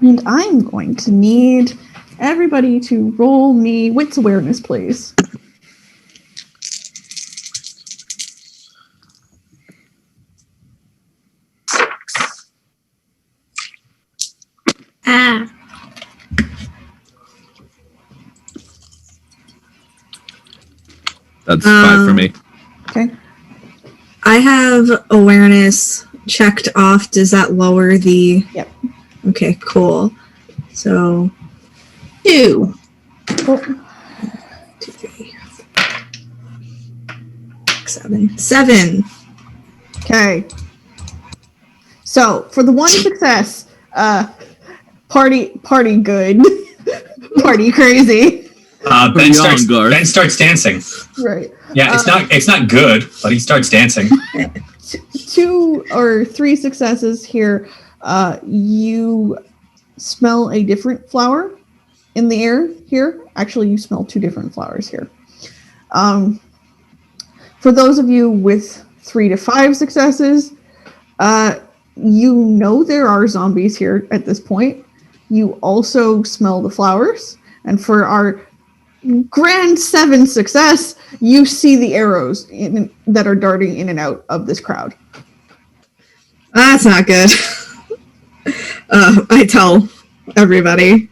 And I'm going to need everybody to roll me wits awareness, please. Ah. That's 5 for me. Okay. I have awareness checked off. Does that lower the... Yep. Okay, cool. So, 2. Cool. 2, 3, 7. 7. Okay. So for the one success, party good, party crazy. Ben starts dancing. Right. Yeah, it's not good, but he starts dancing. 2 or 3 successes here. You smell a different flower in the air here. Actually, you smell 2 different flowers here. For those of you with 3 to 5 successes, you know there are zombies here at this point. You also smell the flowers. And for our grand 7 success, you see the arrows that are darting in and out of this crowd. That's not good. I tell everybody.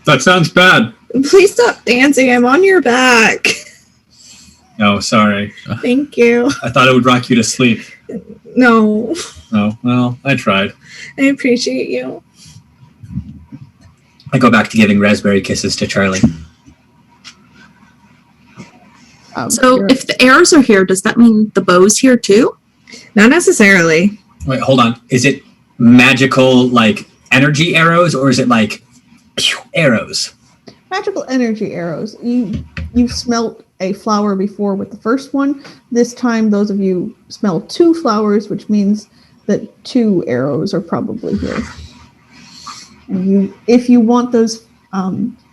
That sounds bad. Please stop dancing. I'm on your back. No, sorry. Thank you. I thought it would rock you to sleep. No, Oh, well, I tried. I appreciate you. I go back to giving raspberry kisses to Charlie. So if the arrows are here, does that mean the bow's here too? Not necessarily. Wait, hold on. Is it magical, like, energy arrows, or is it, like, arrows? Magical energy arrows. You've smelt a flower before with the first one. This time, those of you smell 2 flowers, which means that 2 arrows are probably here. And if you want those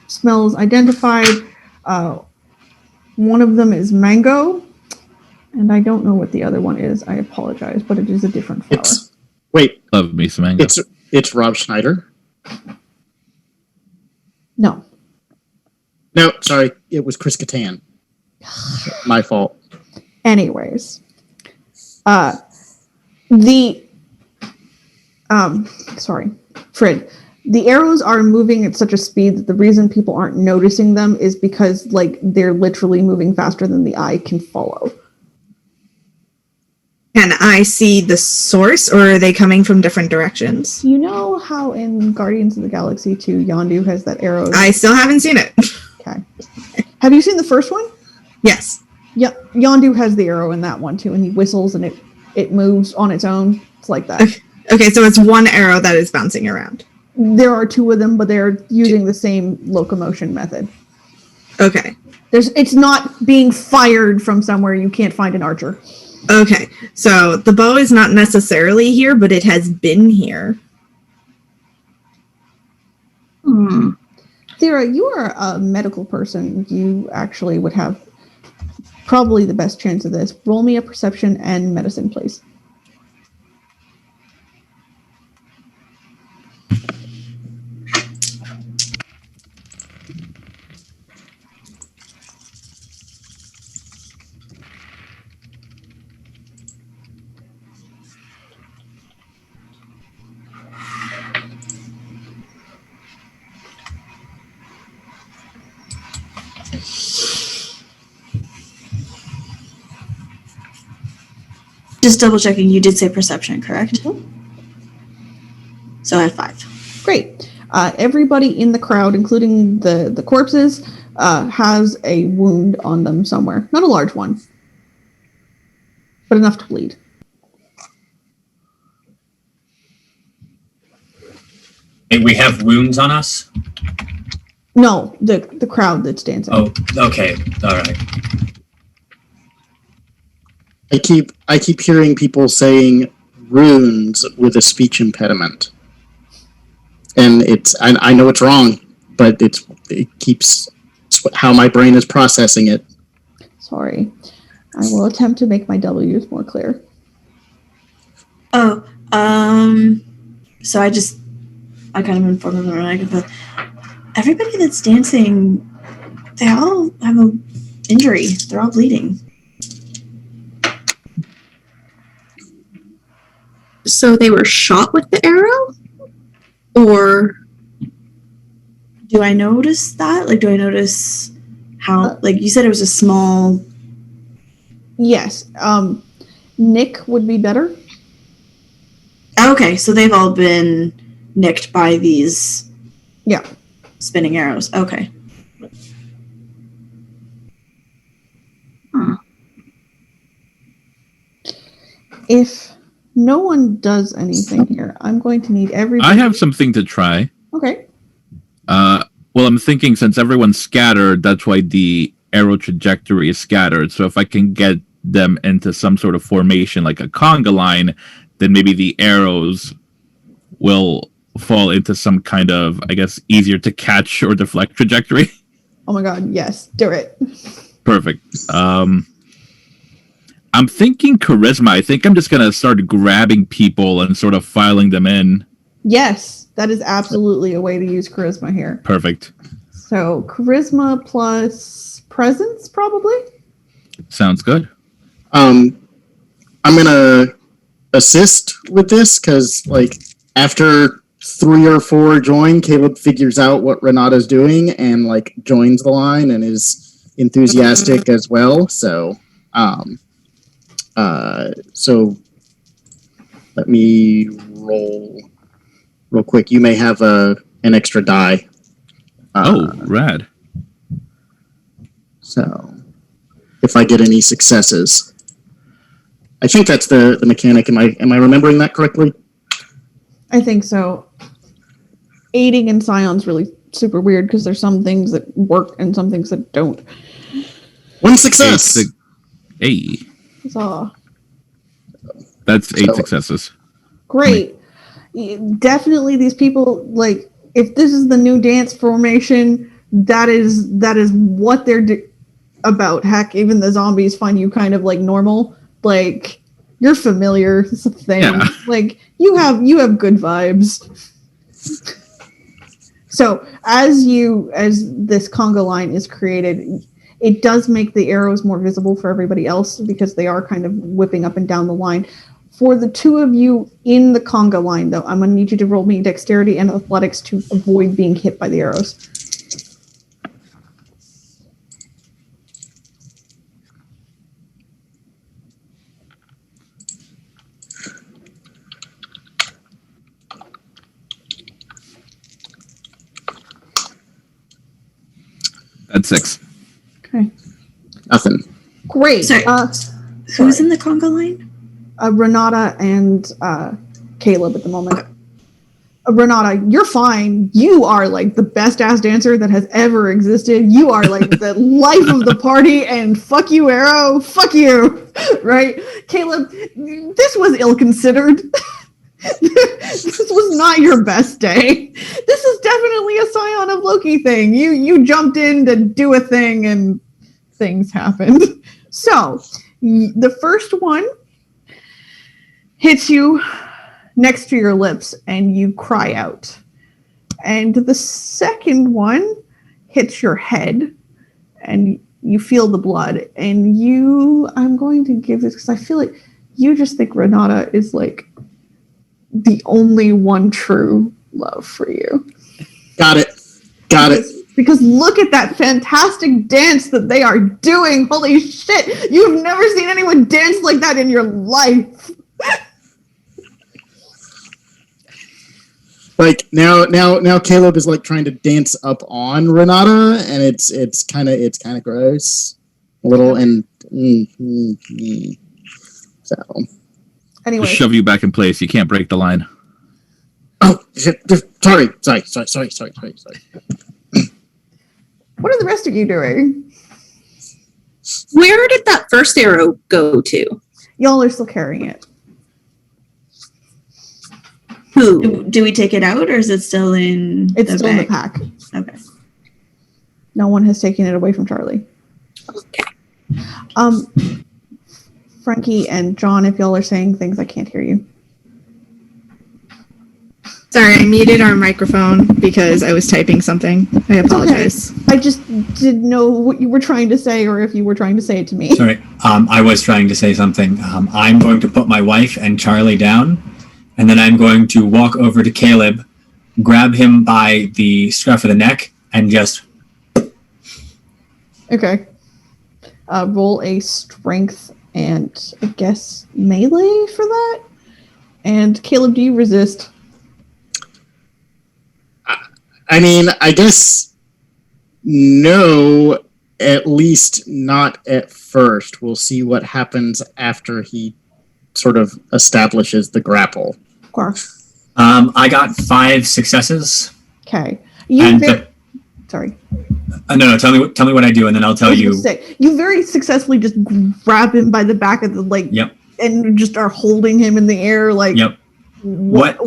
smells identified, one of them is mango, and I don't know what the other one is. I apologize, but it is a different flower. Love me some mango. It's Rob Schneider. No. No, sorry, it was Chris Kattan. My fault. Anyways, Fred. The arrows are moving at such a speed that the reason people aren't noticing them is because, like, they're literally moving faster than the eye can follow. Can I see the source, or are they coming from different directions? You know how in Guardians of the Galaxy 2, Yondu has that arrow? I still haven't seen it. Okay. Have you seen the first one? Yes. Yeah, Yondu has the arrow in that one too, and he whistles and it moves on its own. It's like that. Okay, so it's one arrow that is bouncing around. There are 2 of them, but they're using the same locomotion method. Okay. It's not being fired from somewhere you can't find an archer. Okay, so the bow is not necessarily here, but it has been here. Thera, you are a medical person. You actually would have probably the best chance of this. Roll me a perception and medicine, please. Just double checking, you did say perception, correct? Mm-hmm. So I had 5. Great. Everybody in the crowd, including the corpses, has a wound on them somewhere. Not a large one, but enough to bleed. Hey, we have wounds on us? No, the crowd that's dancing. Oh, okay. All right. I keep hearing people saying runes with a speech impediment, and I know it's wrong, but it's how my brain is processing it. Sorry. I will attempt to make my W's more clear. Oh, so I kind of informed them that everybody that's dancing, they all have an injury. They're all bleeding. So they were shot with the arrow? Or do I notice that? Like, do I notice how, like, you said it was a small... Yes. Nick would be better. Okay, so they've all been nicked by these spinning arrows. Okay. If no one does anything here, I'm going to need everybody... I have something to try. Okay. Well, I'm thinking since everyone's scattered, that's why the arrow trajectory is scattered. So if I can get them into some sort of formation like a conga line, then maybe the arrows will fall into some kind of, I guess, easier to catch or deflect trajectory. Oh my god, yes. Do it. Perfect. I'm thinking charisma. I think I'm just going to start grabbing people and sort of filing them in. Yes, that is absolutely a way to use charisma here. Perfect. So charisma plus presence, probably? Sounds good. I'm going to assist with this because, like, after 3 or 4 join, Caleb figures out what Renata's doing and like joins the line and is enthusiastic as well. So, so let me roll real quick. You may have an extra die. Rad. So, if I get any successes, I think that's the mechanic. Am I remembering that correctly? I think so. Aiding in Scion's really super weird because there's some things that work and some things that don't. 1 success. Hey. So, That's 8 successes. great. Definitely these people, like, if this is the new dance formation, that is what they're about. Heck, even the zombies find you kind of like normal. Like, you're familiar. It's a thing. Yeah. Like, you have good vibes. So as this conga line is created, it does make the arrows more visible for everybody else because they are kind of whipping up and down the line. For the 2 of you in the conga line, though, I'm going to need you to roll me dexterity and athletics to avoid being hit by the arrows. That's 6. Okay. Nothing. Great. Sorry. Who's in the conga line? Renata and Caleb at the moment. Renata, you're fine. You are like the best ass dancer that has ever existed. You are like the life of the party, and fuck you, Arrow. Fuck you. Right? Caleb, this was ill-considered. This was not your best day. This is definitely a Scion of Loki thing. You jumped in to do a thing and things happened. So, the first one hits you next to your lips and you cry out. And the second one hits your head and you feel the blood. And I'm going to give this because I feel like you just think Renata is like the only one true love for you. Got it. Because look at that fantastic dance that they are doing. Holy shit. You've never seen anyone dance like that in your life. Like now Caleb is like trying to dance up on Renata, and it's kind of gross, a little, and so. Anyway, Just shove you back in place. You can't break the line. Oh, sorry. what are the rest of you doing? Where did that first arrow go to? Y'all are still carrying it. Who? Do we take it out, or is it still in? It's the still in the bag? pack. Okay. No one has taken it away from Charlie. Okay. Frankie and John, if y'all are saying things, I can't hear you. Sorry, I muted our microphone because I was typing something. I apologize. Okay. I just didn't know what you were trying to say or if you were trying to say it to me. Sorry, I was trying to say something. I'm going to put my wife and Charlie down, and then I'm going to walk over to Caleb, grab him by the scruff of the neck, and just... Okay. Roll a strength and, I guess, melee for that? And Caleb, do you resist? I mean, I guess no, at least not at first. We'll see what happens after he sort of establishes the grapple. Of course. I got 5 successes. Okay. Sorry. No, tell me what I do, and then I'll tell you. You very successfully just grab him by the back of the Yep. and just are holding him in the air like. Yep. What?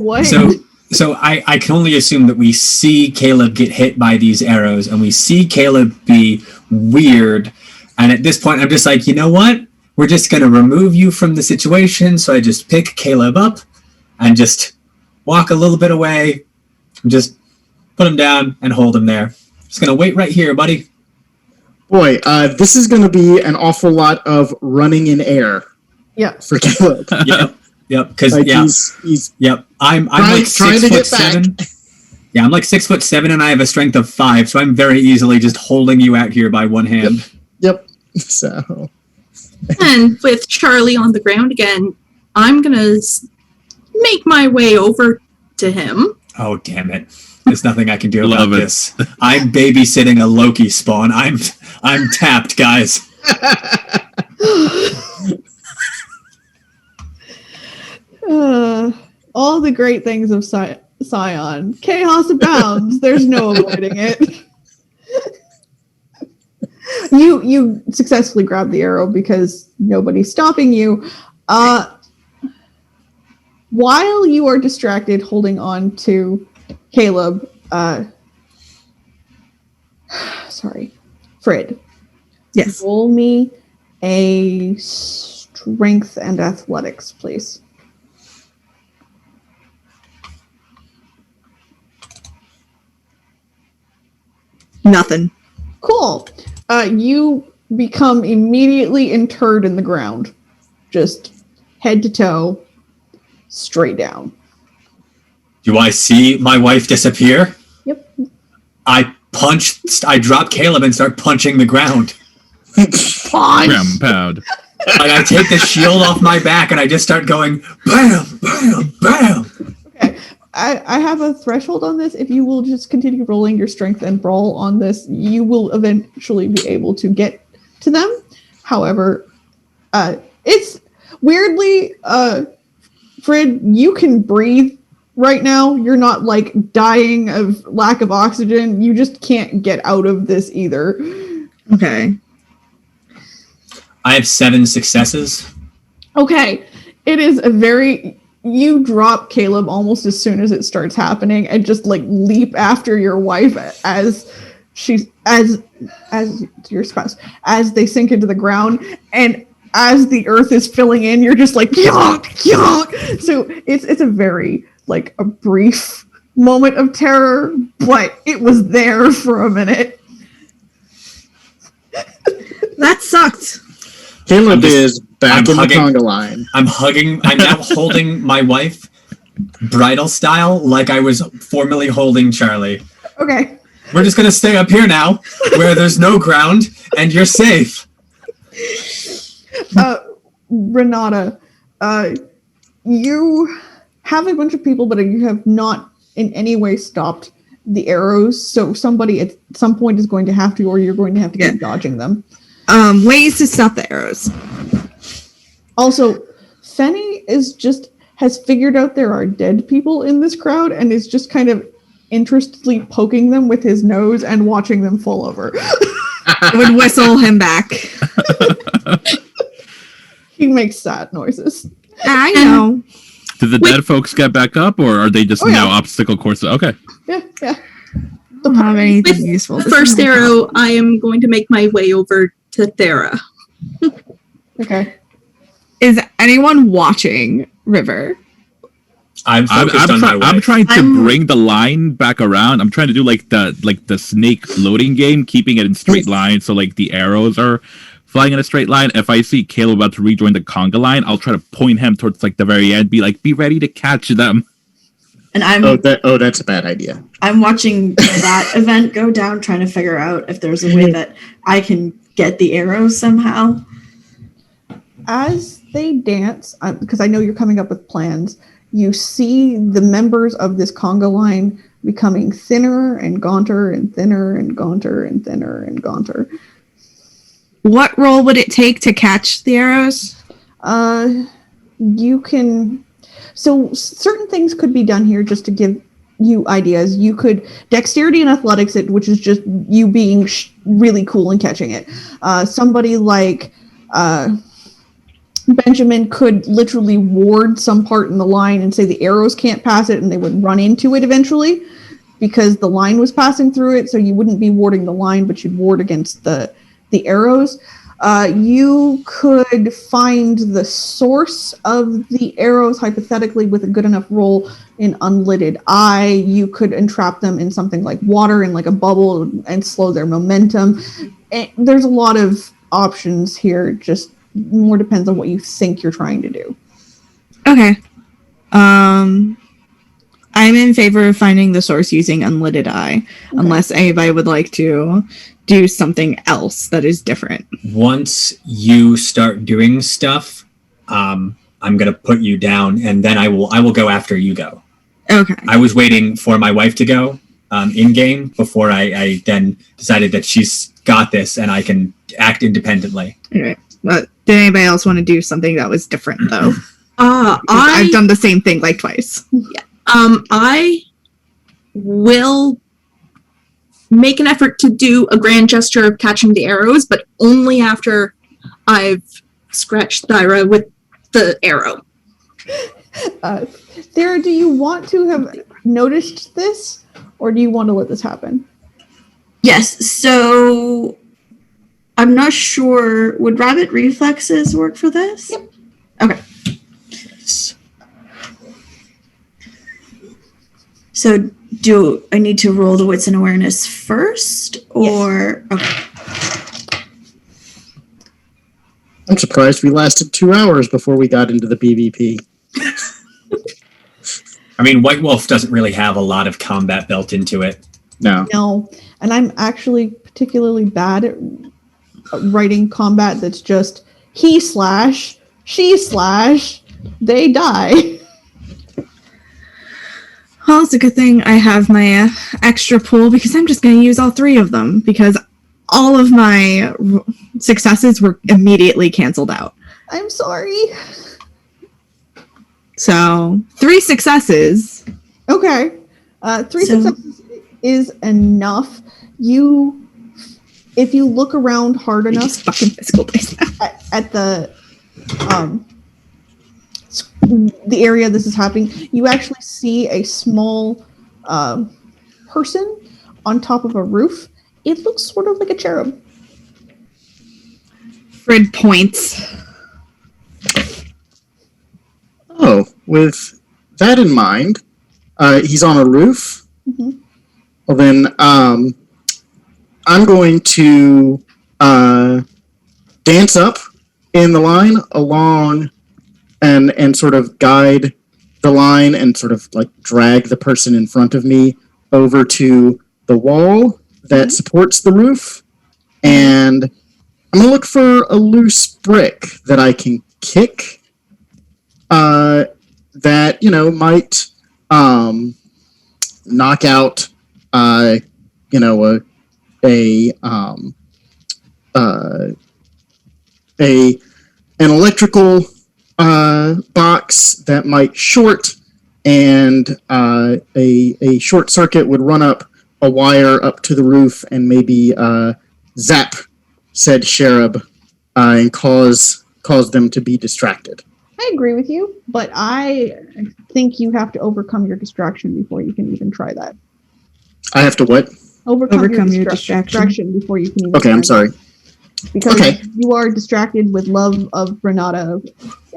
So I can only assume that we see Caleb get hit by these arrows, and we see Caleb be weird, and at this point I'm just like, you know what? We're just gonna remove you from the situation. So I just pick Caleb up and just walk a little bit away, and just put him down and hold him there. Just gonna wait right here, buddy. Boy, this is going to be an awful lot of running in air. Yeah. For Caleb. Yeah. Yep. Because Like yeah. he's Yep. I'm like trying 6 to foot get back. 7. Yeah, I'm like 6'7" and I have a strength of 5, so I'm very easily just holding you out here by one hand. Yep. So And with Charlie on the ground again, I'm gonna make my way over to him. Oh damn it! There's nothing I can do about Love it. this. I'm babysitting a Loki spawn. I'm tapped, guys. All the great things of Scion. Chaos abounds. There's no avoiding it. You successfully grab the arrow because nobody's stopping you. While you are distracted holding on to Caleb, Fred. Yes. Roll me a strength and athletics, please. Nothing. Cool. You become immediately interred in the ground. Just head to toe, straight down. Do I see my wife disappear? Yep. I drop Caleb and start punching the ground. Punch! Pound. Like I take the shield off my back and I just start going bam, bam, bam. Okay. I have a threshold on this. If you will just continue rolling your strength and brawl on this, you will eventually be able to get to them. However, it's weirdly, Fred, you can breathe right now. You're not like dying of lack of oxygen. You just can't get out of this either. Okay. I have 7 successes. Okay. It is a very... You drop Caleb almost as soon as it starts happening and just like leap after your wife as your spouse, as they sink into the ground, and as the earth is filling in, you're just like yonk, yonk. So it's a very like a brief moment of terror, but it was there for a minute. That sucked. Caleb is back in the conga line. I'm now holding my wife bridal style like I was formerly holding Charlie. Okay. We're just gonna stay up here now where there's no ground and you're safe. Renata, you have a bunch of people, but you have not in any way stopped the arrows. So somebody at some point is going to have to, or you're going to have to keep dodging them. Ways to stop the arrows. Also, Fenny has figured out there are dead people in this crowd and is just kind of interestedly poking them with his nose and watching them fall over. I would whistle him back. He makes sad noises. I know. Did the dead folks get back up, or are they just now obstacle courses? Okay. Yeah. I don't have anything With useful. the first arrow, I am going to make my way over to Thera. Okay. Is anyone watching River? I'm focused on my wife. I'm trying to bring the line back around. I'm trying to do like the snake loading game, keeping it in straight line, so like the arrows are flying in a straight line. If I see Caleb about to rejoin the conga line, I'll try to point him towards like the very end, be like, be ready to catch them. And I'm that's a bad idea. I'm watching that event go down, trying to figure out if there's a way that I can get the arrows somehow. As they dance, because I know you're coming up with plans, you see the members of this conga line becoming thinner and gaunter and thinner and gaunter and thinner and gaunter. What role would it take to catch the arrows? You can... So certain things could be done here just to give you ideas. You could dexterity and athletics it, which is just you being really cool and catching it. Somebody like Benjamin could literally ward some part in the line and say the arrows can't pass it, and they would run into it eventually because the line was passing through it. So you wouldn't be warding the line, but you'd ward against the arrows. You could find the source of the arrows, hypothetically, with a good enough roll in Unlidded Eye. You could entrap them in something like water in like a bubble and slow their momentum. And there's a lot of options here, just more depends on what you think you're trying to do. Okay. I'm in favor of finding the source using Unlidded Eye, unless anybody would like to do something else that is different. Once you start doing stuff, I'm gonna put you down, and then I will go after you go. Okay. I was waiting for my wife to go in game before I then decided that she's got this and I can act independently. Okay. But did anybody else want to do something that was different though? Because I've I've done the same thing like twice. I will make an effort to do a grand gesture of catching the arrows, but only after I've scratched Thyra with the arrow. Sarah, do you want to have noticed this, or do you want to let this happen? Yes, so I'm not sure. Would rabbit reflexes work for this? Yep. Okay. So do I need to roll the wits and awareness first, or okay? I'm surprised we lasted 2 hours before we got into the PvP. I mean, White Wolf doesn't really have a lot of combat built into it. No. No, and I'm actually particularly bad at writing combat that's just he slash, she slash, they die. Well, it's a good thing I have my extra pool because I'm just going to use all 3 of them because all of my successes were immediately canceled out. I'm sorry. So 3 successes. Okay. 3 successes is enough. If you look around hard enough, Just fucking physical dice at the area this is happening, you actually see a small person on top of a roof. It looks sort of like a cherub. Fred points. Oh, with that in mind, he's on a roof. Mm-hmm. Well, then I'm going to dance up in the line along and sort of guide the line and sort of like drag the person in front of me over to the wall that supports the roof. And I'm going to look for a loose brick that I can kick that, might knock out, an electrical box that might short, and a short circuit would run up a wire up to the roof and maybe zap said cherub and cause them to be distracted. I agree with you, but I think you have to overcome your distraction before you can even try that. I have to what? Overcome your distraction before you can even Okay, try I'm sorry. that. Because you are distracted with love of Renata,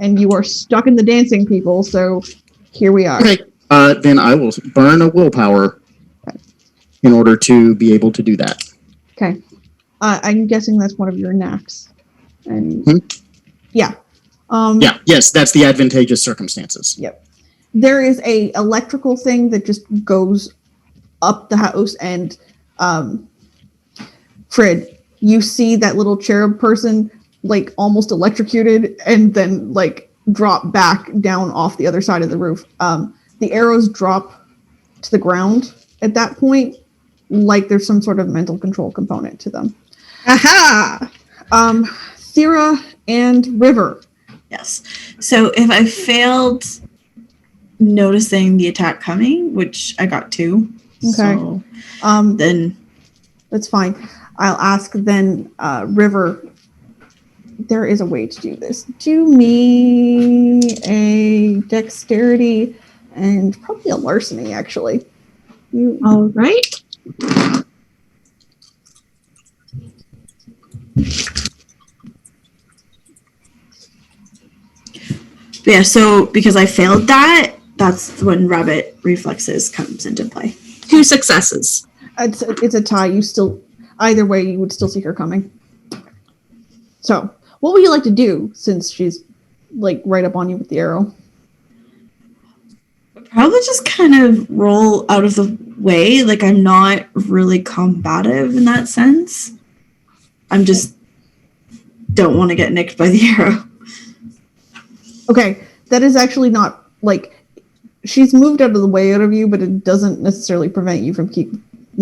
and you are stuck in the dancing people, so here we are. Okay, then I will burn a willpower in order to be able to do that. Okay. I'm guessing that's one of your knacks. And yeah. Yes, that's the advantageous circumstances. Yep. There is a electrical thing that just goes up the house, and Fred, you see that little cherub person like almost electrocuted and then like drop back down off the other side of the roof. The arrows drop to the ground at that point, like there's some sort of mental control component to them. Aha! Thera and River. Yes. So if I failed noticing the attack coming, which I got 2, Okay. so, then that's fine. I'll ask then, River. There is a way to do this. Do me a dexterity and probably a larceny, actually. All right. Yeah, so because I failed that, that's when rabbit reflexes comes into play. 2 successes. It's a tie. You still, either way, you would still see her coming. So, what would you like to do since she's like right up on you with the arrow? Probably just kind of roll out of the way. Like, I'm not really combative in that sense. I'm just don't want to get nicked by the arrow. Okay, that is actually not, like, she's moved out of the way out of you, but it doesn't necessarily prevent you from keep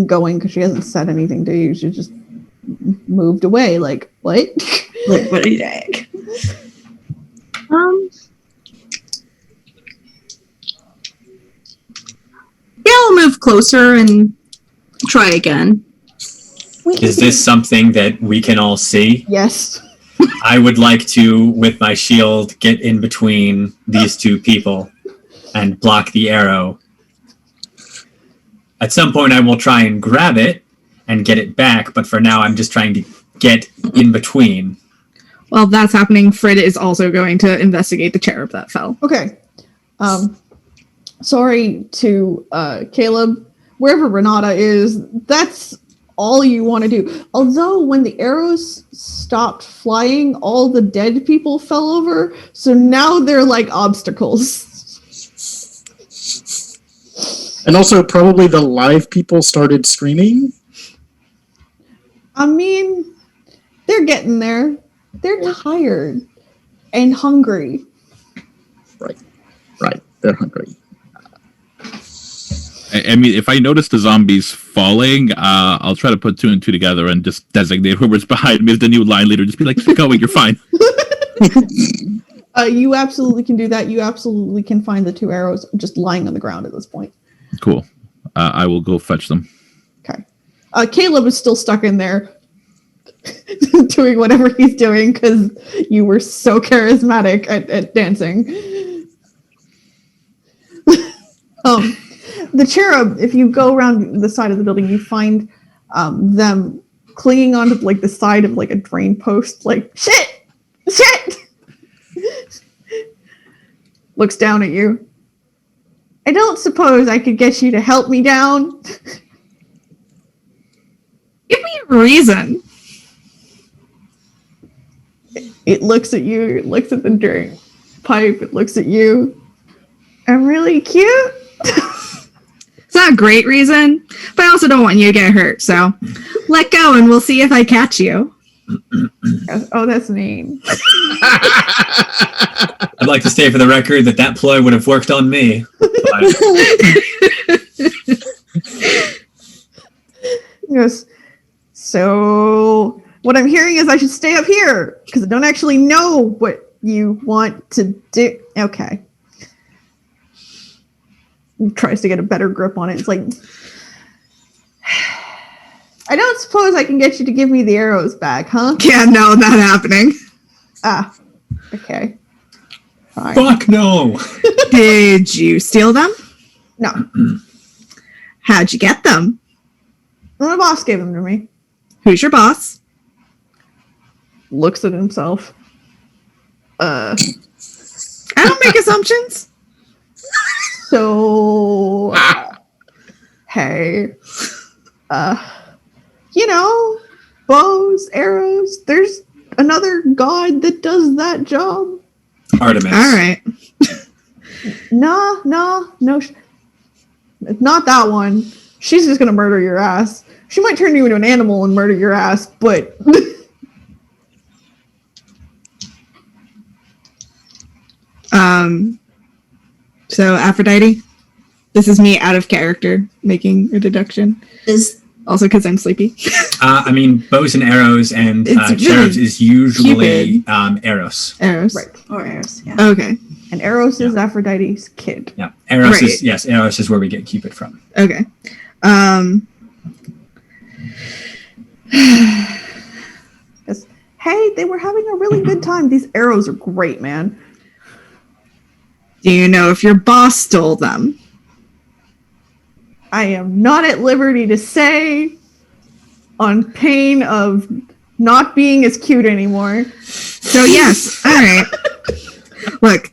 going because she hasn't said anything to you. She just moved away. Like, what? Like, what are you doing? Yeah, I'll move closer and try again. Is this something that we can all see? Yes. I would like to, with my shield, get in between these two people and block the arrow. At some point, I will try and grab it and get it back, but for now, I'm just trying to get in between. While that's happening, Frid is also going to investigate the cherub that fell. Okay. Sorry to Caleb. Wherever Renata is, that's all you want to do. Although when the arrows stopped flying, all the dead people fell over, so now they're like obstacles. And also, probably the live people started screaming. I mean, they're getting there. They're tired and hungry. Right. They're hungry. I mean, if I notice the zombies falling, I'll try to put two and two together and just designate whoever's behind me as the new line leader. Just be like, keep going, you're fine. You absolutely can do that. You absolutely can find the two arrows just lying on the ground at this point. Cool. I will go fetch them. Okay. Caleb is still stuck in there doing whatever he's doing because you were so charismatic at dancing. The cherub, if you go around the side of the building, you find them clinging onto like the side of like a drain post, like, shit! Looks down at you. I don't suppose I could get you to help me down? Give me a reason. It looks at you, it looks at the drain pipe, it looks at you. I'm really cute. It's not a great reason, but I also don't want you to get hurt, so let go and we'll see if I catch you. Oh, that's mean. I'd like to state for the record that ploy would have worked on me. He goes, so what I'm hearing is I should stay up here because I don't actually know what you want to do. Okay. He tries to get a better grip on it. It's like, I don't suppose I can get you to give me the arrows back, huh? Yeah, no, not happening. Ah, okay. Fine. Fuck no! Did you steal them? No. How'd you get them? My boss gave them to me. Who's your boss? Looks at himself. I don't make assumptions. So, hey, you know, bows, arrows, there's another god that does that job. Artemis. All right. No, not that one. She's just gonna murder your ass. She might turn you into an animal and murder your ass, but... So Aphrodite, this is me out of character making a deduction. Is Also because I'm sleepy. I mean, bows and arrows and It's cherubs really is usually Cupid. Eros. Eros. Right. or arrows? Yeah. Okay. And Eros is Aphrodite's kid. Yeah, Eros Right. is Eros is where we get Cupid from. Okay. Yes. Hey, they were having a really good time. These arrows are great, man. Do you know if your boss stole them? I am not at liberty to say on pain of not being as cute anymore. So yes. All right. Look,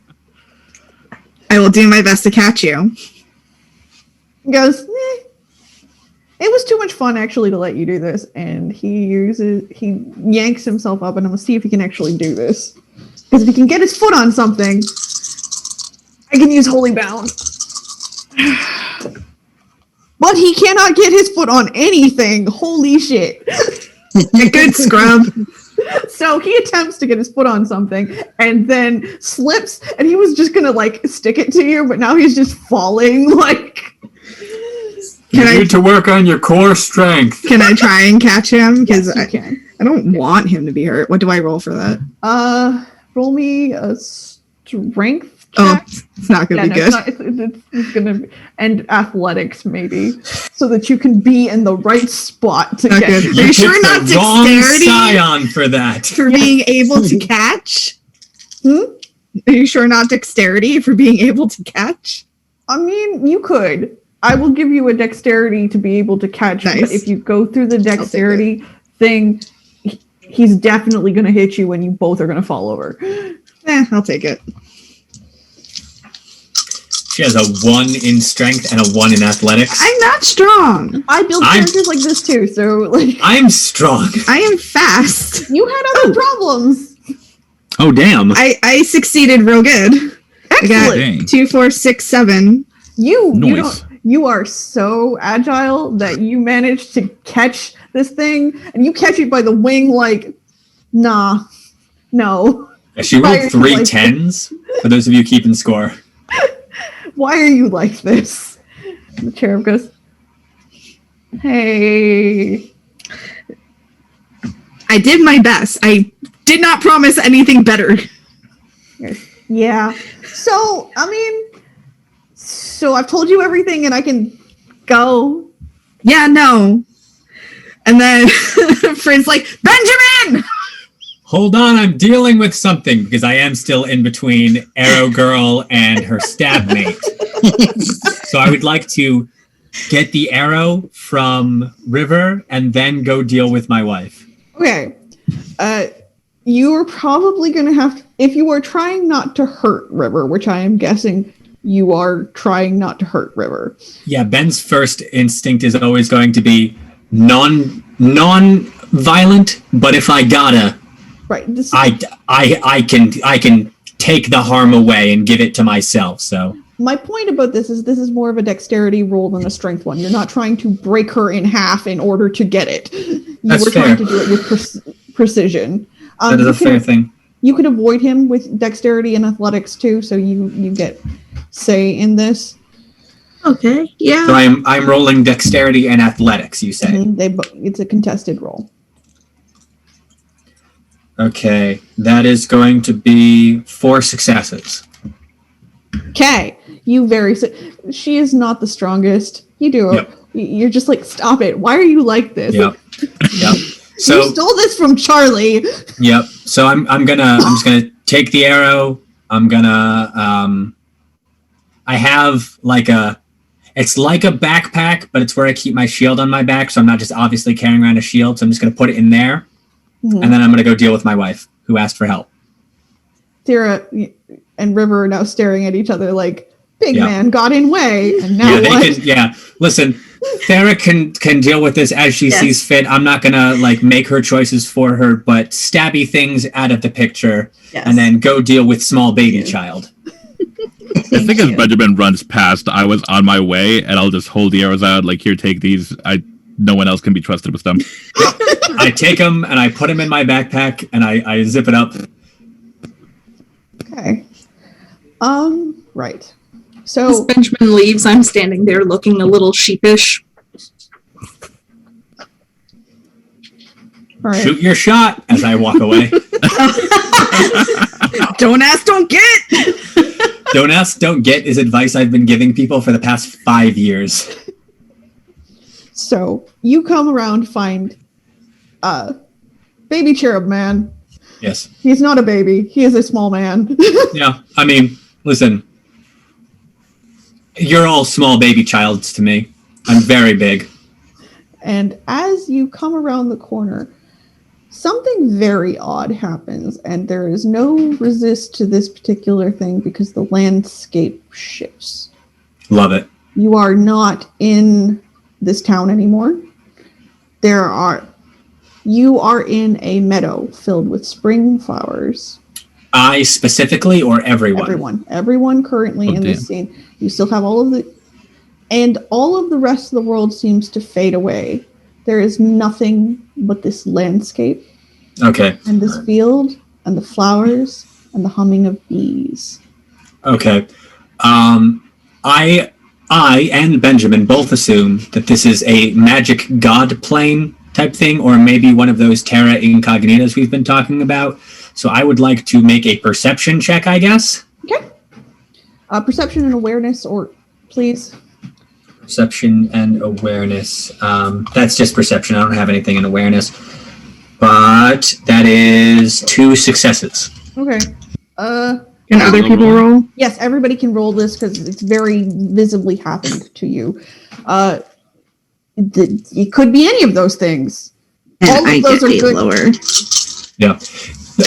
I will do my best to catch you. He goes, it was too much fun actually to let you do this. And he yanks himself up and I'm gonna see if he can actually do this. Because if he can get his foot on something, I can use Holy Bound. But he cannot get his foot on anything. Holy shit. A good scrub. So he attempts to get his foot on something and then slips, and he was just gonna like stick it to you, but now he's just falling. Like, You need to work on your core strength. Can I try and catch him? Because yes, you can. I don't want him to be hurt. What do I roll for that? Roll me a strength check. Oh, it's not gonna be good. It's gonna be, and athletics maybe, so that you can be in the right spot to Not get. good. Are you sure not Wrong dexterity Scion for that. for being able to catch? Are you sure not dexterity for being able to catch? I mean, you could. I will give you a dexterity to be able to catch. Nice. But if you go through the dexterity thing, he's definitely going to hit you, and you both are going to fall over. I'll take it. She has a 1 in strength and a 1 in athletics. I'm not strong. I build characters like this too, so like I'm strong. I am fast. you had other problems. Oh, damn. I succeeded real good. Excellent. I Dang. got 2, 4, 6, 7. You are so agile that you managed to catch this thing, and you catch it by the wing. Like, no. She Why are rolled you 3 like 10s, for those of you keeping score. Why are you like this? The cherub goes, hey. I did my best. I did not promise anything better. Yeah. So, I mean, I've told you everything and I can go. Yeah, no. And then Friend's like, Benjamin! Hold on, I'm dealing with something because I am still in between Arrow Girl and her stab mate. So I would like to get the arrow from River and then go deal with my wife. Okay. You are probably going to have, if you are trying not to hurt River, which I am guessing you are trying not to hurt River. Yeah, Ben's first instinct is always going to be non-violent, but if I gotta, right. I can take the harm away and give it to myself. So my point about this is more of a dexterity roll than a strength one. You're not trying to break her in half in order to get it. That's were fair. trying to do it with precision. That is a fair thing. You could avoid him with dexterity and athletics too, so you get say in this. Okay, yeah. So I'm rolling dexterity and athletics, you say? It's a contested roll. Okay, that is going to be 4 successes. Okay, she is not the strongest. You do. Yep. You're just like, stop it. Why are you like this? Yep. So you stole this from Charlie. Yep. So I'm just gonna take the arrow. I'm gonna I have it's like a backpack, but it's where I keep my shield on my back, so I'm not just obviously carrying around a shield. So I'm just gonna put it in there, and then I'm gonna go deal with my wife, who asked for help. Sarah and River are now staring at each other like, big man got in way, and now Listen, Sarah can deal with this as she sees fit. I'm not gonna make her choices for her, but stabby things out of the picture, and then go deal with small baby child. I think as Benjamin runs past, I was on my way, and I'll just hold the arrows out, here, take these. No one else can be trusted with them. I take them, and I put them in my backpack, and I zip it up. Okay. Right. So as Benjamin leaves, I'm standing there looking a little sheepish. all right. Shoot your shot as I walk away. Don't ask, don't get. Don't ask, don't get is advice I've been giving people for the past 5 years. So you come around, find baby cherub man. Yes. He's not a baby. He is a small man. Yeah. I mean, listen. You're all small baby childs to me. I'm very big. And as you come around the corner, something very odd happens, and there is no resist to this particular thing because the landscape shifts. Love it. You are not in this town anymore. You are in a meadow filled with spring flowers. I specifically or everyone? Everyone currently in damn. this scene. You still have all of the and all of the rest of the world seems to fade away. There is nothing but this landscape. Okay. And this field, and the flowers, and the humming of bees. Okay. I and Benjamin both assume that this is a magic god plane type thing, or maybe one of those terra incognitas we've been talking about. So I would like to make a perception check, I guess. Okay. Perception and awareness, or please. Perception and awareness. That's just perception. I don't have anything in awareness. But that is 2 successes. Okay. Can other people roll? Yes, everybody can roll this because it's very visibly happened to you. It could be any of those things. And all of those are good. Lower. Yeah.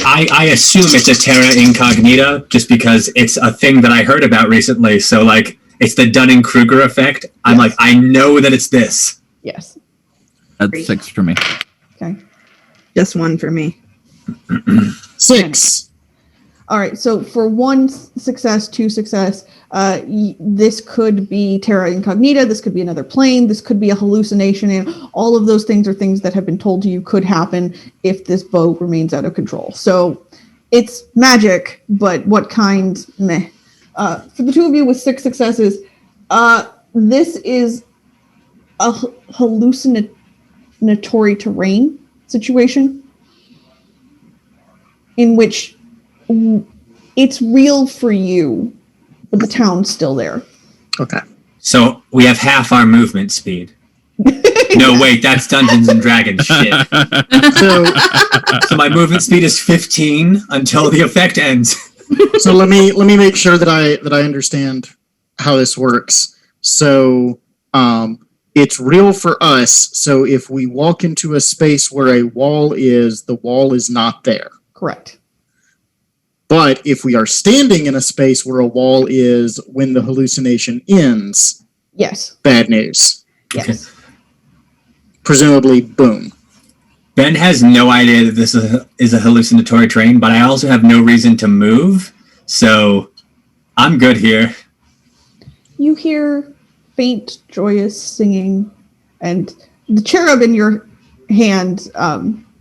I assume it's a terra incognita just because it's a thing that I heard about recently. So, like, it's the Dunning-Kruger effect. I'm like, I know that it's this. Yes. That's 6 for me. Okay. Just 1 for me. 6. All right, so for 1 success, 2 success, this could be terra incognita, this could be another plane, this could be a hallucination, and all of those things are things that have been told to you could happen if this boat remains out of control. So it's magic, but what kind? Meh. For the 2 of you with 6 successes, this is a hallucinatory terrain situation in which it's real for you, but the town's still there. Okay. So we have half our movement speed. No, wait, that's Dungeons and Dragons shit. So my movement speed is 15 until the effect ends. So let me make sure that I understand how this works. So it's real for us. So if we walk into a space where a wall is, the wall is not there. Correct. But if we are standing in a space where a wall is when the hallucination ends, yes, bad news. Yes. Presumably, boom. Ben has no idea that this is a hallucinatory terrain, but I also have no reason to move, so I'm good here. You hear faint, joyous singing, and the cherub in your hand,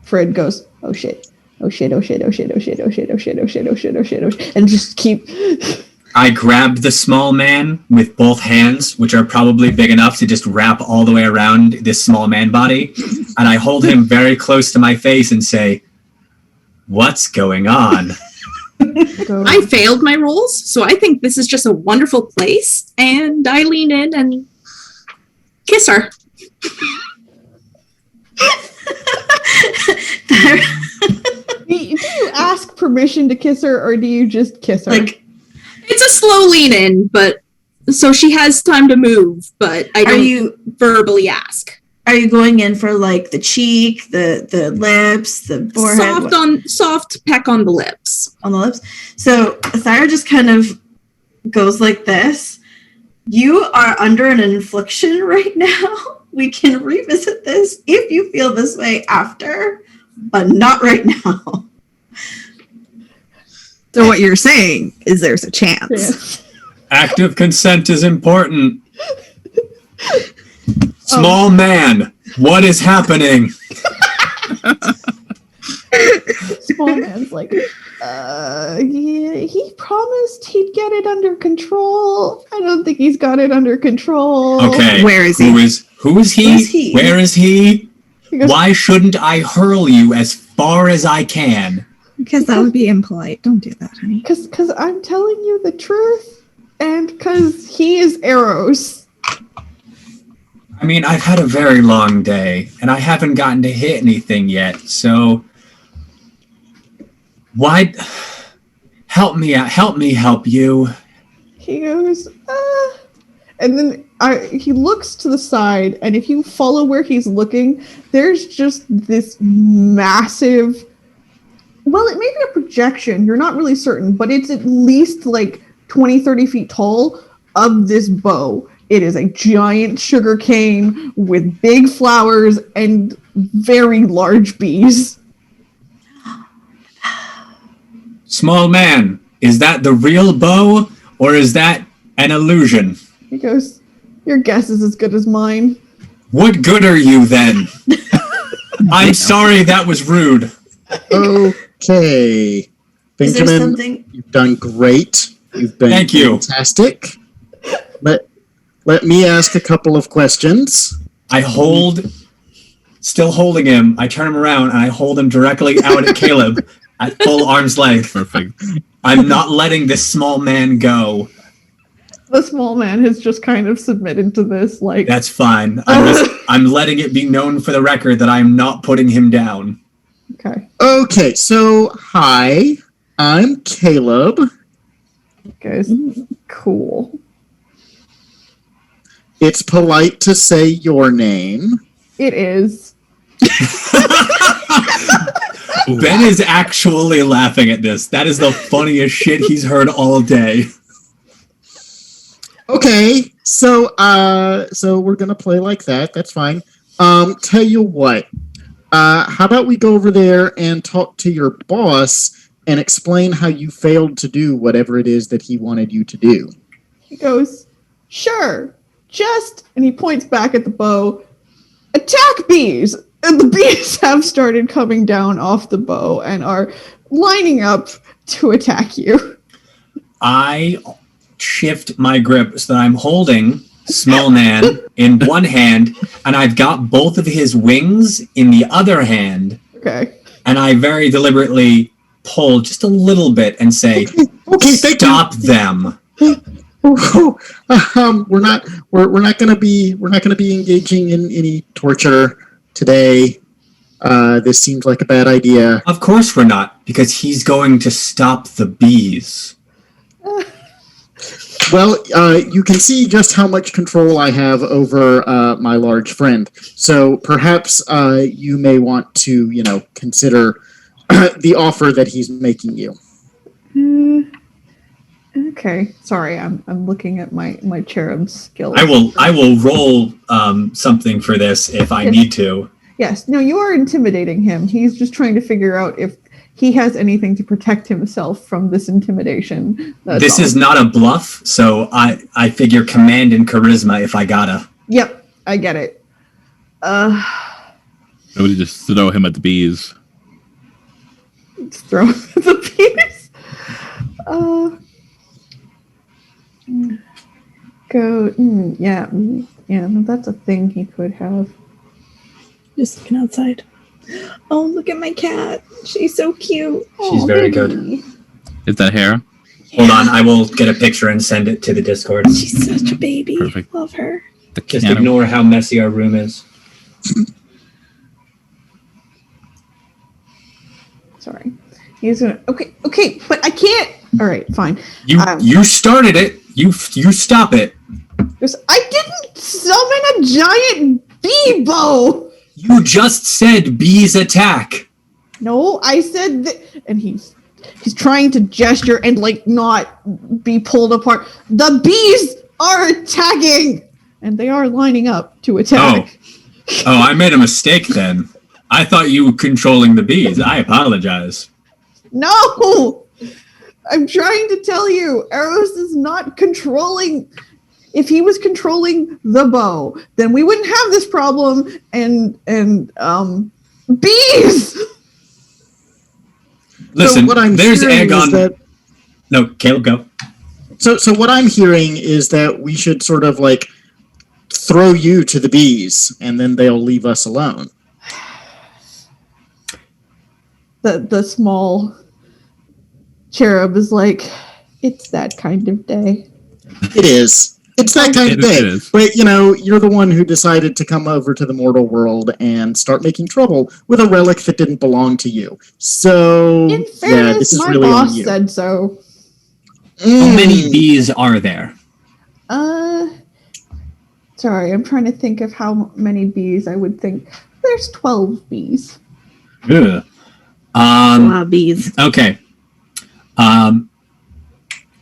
Fred, goes, oh shit. Oh shit, oh shit, oh shit, oh shit, oh shit, oh shit, oh shit, oh shit, oh shit, oh shit, and just keep... I grab the small man with both hands, which are probably big enough to just wrap all the way around this small man body, and I hold him very close to my face and say, what's going on? I failed my rolls, so I think this is just a wonderful place, and I lean in and kiss her. Do you ask permission to kiss her, or do you just kiss her? Like, it's a slow lean in, but so she has time to move, but I don't verbally ask. Are you going in for like the cheek, the lips, the forehead? Soft peck on the lips. On the lips. So Thyra just kind of goes like this. You are under an infliction right now. We can revisit this if you feel this way after, but not right now. So what you're saying is there's a chance. Active consent is important. Small man, what is happening? Small man's like, he promised he'd get it under control. I don't think he's got it under control. Okay. Where is he? Who is he? Where is he? Why shouldn't I hurl you as far as I can? Because that would be impolite. Don't do that, honey. Because I'm telling you the truth, and because he is arrows. I mean, I've had a very long day, and I haven't gotten to hit anything yet, so... Why... Help me out. Help me help you. He goes, and then he looks to the side, and if you follow where he's looking, there's just this massive... Well, it may be a projection. You're not really certain, but it's at least like 20, 30 feet tall of this bow. It is a giant sugar cane with big flowers and very large bees. Small man, is that the real bow, or is that an illusion? He goes, Your guess is as good as mine. What good are you then? I'm sorry that was rude. Okay. Is there Benjamin, something? you've done great. You've been Thank you. fantastic. Let me ask a couple of questions. Still holding him, I turn him around and I hold him directly out at Caleb at full arm's length. Perfect. I'm not letting this small man go. The small man has just kind of submitted to this, like... That's fine. I'm letting it be known for the record that I'm not putting him down. Okay. Okay, so hi, I'm Caleb. Guys, cool. It's polite to say your name. It is. Ben is actually laughing at this. That is the funniest shit he's heard all day. Okay, so we're gonna play like that. That's fine. Tell you what. How about we go over there and talk to your boss and explain how you failed to do whatever it is that he wanted you to do. He goes, sure, and he points back at the bow, attack bees! And the bees have started coming down off the bow and are lining up to attack you. I shift my grip so that I'm holding small man in one hand and I've got both of his wings in the other hand. Okay. And I very deliberately pull just a little bit and say, okay, stop them. We're not going to be engaging in any torture today. This seems like a bad idea. Of course we're not, because he's going to stop the bees. Well, you can see just how much control I have over my large friend. So perhaps you may want to, consider the offer that he's making you. Okay. Sorry, I'm looking at my cherub skills. I will roll something for this if I need to. Yes. No, you are intimidating him. He's just trying to figure out if he has anything to protect himself from this intimidation. This is not a bluff, so I figure command and charisma if I gotta. Yep, I get it. Maybe just throw him at the bees. Throw him at the bees? Yeah, no, that's a thing he could have. Just looking outside. Oh, look at my cat. She's so cute. She's very good. Is that hair? Hold on, I will get a picture and send it to the Discord. She's such a baby. Perfect. Love her. Just ignore how messy our room is. Sorry. He's gonna. Okay, but I can't. All right, fine. You started it. You stop it. I didn't summon a giant bee bow. You just said bees attack. No, I said that, and he's trying to gesture and not be pulled apart. The bees are attacking, and they are lining up to attack. Oh, I made a mistake then. I thought you were controlling the bees. I apologize. No, I'm trying to tell you, Eros is not controlling. If he was controlling the bow, then we wouldn't have this problem. And bees. Listen, so what I'm there's egg is on. That, no, Caleb, go. So what I'm hearing is that we should sort of throw you to the bees, and then they'll leave us alone. The small cherub is like, it's that kind of day. It is. It's that kind of day. But, you're the one who decided to come over to the mortal world and start making trouble with a relic that didn't belong to you. So, in fairness, this is my really boss on you. said so. How many bees are there? Sorry, I'm trying to think of how many bees I would think. There's 12 bees. Ugh. A lot of bees. Okay.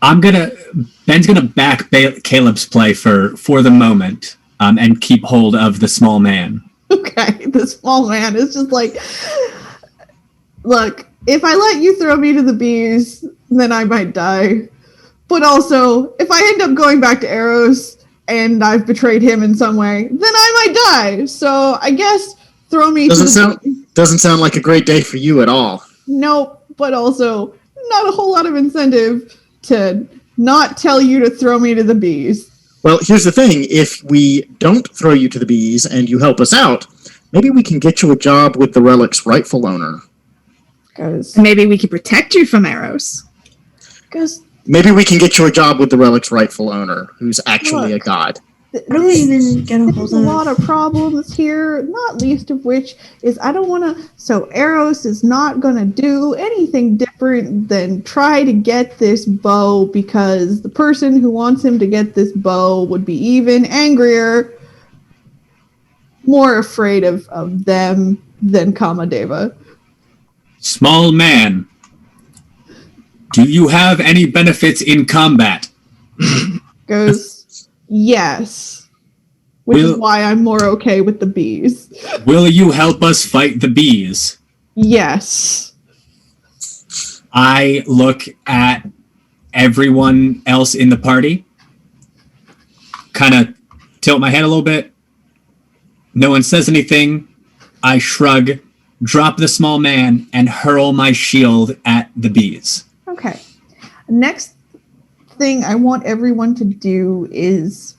Ben's gonna back Caleb's play for the moment, and keep hold of the small man. Okay, the small man is just like, look, if I let you throw me to the bees, then I might die. But also, if I end up going back to Eros and I've betrayed him in some way, then I might die. So I guess throw me Doesn't sound like a great day for you at all. Nope, but also not a whole lot of incentive to not tell you to throw me to the bees. Well, here's the thing. If we don't throw you to the bees and you help us out, maybe we can get you a job with the relic's rightful owner. Maybe we could protect you from arrows. Maybe we can get you a job with the relic's rightful owner, who's actually a god. Really even get a hold There's of a lot of problems here, not least of which is I don't want to. So Eros is not going to do anything different than try to get this bow, because the person who wants him to get this bow would be even angrier, more afraid of them than Kamadeva. Small man, do you have any benefits in combat? Goes, yes. Which is why I'm more okay with the bees. Will you help us fight the bees? Yes. I look at everyone else in the party, kind of tilt my head a little bit. No one says anything. I shrug, drop the small man, and hurl my shield at the bees. Okay. Next thing I want everyone to do is,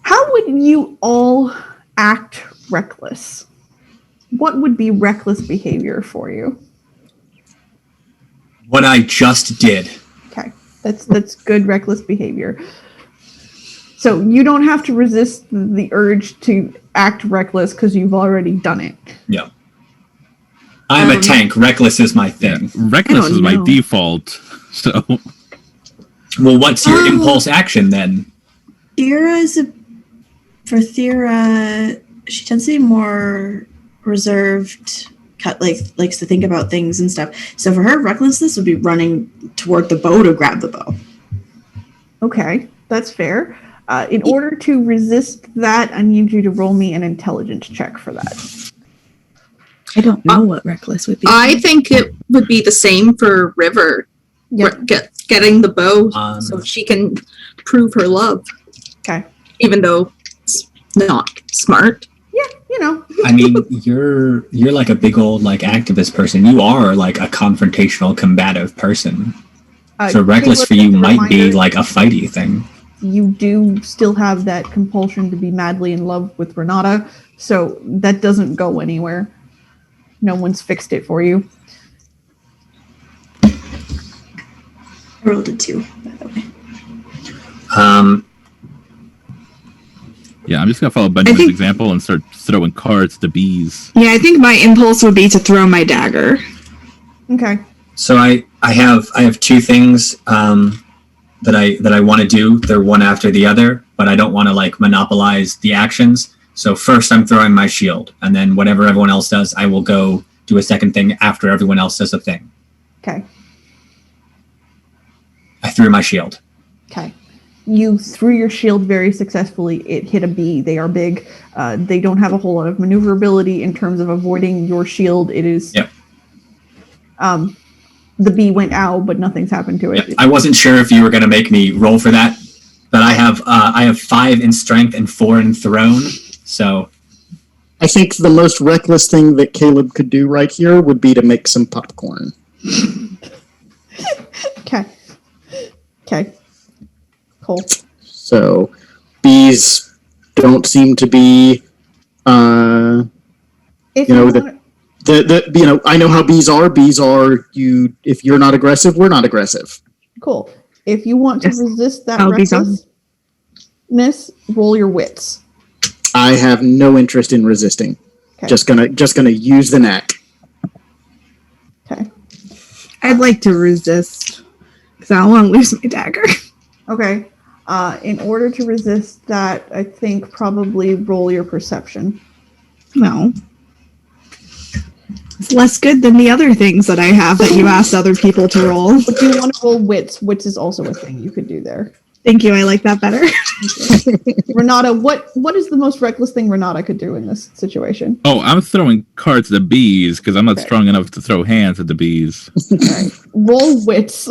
how would you all act reckless? What would be reckless behavior for you? What I just did. Okay. That's good reckless behavior. So you don't have to resist the urge to act reckless because you've already done it. Yeah. I'm a tank. Reckless is my thing. Reckless is my default. So. Well, what's your impulse action then? For Thera, she tends to be more reserved, likes to think about things and stuff. So for her, recklessness would be running toward the bow to grab the bow. Okay, that's fair. In order to resist that, I need you to roll me an intelligence check for that. I don't know what reckless would be. I think it would be the same for River. Yep. Getting the bow so she can prove her love. Okay. Even though it's not smart. Yeah, you know. I mean, you're like a big old like activist person. You are like a confrontational, combative person. So reckless for you might be like a fighty thing. You do still have that compulsion to be madly in love with Renata, so that doesn't go anywhere. No one's fixed it for you. I rolled a 2, by the way. Yeah, I'm just gonna follow Benjamin's example and start throwing cards to bees. Yeah, I think my impulse would be to throw my dagger. Okay. So I have two things that I want to do. They're one after the other, but I don't want to like monopolize the actions. So first I'm throwing my shield, and then whatever everyone else does, I will go do a second thing after everyone else does a thing. Okay. I threw my shield. Okay. You threw your shield very successfully. It hit a bee. They are big. They don't have a whole lot of maneuverability in terms of avoiding your shield. It is... Yep. The bee went ow, but nothing's happened to it. Yep. I wasn't sure if you were going to make me roll for that, but I have 5 in strength and 4 in thrown, so... I think the most reckless thing that Caleb could do right here would be to make some popcorn. Okay. Okay. Cool. So, bees don't seem to be, If you know, wanna- I know how bees are. Bees are, if you're not aggressive, we're not aggressive. Cool. If you want to resist that I'll be some. recklessness, roll your wits. I have no interest in resisting. Okay. Just gonna use the knack. Okay. I'd like to resist because I don't want to lose my dagger. Okay. In order to resist that, I think probably roll your perception. No. It's less good than the other things that I have that you asked other people to roll. But you want to roll wits, which is also a thing you could do there. Thank you. I like that better. Renata, what is the most reckless thing Renata could do in this situation? Oh, I'm throwing cards at the bees because I'm not strong enough to throw hands at the bees. Okay. Roll wits.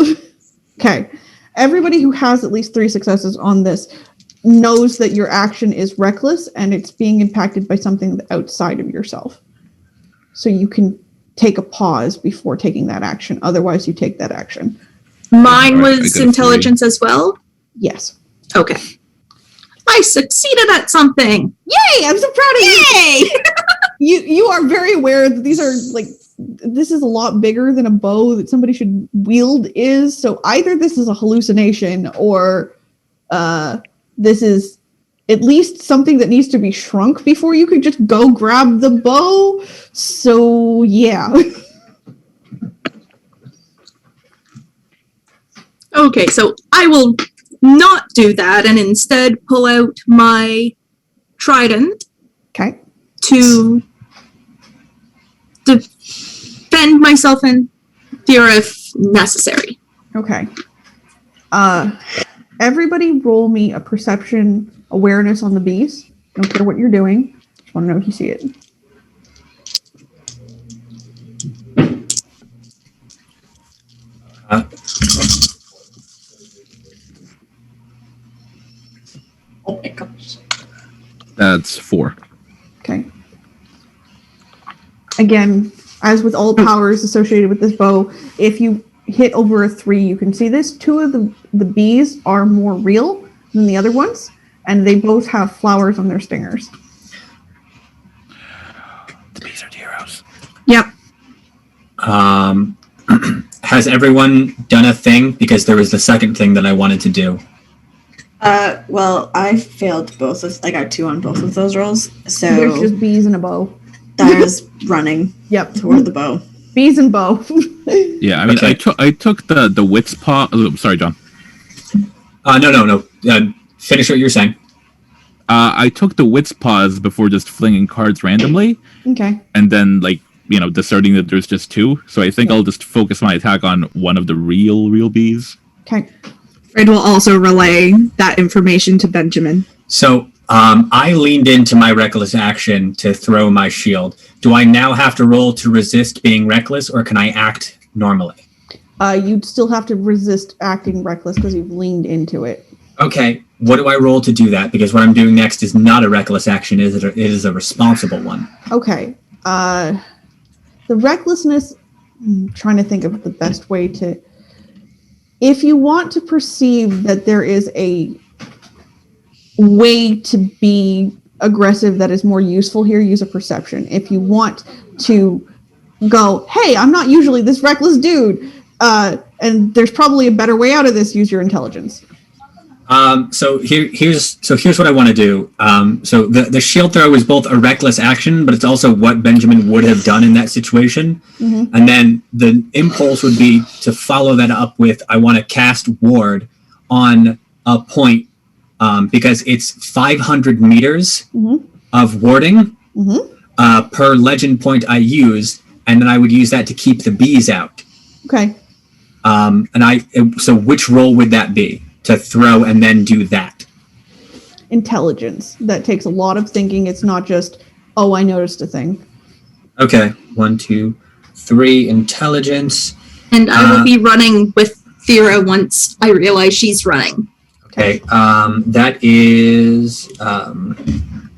Okay. everybody who has at least 3 successes on this knows that your action is reckless and it's being impacted by something outside of yourself. So you can take a pause before taking that action. Otherwise, you take that action. Mine All right, was I got a intelligence as well. Yes. Okay. I succeeded at something. Yay! I'm so proud of you. Yay! You are very aware that these are like, this is a lot bigger than a bow that somebody should wield is. So either this is a hallucination or this is at least something that needs to be shrunk before you could just go grab the bow. So yeah. Okay, so I will not do that and instead pull out my trident Okay. to defend myself and Thera if necessary. Okay. Everybody roll me a perception awareness on the bees. Don't care what you're doing. Just want to know if you see it. Oh my gosh. That's 4. Okay. Again, as with all powers associated with this bow, if you hit over a 3, you can see this. 2 of the bees are more real than the other ones, and they both have flowers on their stingers. The bees are heroes. Yep. Has everyone done a thing? Because there was the second thing that I wanted to do. Well, I failed both of. I got 2 on both of those rolls. So There's just bees and a bow. there's running Yep. toward the bow. Bees and bow. Yeah, I mean, Okay. I took the wit's paw. Oh, sorry, John. No. Finish what you're saying. I took the wit's paws before just flinging cards randomly, Okay. and then discerning that there's just 2. So I think I'll just focus my attack on one of the real bees. Okay. Fred will also relay that information to Benjamin. So I leaned into my reckless action to throw my shield. Do I now have to roll to resist being reckless, or can I act normally? You'd still have to resist acting reckless because you've leaned into it. Okay, what do I roll to do that? Because what I'm doing next is not a reckless action, it is a responsible one. Okay. The recklessness, I'm trying to think of the best way to... If you want to perceive that there is a way to be aggressive that is more useful here, use a perception. If you want to go, hey, I'm not usually this reckless dude, and there's probably a better way out of this, use your intelligence. So here's what I want to do. So the shield throw is both a reckless action, but it's also what Benjamin would have done in that situation. Mm-hmm. And then the impulse would be to follow that up with, I want to cast ward on a point, because it's 500 meters Mm-hmm. of warding Mm-hmm. per legend point I use, and then I would use that to keep the bees out. Okay. So which roll would that be? To throw and then do that? Intelligence. That takes a lot of thinking. It's not just, oh, I noticed a thing. Okay, 1, 2, 3, intelligence. And I will be running with Thera once I realize she's running. Okay, that is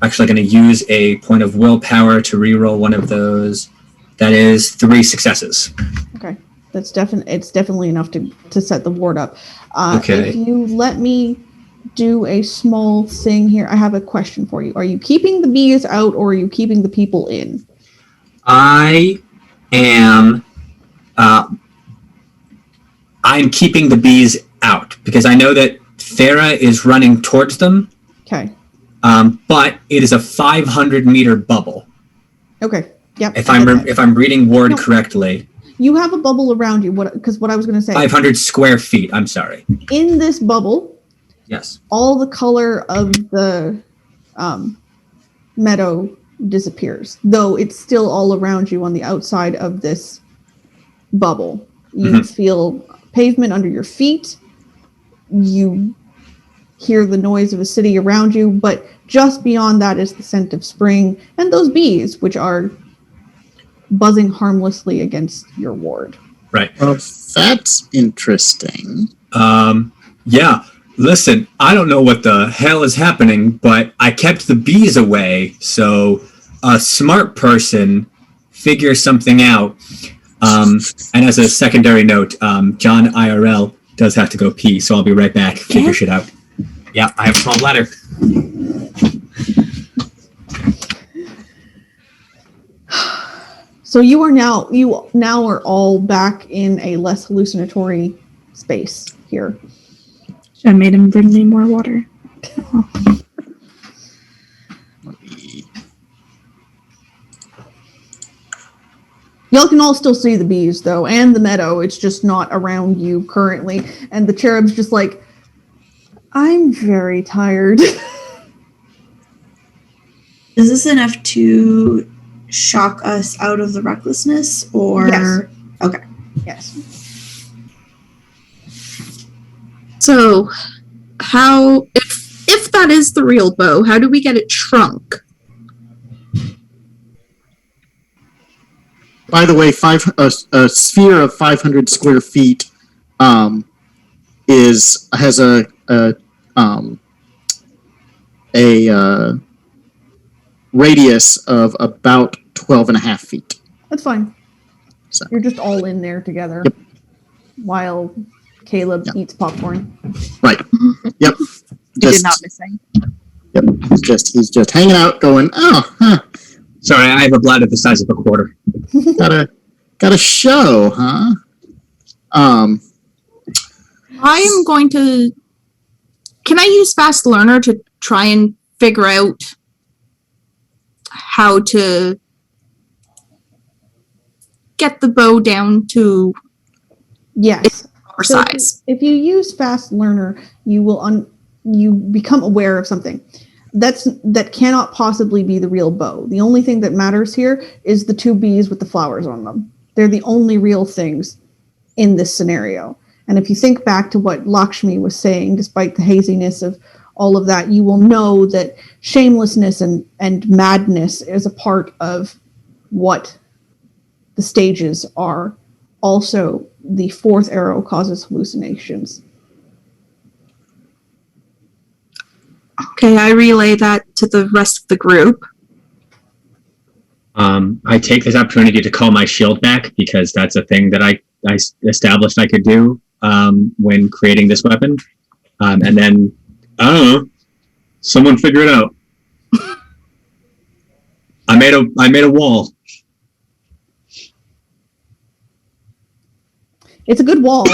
actually going to use a point of willpower to reroll one of those. That is 3 successes. Okay. It's definitely enough to set the ward up. Okay. If you let me do a small thing here, I have a question for you. Are you keeping the bees out or are you keeping the people in? I am I'm keeping the bees out because I know that Thera is running towards them. Okay. But it is a 500-meter bubble. Okay. Yep. If I'm reading ward correctly. You have a bubble around you. Because what I was going to say. 500 square feet. I'm sorry. In this bubble. Yes. All the color of the meadow disappears, though it's still all around you on the outside of this bubble. You feel pavement under your feet. You hear the noise of a city around you, but just beyond that is the scent of spring and those bees, which are buzzing harmlessly against your ward. Right. Well, that's interesting. Yeah, listen, I don't know what the hell is happening, but I kept the bees away, so a smart person figures something out. And as a secondary note, John IRL does have to go pee, so I'll be right back. Figure shit out. Yeah, I have a small bladder. So you now are all back in a less hallucinatory space here. Should have made him bring me more water. Y'all can all still see the bees though, and the meadow. It's just not around you currently. And the cherub's just like, I'm very tired. Is this enough to shock us out of the recklessness, or? Yes. Okay. Yes. So, how if that is the real bow, how do we get it shrunk? By the way, a sphere of 500 square feet has a radius of about 12 and a half feet. That's fine. So. You're just all in there together. Yep. While Caleb eats popcorn. Right. Yep. You're not missing. Yep. He's just hanging out, going, oh, huh. Sorry, I have a bladder the size of a quarter. Got a show, huh? I am going to. Can I use Fast Learner to try and figure out how to get the bow down to Yes. proper So size? If you use Fast Learner, you will you become aware of something. That cannot possibly be the real bow. The only thing that matters here is the two bees with the flowers on them. They're the only real things in this scenario. And if you think back to what Lakshmi was saying, despite the haziness of all of that, you will know that shamelessness and madness is a part of what the stages are. Also, the fourth arrow causes hallucinations. Okay, I relay that to the rest of the group. I take this opportunity to call my shield back because that's a thing that I established I could do when creating this weapon. And then, I don't know, someone figure it out. I made a wall. It's a good wall.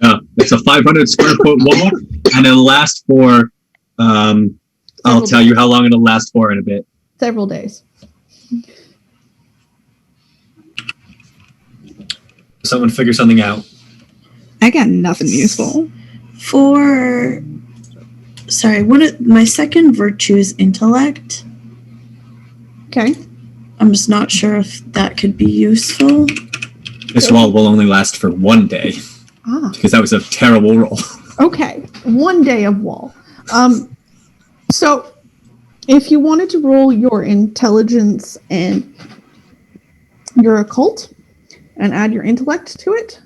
Yeah, it's a 500 square foot wall, and it'll last for. I'll tell you how long it'll last for in a bit. Several days. Someone figure something out. I got nothing useful. My second virtue is intellect. Okay. I'm just not sure if that could be useful. This wall will only last for 1 day. Because that was a terrible roll. Okay. 1 day of wall. So if you wanted to roll your intelligence and your occult and add your intellect to it.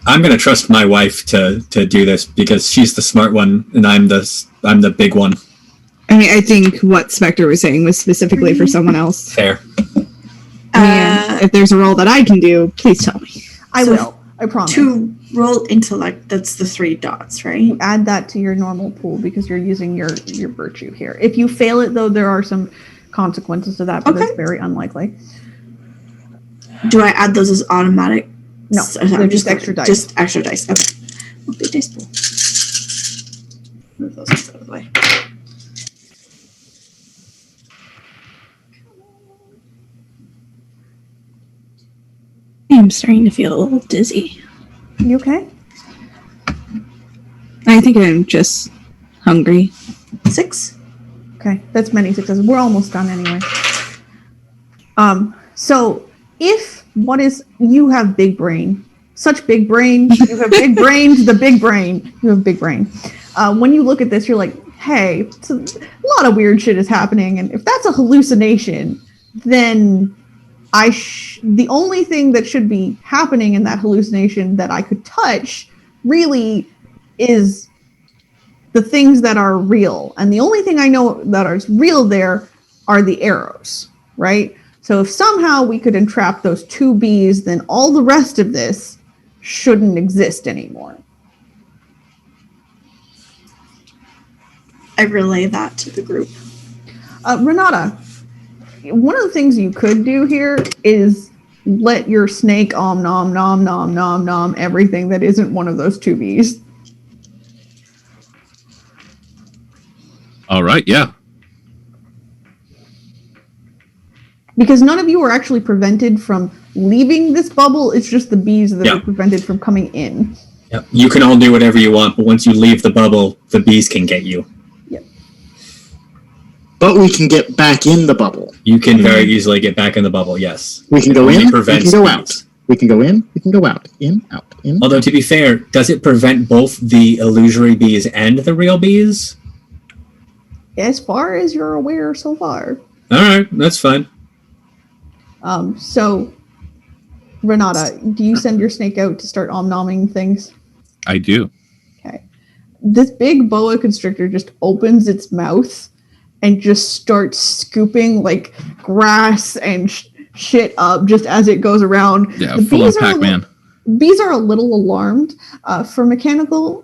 I'm gonna trust my wife to do this because she's the smart one and I'm the big one. I mean, I think what Spectre was saying was specifically for someone else. Fair. I mean, if there's a role that I can do, please tell me. I will. I promise. To roll intellect, that's the 3 dots, right? Add that to your normal pool because you're using your virtue here. If you fail it, though, there are some consequences to that, but it's very unlikely. Do I add those as automatic? No, they're just extra dice. Just extra dice. Okay. Okay, dice pool. Move those out of the way. I'm starting to feel a little dizzy. You okay? I think I'm just hungry. 6. Okay, that's many successes. We're almost done anyway. So if you have big brain, such big brain, you have big brain to the big brain, you have big brain. When you look at this, you're like, hey, a lot of weird shit is happening. And if that's a hallucination, then the only thing that should be happening in that hallucination that I could touch really is the things that are real. And the only thing I know that is real there are the arrows, right? So if somehow we could entrap those 2 bees, then all the rest of this shouldn't exist anymore. I relay that to the group. Renata, one of the things you could do here is let your snake nom nom nom nom everything that isn't one of those 2 bees. All right, yeah. Because none of you are actually prevented from leaving this bubble. It's just the bees that are prevented from coming in. Yep. You can all do whatever you want, but once you leave the bubble, the bees can get you. Yep. But we can get back in the bubble. You can very easily get back in the bubble, yes. We can go in, we prevents can go bees. out. We can go in, we can go out. In, out, in. Although, to be fair, does it prevent both the illusory bees and the real bees? As far as you're aware so far. All right, that's fine. So, Renata, do you send your snake out to start om-nomming things? I do. Okay. This big boa constrictor just opens its mouth and just starts scooping like grass and shit up just as it goes around. Yeah, full on Pac-Man. Bees are a little alarmed. For mechanical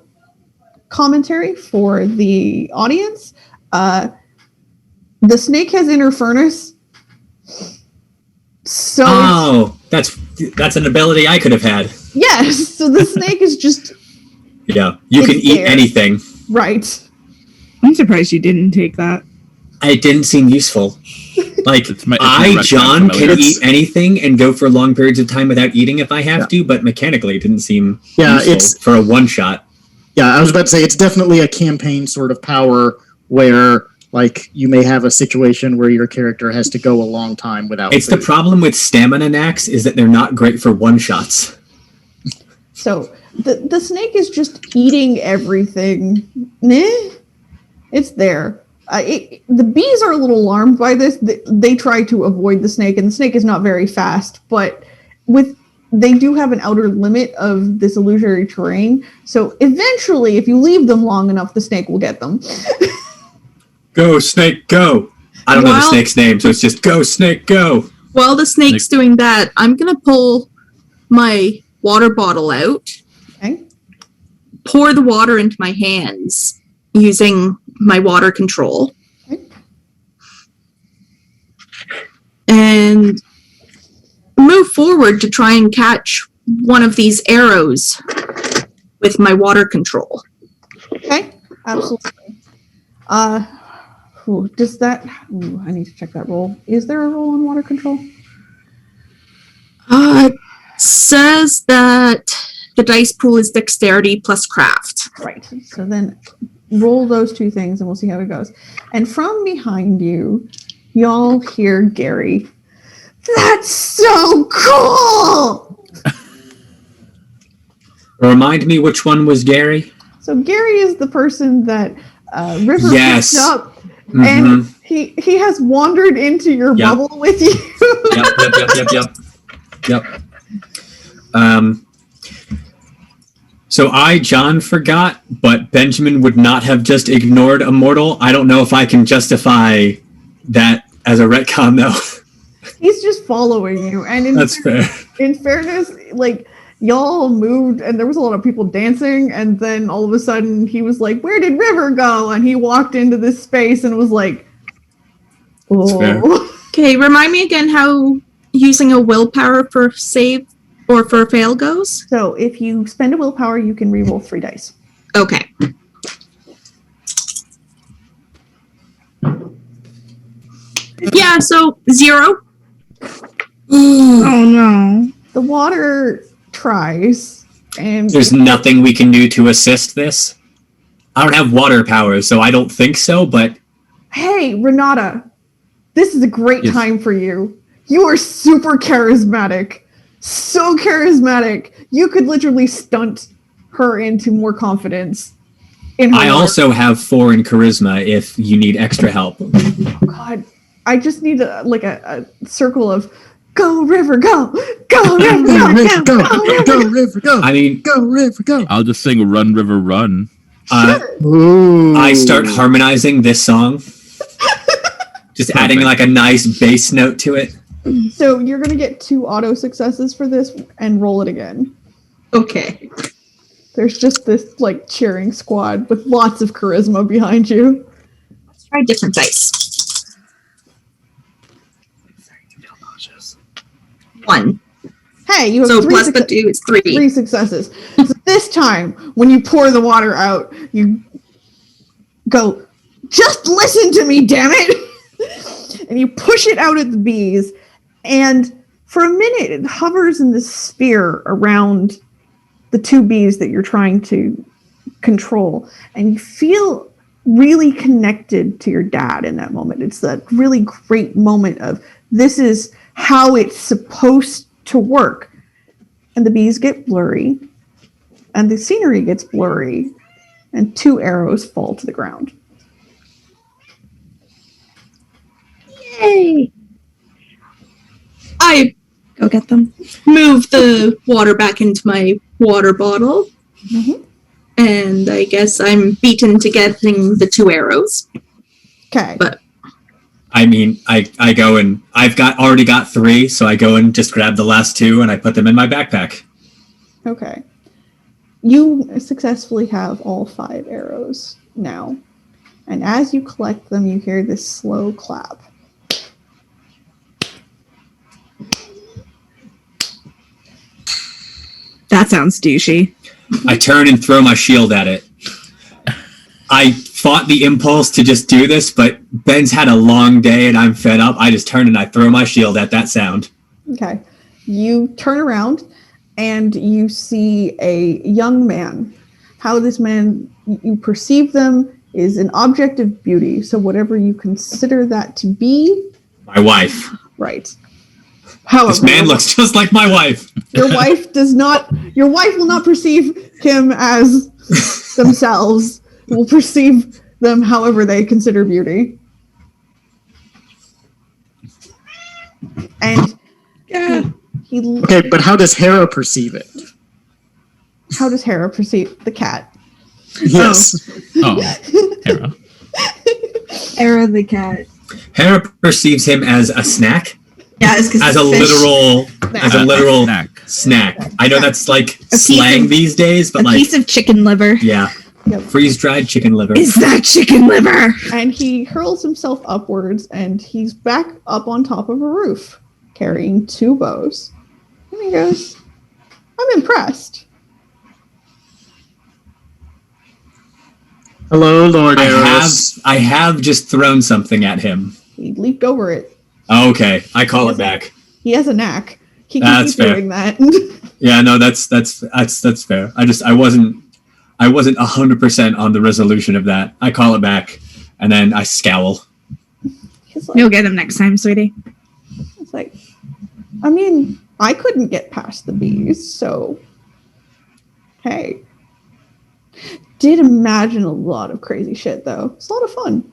commentary for the audience, the snake has inner furnace. So that's an ability I could have had. Yes, so the snake is just Yeah, you can eat anything. Right. I'm surprised you didn't take that. It didn't seem useful. Like, it's John, can eat anything and go for long periods of time without eating if I have to, but mechanically it didn't seem useful for a one-shot. Yeah, I was about to say, it's definitely a campaign sort of power where, like, you may have a situation where your character has to go a long time without It's food. the problem with stamina knacks is that they're not great for one-shots. So the snake is just eating everything. It's there. The bees are a little alarmed by this. They try to avoid the snake, and the snake is not very fast. But they do have an outer limit of this illusory terrain. So eventually, if you leave them long enough, the snake will get them. Go, snake, go! I don't know the snake's name, so it's just go, snake, go! While the snake's doing that, I'm going to pull my water bottle out, pour the water into my hands using my water control, and move forward to try and catch one of these arrows with my water control. Okay, absolutely. Does that... I need to check that roll. Is there a roll on water control? It says that the dice pool is dexterity plus craft. Right. So then roll those 2 things and we'll see how it goes. And from behind you, y'all hear Gary. That's so cool! Remind me which one was Gary? So Gary is the person that River picked up. Mm-hmm. And he has wandered into your bubble with you. Yep. So John, forgot, but Benjamin would not have just ignored a mortal. I don't know if I can justify that as a retcon, though. He's just following you. And that's fair. In fairness, like, y'all moved and there was a lot of people dancing, and then all of a sudden he was like, where did River go? And he walked into this space and was like, oh. Okay, remind me again how using a willpower for save or for fail goes? So if you spend a willpower, you can reroll 3 dice. Okay. Yeah, so 0. Oh no. The water tries, and there's nothing we can do to assist this. I don't have water powers, so I don't think so, but... Hey, Renata, this is a great time for you. You are super charismatic. So charismatic. You could literally stunt her into more confidence. I also have 4 in charisma if you need extra help. Oh, God. I just need a circle of Go, river, go! Go, river, Go, go! River, go! Go, River, go! I mean, Go, River, go! I'll just sing Run River Run. Ooh. I start harmonizing this song. Just adding like a nice bass note to it. So you're going to get 2 auto successes for this and roll it again. Okay. There's just this like cheering squad with lots of charisma behind you. Let's try different dice. 1. Hey, you have So 3 plus the 2 is 3. 3 successes. So this time, when you pour the water out, you go, just listen to me, damn it! And you push it out at the bees, and for a minute, it hovers in this sphere around the 2 bees that you're trying to control, and you feel really connected to your dad in that moment. It's that really great moment of, this is how it's supposed to work. And the bees get blurry, and the scenery gets blurry, and 2 arrows fall to the ground. Yay! I go get them. Move the water back into my water bottle. Mm-hmm. And I guess I'm beaten to getting the 2 arrows. Okay. But I mean, I go and I've already got 3, so I go and just grab the last 2 and I put them in my backpack. Okay. You successfully have all 5 arrows now. And as you collect them, you hear this slow clap. That sounds douchey. I turn and throw my shield at it. I fought the impulse to just do this, but Ben's had a long day and I'm fed up. I just turn and I throw my shield at that sound. Okay. You turn around and you see a young man. How this man, you perceive them, is an object of beauty. So whatever you consider that to be. My wife. Right. However, This man looks just like my wife. Your wife will not perceive him as themselves. Will perceive them however they consider beauty. And he Okay, but how does Hera perceive it? how does Hera perceive the cat? Yes. Oh, Hera. Era the cat. Hera perceives him as a snack, Yeah, it's as a literal Snack. snack. I know that's like piece slang of- these days, but A like, piece of chicken liver. yeah, Yep. freeze-dried chicken liver. Is that chicken liver? And he hurls himself upwards, and he's back up on top of a roof, carrying 2 bows. And he goes, I'm impressed. Hello, Lord Eros. I have just thrown something at him. He leaped over it. Okay, I call it back. He has a knack. He can That's keep fair. doing that. Yeah, no, that's fair. I wasn't 100% on the resolution of that. I call it back, and then I scowl. He's like, You'll get him next time, sweetie. it's like, I mean, I couldn't get past the bees, so hey. Did imagine a lot of crazy shit though. It's a lot of fun.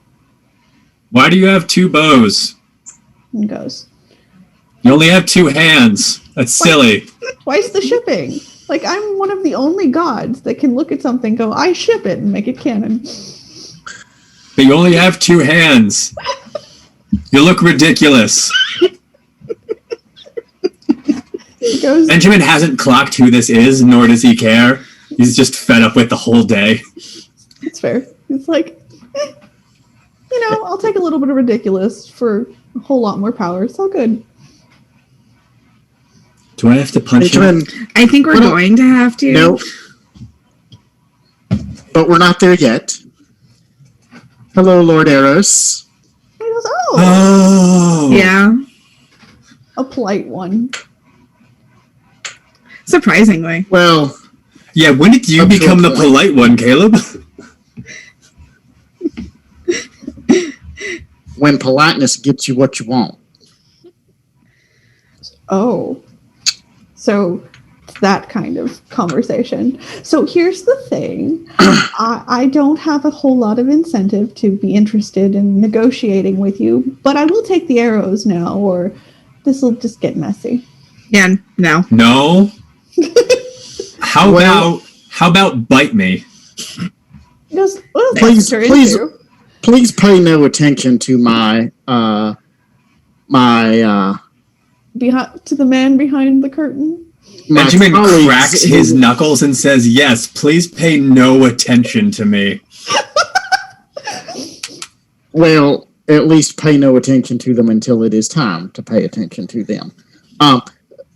Why do you have 2 bows? And goes, You only have 2 hands. That's silly. twice the shipping. Like, I'm one of the only gods that can look at something, go, I ship it, and make it canon. But you only have 2 hands. You look ridiculous. He goes, Benjamin hasn't clocked who this is, nor does he care. He's just fed up with the whole day. it's fair. It's like, I'll take a little bit of ridiculous for a whole lot more power. It's all good. Do I have to punch him? Benjamin, I think we're Well, going to have to. no. But we're not there yet. Hello, Lord Eros. And he goes, oh, Oh. Yeah. a polite one. Surprisingly. Well, Yeah, when did you Up to a become the point. polite one, Caleb? when politeness gets you what you want. Oh, so that kind of conversation. So here's the thing. I don't have a whole lot of incentive to be interested in negotiating with you, but I will take the arrows now, or This will just get messy. Yeah, no. No. How Well- about bite me? He goes, what does Please- that turn please- into? Please pay no attention to my To the man behind the curtain. my Benjamin colleagues cracks who- his knuckles and says, "Yes, please pay no attention to me." Well, at least pay no attention to them until it is time to pay attention to them.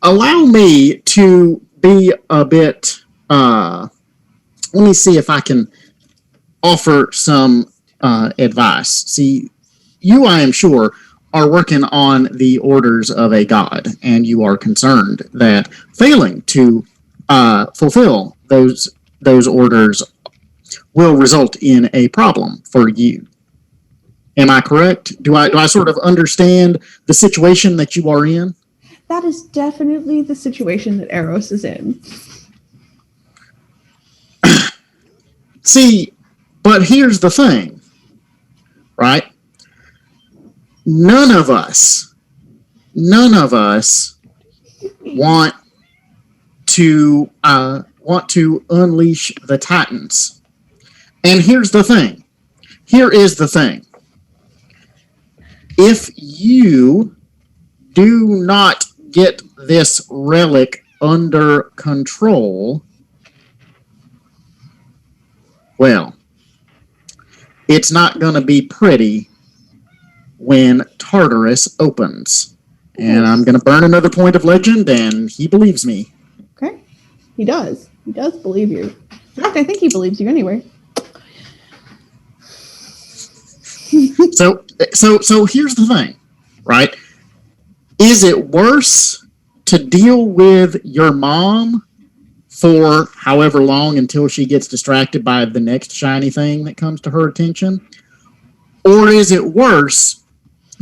Allow me to be a bit. Let me see if I can offer some advice. See, you, I am sure, are working on the orders of a god, and you are concerned that failing to fulfill those orders will result in a problem for you. Am I correct? Do I sort of understand the situation that you are in? That is definitely the situation that Eros is in. See, but here's the thing, right? None of us want to unleash the Titans. And here's the thing. Here is the thing. If you do not get this relic under control, well, it's not going to be pretty when Tartarus opens. And I'm going to burn another point of legend, and he believes me. Okay. He does. He does believe you. In fact, I think he believes you anyway. So here's the thing, right? Is it worse to deal with your mom for however long until she gets distracted by the next shiny thing that comes to her attention? Or is it worse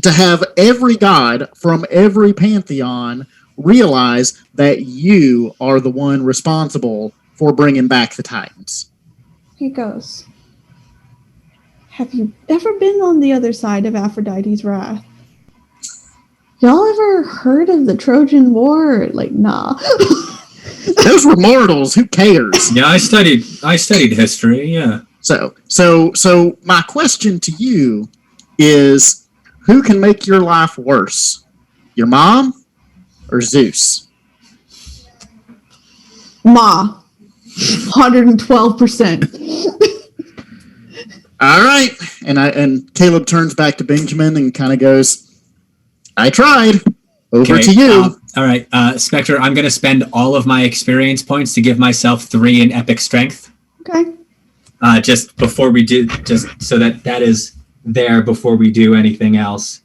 to have every god from every pantheon realize that you are the one responsible for bringing back the Titans? He goes, have you ever been on the other side of Aphrodite's wrath? Y'all ever heard of the Trojan War? Like, nah. Those were mortals. Who cares? Yeah, I studied history. Yeah. So my question to you is, who can make your life worse? Your mom or Zeus? Ma. 112%. All right. And Caleb turns back to Benjamin and kind of goes, I tried. Over Okay, to you. all right, Spectre, I'm going to spend all of my experience points to give myself 3 in epic strength. Okay. Just before we do, just so that is there before we do anything else.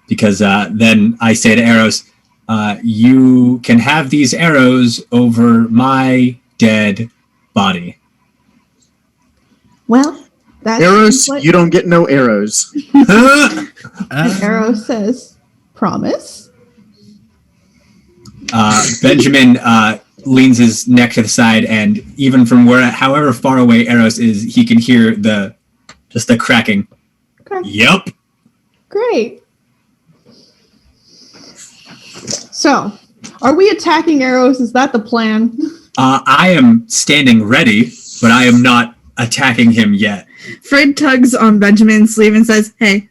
Because then I say to Eros, you can have these arrows over my dead body. Well, that's Arrows, what you don't get no arrows. Eros says. Promise? Benjamin leans his neck to the side, and even from however far away Eros is, he can hear the cracking. Okay. Yep. Great. So, are we attacking Eros? Is that the plan? I am standing ready, but I am not attacking him yet. Fred tugs on Benjamin's sleeve and says, "Hey,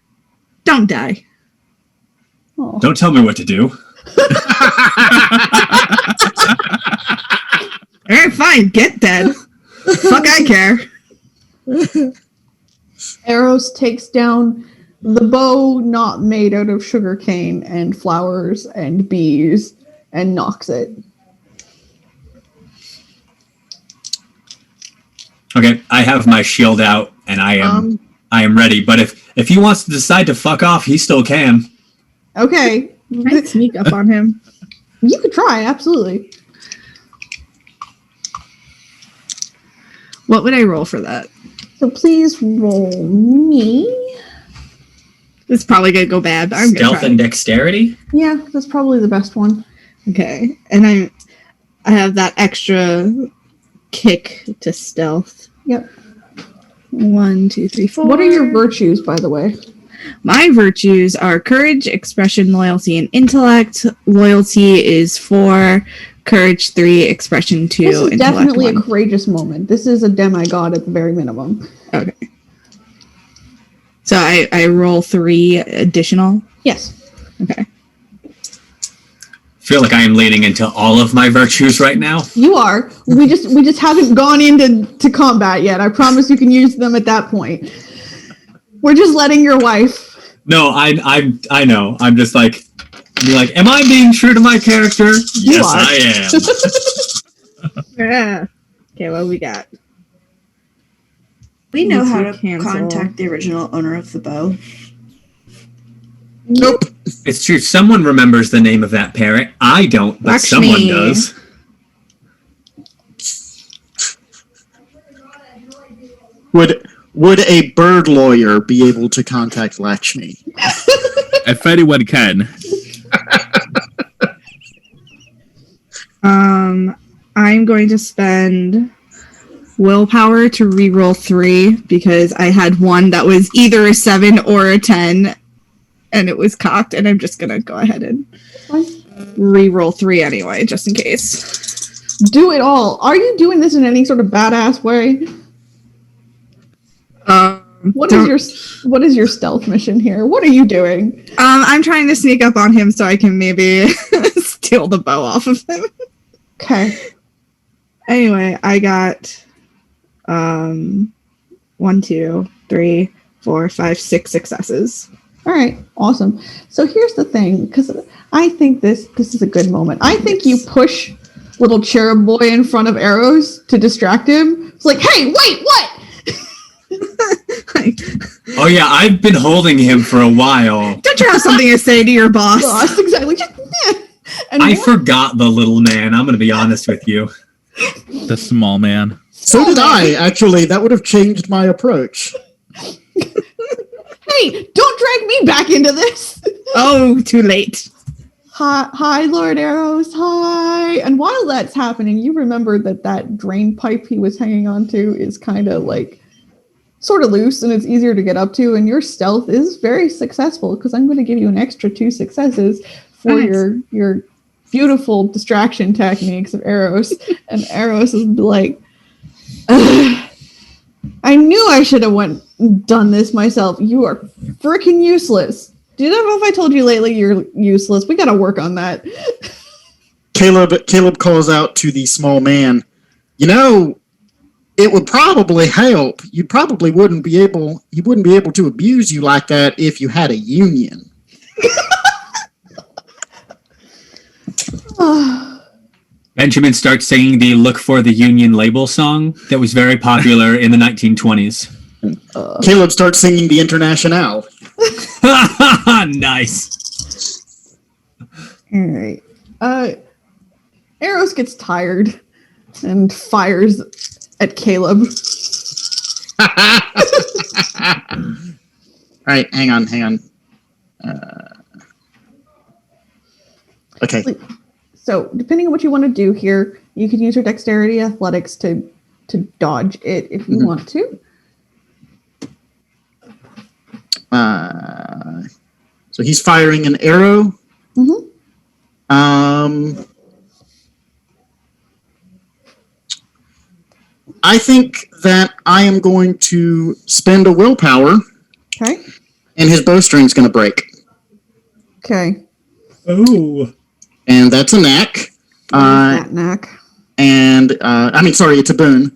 don't die." Oh. Don't tell me what to do. All right, fine, get dead. Fuck, I care. Eros takes down the bow not made out of sugarcane and flowers and bees and knocks it. Okay, I have my shield out and I am ready. But if he wants to decide to fuck off, he still can. Okay. I'd sneak up on him. You could try, absolutely. What would I roll for that? So please roll me. It's probably gonna go bad, but I'm gonna Stealth try. and dexterity? Yeah, that's probably the best one. Okay, and I have that extra kick to stealth. Yep. 1, 2, 3, 4. What are your virtues, by the way? My virtues are courage, expression, loyalty, and intellect. Loyalty is 4, courage 3, expression 2, This is intellect definitely 1. a courageous moment. This is a demigod at the very minimum. Okay. So I roll 3 additional? Yes. Okay. Feel like I am leaning into all of my virtues right now. You are. We just haven't gone into combat yet. I promise you can use them at that point. We're just letting your wife. No, I know. I'm just like, be like, am I being true to my character? Yes, are. I am. Yeah. Okay, what we got? We know how to Cancel. contact the original owner of the bow. Nope. It's true. Someone remembers the name of that parrot. I don't, but Lakshmi. someone does. Would a bird lawyer be able to contact Lakshmi? If anyone can. I'm going to spend willpower to reroll 3 because I had one that was either a 7 or a 10 and it was cocked, and I'm just gonna go ahead and reroll 3 anyway, just in case. Do it all. Are you doing this in any sort of badass way? What is your stealth mission here? What are you doing? I'm trying to sneak up on him so I can maybe steal the bow off of him. Okay. Anyway, I got 1, 2, 3, 4, 5, 6 successes. All right, awesome. So here's the thing, because I think this is a good moment. I think you push little cherub boy in front of Arrows to distract him. It's like, hey, wait, what? Oh yeah, I've been holding him for a while. Don't you have something to say to your boss? Boss, exactly. And I forgot the little man. I'm going to be honest with you. The small man. So did I, actually. That would have changed my approach. Hey, don't drag me back into this. Oh, too late. Hi, Lord Arrows. Hi. And while that's happening, you remember that drain pipe he was hanging on to is kind of like sort of loose and it's easier to get up to. And your stealth is very successful because I'm going to give you an extra 2 successes for your beautiful distraction techniques of Arrows. And Arrows is like, I knew I should have done this myself. You are freaking useless. Do you know if I told you lately you're useless? We got to work on that. Caleb calls out to the small man, you know, it would probably help. You wouldn't be able to abuse you like that if you had a union. Benjamin starts singing the Look for the Union Label song that was very popular in the 1920s. Caleb starts singing the Internationale. Nice. All right. Arrows gets tired and fires at Caleb. All right, hang on. Okay. So, depending on what you want to do here, you can use your dexterity athletics to dodge it if you want to. So he's firing an arrow. Mm-hmm. I think that I am going to spend a willpower. Okay. And his bowstring's going to break. Okay. Oh. And that's a knack. That knack. And it's a boon.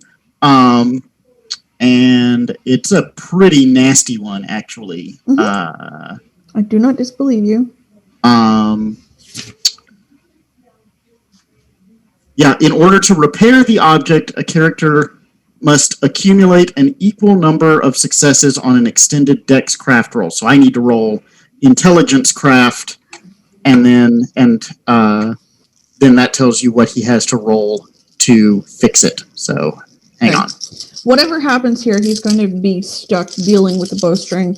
And it's a pretty nasty one, actually. Mm-hmm. I do not disbelieve you. Yeah, in order to repair the object, a character must accumulate an equal number of successes on an extended dex craft roll. So I need to roll intelligence craft, and then that tells you what he has to roll to fix it. So hang on. Whatever happens here, he's going to be stuck dealing with the bowstring.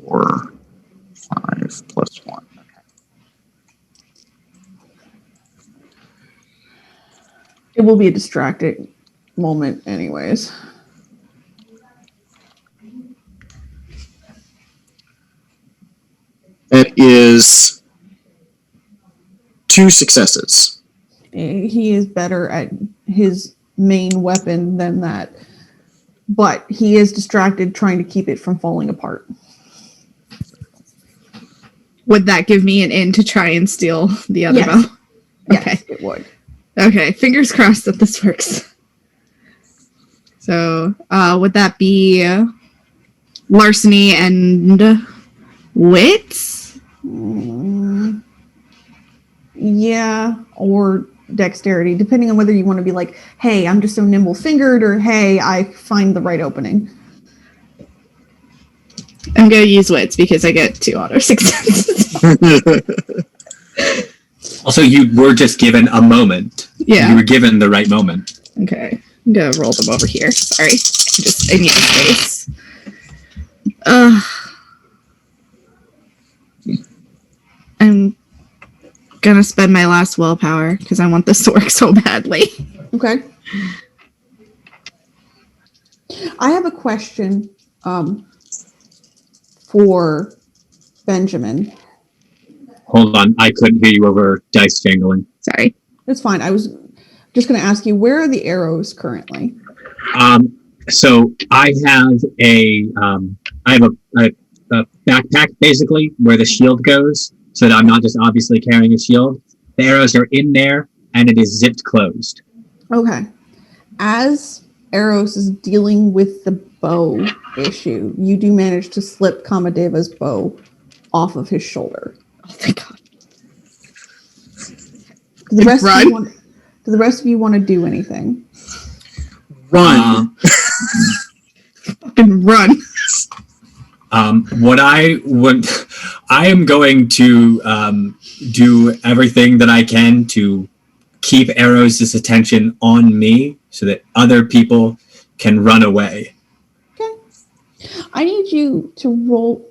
4, 5 plus 1. It will be a distracting moment anyways. That is 2 successes. He is better at his main weapon than that. But he is distracted trying to keep it from falling apart. Would that give me an in to try and steal the other Yes. bow? Yes, Okay. it would. Okay, fingers crossed that this works. So, would that be larceny and wits? Yeah, or dexterity, depending on whether you want to be like, hey, I'm just so nimble-fingered, or hey, I find the right opening. I'm going to use wits because I get 2 auto successes. Also, you were just given a moment. Yeah. You were given the right moment. Okay, I'm going to roll them over here. Sorry. I need space. I'm going to spend my last willpower because I want this to work so badly. Okay. I have a question for Benjamin. Hold on, I couldn't hear you over dice jangling. Sorry. That's fine. I was just going to ask you, where are the arrows currently? So I have a backpack basically where the shield goes, so that I'm not just obviously carrying a shield. The arrows are in there, and it is zipped closed. Okay. As Eros is dealing with the bow issue, you do manage to slip Kamadeva's bow off of his shoulder. Oh, thank God. Do the rest of you want to do anything? Run. Fucking run. What I am going to do everything that I can to keep Eros' attention on me so that other people can run away. Okay. I need you to roll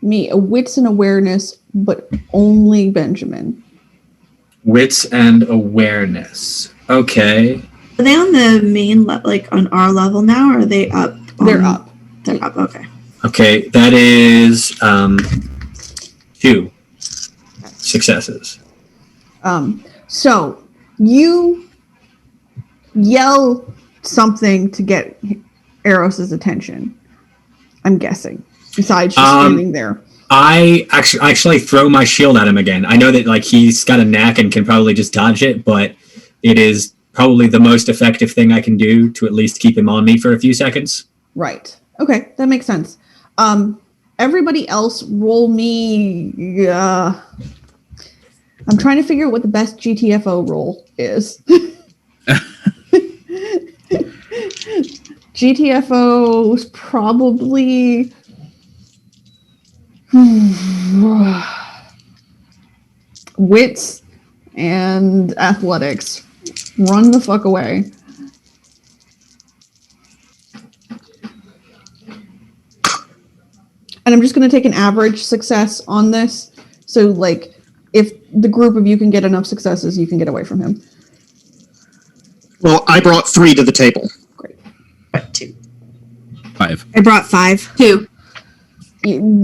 me a wits and awareness, but only Benjamin. Wits and awareness. Okay. Are they on the main, like on our level now, or are they up? They're up. They're up, okay. Okay, that is 2 successes. So you yell something to get Eros' attention, I'm guessing, besides just standing there. I actually throw my shield at him again. I know that like he's got a knack and can probably just dodge it, but it is probably the most effective thing I can do to at least keep him on me for a few seconds. Right. Okay, that makes sense. Everybody else roll me... I'm trying to figure out what the best GTFO roll is. GTFO is probably... wits and athletics. Run the fuck away. And I'm just going to take an average success on this. So, like, if the group of you can get enough successes, you can get away from him. Well, I brought 3 to the table. Great. 2. 5. I brought 5. 2.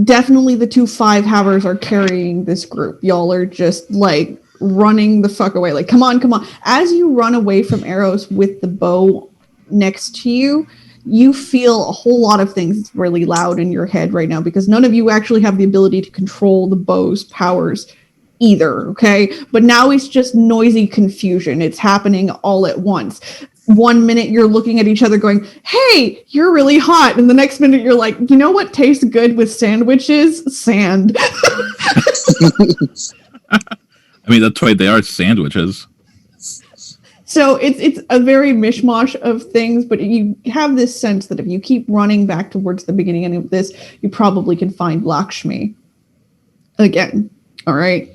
Definitely the 2 5-havers are carrying this group. Y'all are just, like, running the fuck away. Like, come on, come on. As you run away from Eros with the bow next to you, you feel a whole lot of things really loud in your head right now because none of you actually have the ability to control the bow's powers either, okay? But now it's just noisy confusion. It's happening all at once. 1 minute you're looking at each other going, hey, you're really hot. And the next minute you're like, you know what tastes good with sandwiches? Sand. I mean, that's why they are sandwiches. So it's a very mishmash of things, but you have this sense that if you keep running back towards the beginning of this, you probably can find Lakshmi again. All right.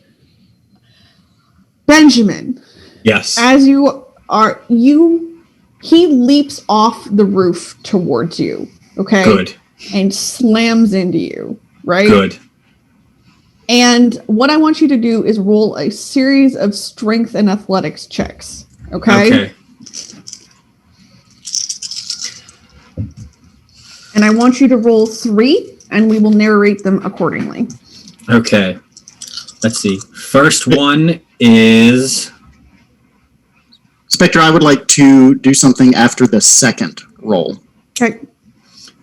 Benjamin. Yes. As you are, he leaps off the roof towards you. Okay. Good. And slams into you. Right. Good. And what I want you to do is roll a series of strength and athletics checks. Okay. And I want you to roll 3, and we will narrate them accordingly. Okay. Let's see. First one is... Spectre, I would like to do something after the second roll. Okay.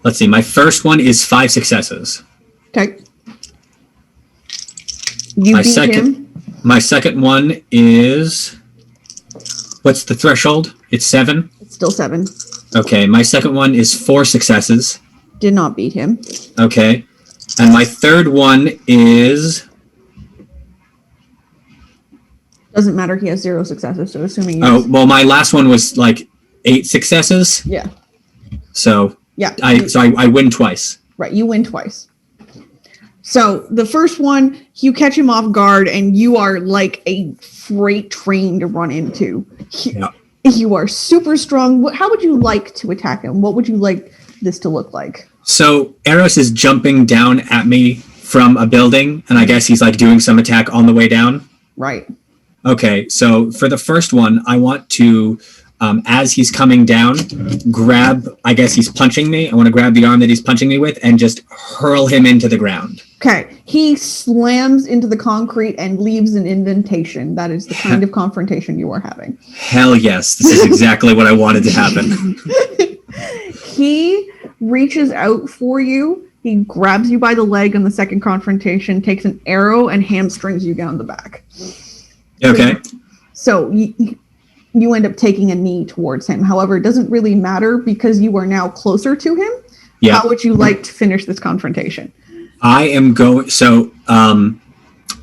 Let's see. My first one is 5 successes. Okay. You beat him. My second one is... What's the threshold? It's 7? It's still 7. Okay. My second one is 4 successes. Did not beat him. Okay. And my third one is... Doesn't matter. He has 0 successes, so assuming you... Oh, well, my last one was like 8 successes. Yeah. So Yeah. I win twice. Right, you win twice. So the first one, you catch him off guard, and you are like a freight train to run into. Yeah. You are super strong. How would you like to attack him? What would you like this to look like? So Eros is jumping down at me from a building, and I guess he's like doing some attack on the way down. Right. Okay, so for the first one, I want to, as he's coming down, grab, I guess he's punching me. I want to grab the arm that he's punching me with and just hurl him into the ground. Okay. He slams into the concrete and leaves an indentation. That is the kind of confrontation you are having. Hell yes, this is exactly what I wanted to happen. He reaches out for you. He grabs you by the leg on the second confrontation, takes an arrow, and hamstrings you down the back. Okay. So you end up taking a knee towards him. However, it doesn't really matter because you are now closer to him. Yeah. How would you like to finish this confrontation? I am going, so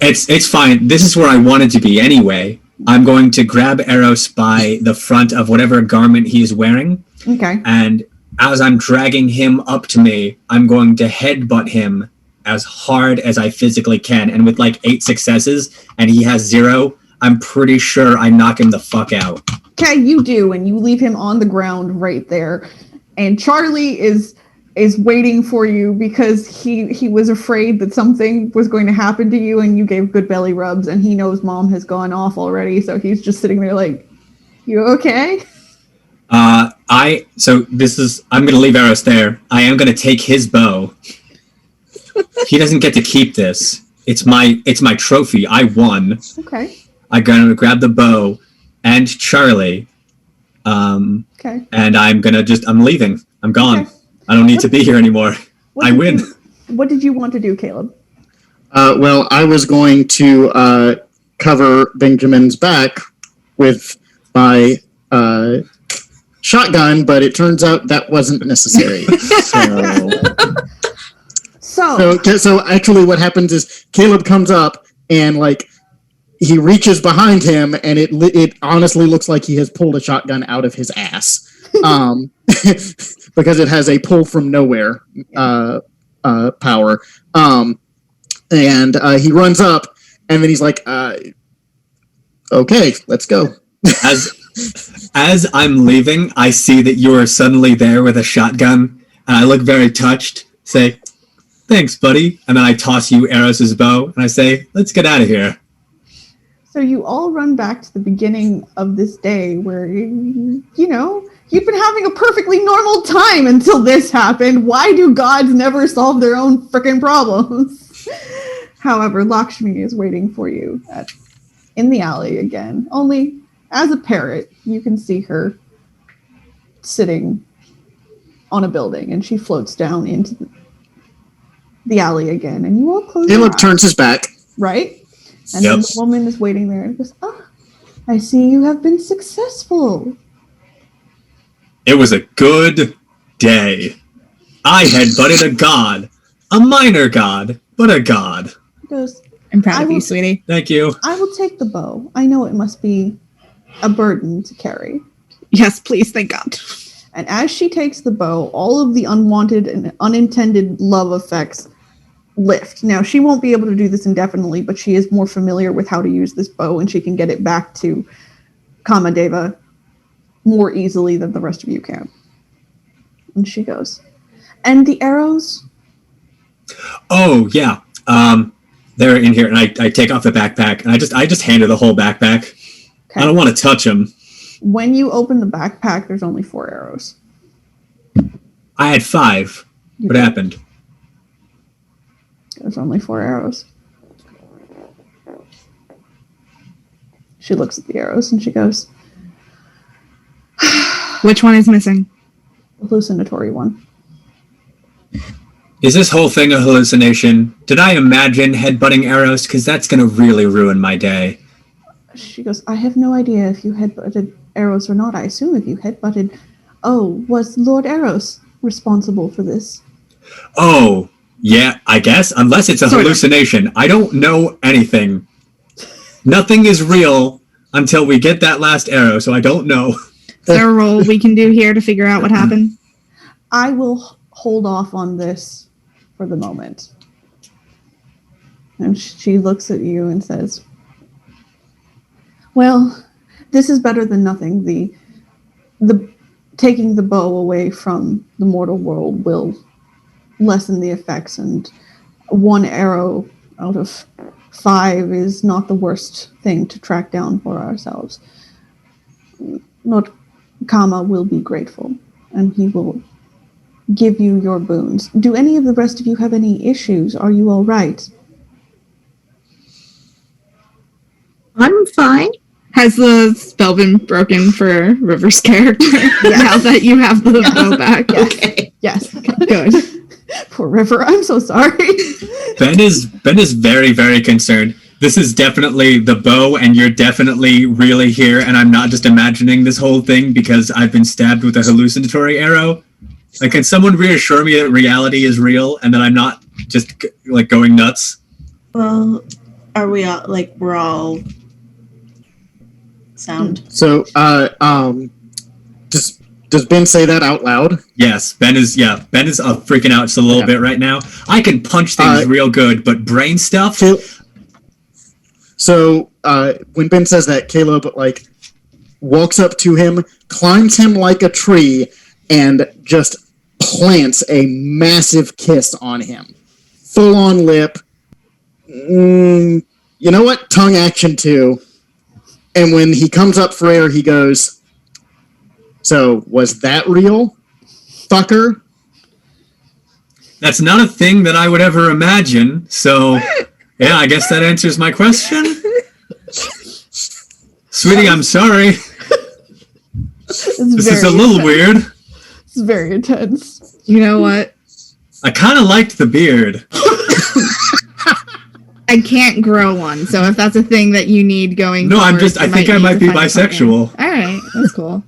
it's fine. This is where I wanted to be anyway. I'm going to grab Eros by the front of whatever garment he is wearing. Okay. And as I'm dragging him up to me, I'm going to headbutt him as hard as I physically can. And with like 8 successes and he has 0, I'm pretty sure I knock him the fuck out. Okay, you do, and you leave him on the ground right there. And Charlie is waiting for you because he was afraid that something was going to happen to you, and you gave good belly rubs, and he knows mom has gone off already, so he's just sitting there like, you okay? I'm gonna leave Eros there. I am gonna take his bow. He doesn't get to keep this. It's my trophy. I won. Okay. I'm gonna grab the bow and Charlie. Okay. And I'm leaving. I'm gone. Okay. I don't need to be here anymore. I win. What did you want to do, Caleb? Well, I was going to cover Benjamin's back with my shotgun, but it turns out that wasn't necessary. So actually what happens is Caleb comes up and like he reaches behind him and it honestly looks like he has pulled a shotgun out of his ass. Because it has a pull from nowhere power. And he runs up and then he's like, okay, let's go. As I'm leaving, I see that you are suddenly there with a shotgun, and I look very touched, say, thanks, buddy. And then I toss you Eros's bow, and I say, let's get out of here. So you all run back to the beginning of this day where, you've been having a perfectly normal time until this happened. Why do gods never solve their own frickin' problems? However, Lakshmi is waiting for you in the alley again. Only as a parrot, you can see her sitting on a building, and she floats down into the alley again. And you all close your Caleb eyes, turns his back. right? And then the woman is waiting there and goes, I see you have been successful. It was a good day. I headbutted a god. A minor god, but a god. He goes, I'm proud of you, sweetie. Thank you. I will take the bow. I know it must be a burden to carry. Yes, please, thank God. And as she takes the bow, all of the unwanted and unintended love effects lift. Now, she won't be able to do this indefinitely, but she is more familiar with how to use this bow, and she can get it back to Kamadeva more easily than the rest of you can. And she goes, and the arrows? Oh, yeah. They're in here, and I take off the backpack, and I just hand her the whole backpack. Okay. I don't want to touch them. When you open the backpack, there's only 4 arrows. I had 5. What happened? There's only 4 arrows. She looks at the arrows and she goes, Which one is missing? hallucinatory one. Is this whole thing a hallucination? Did I imagine headbutting arrows? Because that's going to really ruin my day. She goes, I have no idea if you headbutted arrows or not. I assume if you headbutted... Oh, was Lord Arrows responsible for this? Oh, yeah, I guess. Unless it's a hallucination. I don't know anything. Nothing is real until we get that last arrow, so I don't know. Is there a roll we can do here to figure out what happened? I will hold off on this for the moment. And she looks at you and says, well, this is better than nothing. The taking the bow away from the mortal world will lessen the effects, and one arrow out of 5 is not the worst thing to track down for ourselves. Lord Kama will be grateful, and he will give you your boons. Do any of the rest of you have any issues? Are you all right? I'm fine. Has the spell been broken for River's character now that you have the bow back? Yes. Okay. Yes. Good. Poor River, I'm so sorry. Ben is very, very concerned. This is definitely the bow, and you're definitely really here, and I'm not just imagining this whole thing because I've been stabbed with a hallucinatory arrow. Like, can someone reassure me that reality is real and that I'm not just like going nuts? Well, are we all we're all sound? So, does Ben say that out loud? Yes, Ben is freaking out just a little bit right now. I can punch things real good, but brain stuff. So when Ben says that, Caleb walks up to him, climbs him like a tree, and just plants a massive kiss on him. Full on lip. You know what? Tongue action too. And when he comes up for air, he goes, so, was that real? Fucker? That's not a thing that I would ever imagine, so yeah, I guess that answers my question. Sweetie, I'm sorry. This is a little weird. It's very intense. You know what? I kind of liked the beard. I can't grow one, so if that's a thing that you need going No, forward, I think I might be bisexual. Alright, that's cool.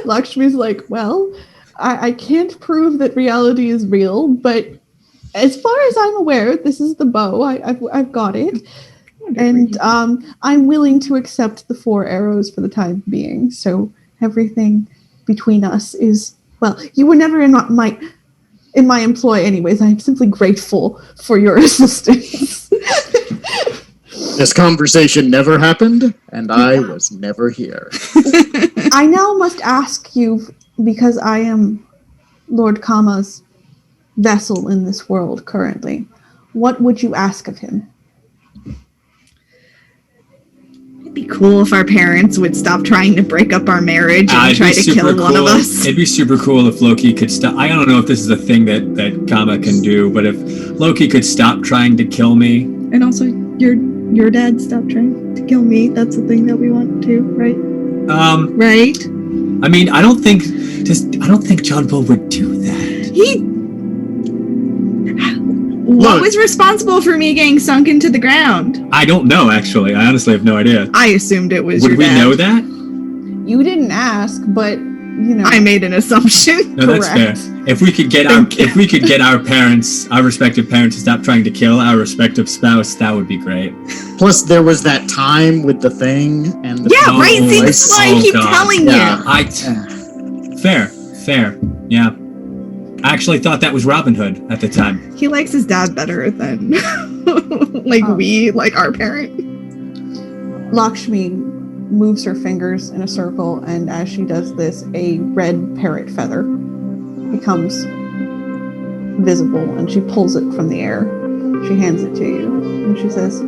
Lakshmi's like, well, I can't prove that reality is real, but as far as I'm aware, this is the bow. I've got it. And I'm willing to accept the 4 arrows for the time being. So everything between us is, well, you were never in my employ anyways. I'm simply grateful for your assistance. This conversation never happened, and I was never here. I now must ask you, because I am Lord Kama's vessel in this world currently, what would you ask of him? It'd be cool if our parents would stop trying to break up our marriage and try to kill one of us. It'd be super cool if Loki could stop. I don't know if this is a thing that Kama can do, but if Loki could stop trying to kill me. And also, your dad stopped trying to kill me. That's the thing that we want to, right? Right? I mean, I don't think John Bull would do that. What was responsible for me getting sunk into the ground? I don't know, actually. I honestly have no idea. I assumed it was Would your we dad. know that? You didn't ask, but you know. I made an assumption. No, that's fair. If we could get our parents, our respective parents, to stop trying to kill our respective spouse, that would be great. Plus, there was that time with the thing and the right. See, that's why I keep telling you. Fair. Yeah. I actually thought that was Robin Hood at the time. He likes his dad better than we like our parent. Lakshmi moves her fingers in a circle, and as she does this, a red parrot feather becomes visible, and she pulls it from the air. She hands it to you, and she says,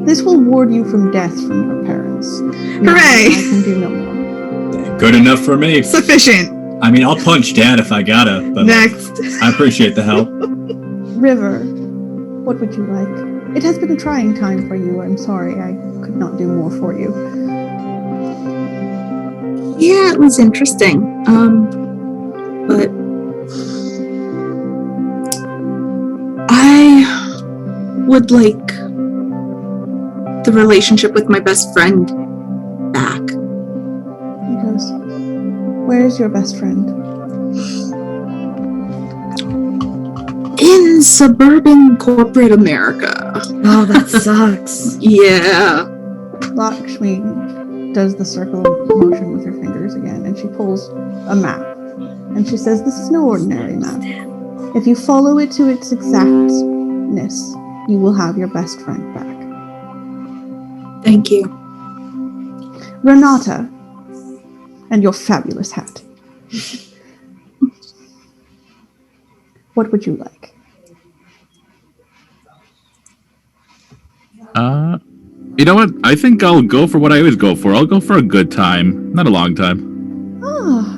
"This will ward you from death from your parents. Hooray! I can do no more." Good enough for me. Sufficient. I mean, I'll punch Dad if I gotta, but Next. I appreciate the help. River, what would you like? It has been a trying time for you. I'm sorry I could not do more for you. Yeah, it was interesting. But I would like the relationship with my best friend back. He goes, where is your best friend? In suburban corporate America. Oh, that sucks. Yeah. Lakshmi does the circle motion with her fingers again, and she pulls a map. And she says, this is no ordinary map. If you follow it to its exactness, you will have your best friend back. Thank you. Renata, and your fabulous hat. What would you like? You know what? I think I'll go for what I always go for. I'll go for a good time, not a long time. Ah,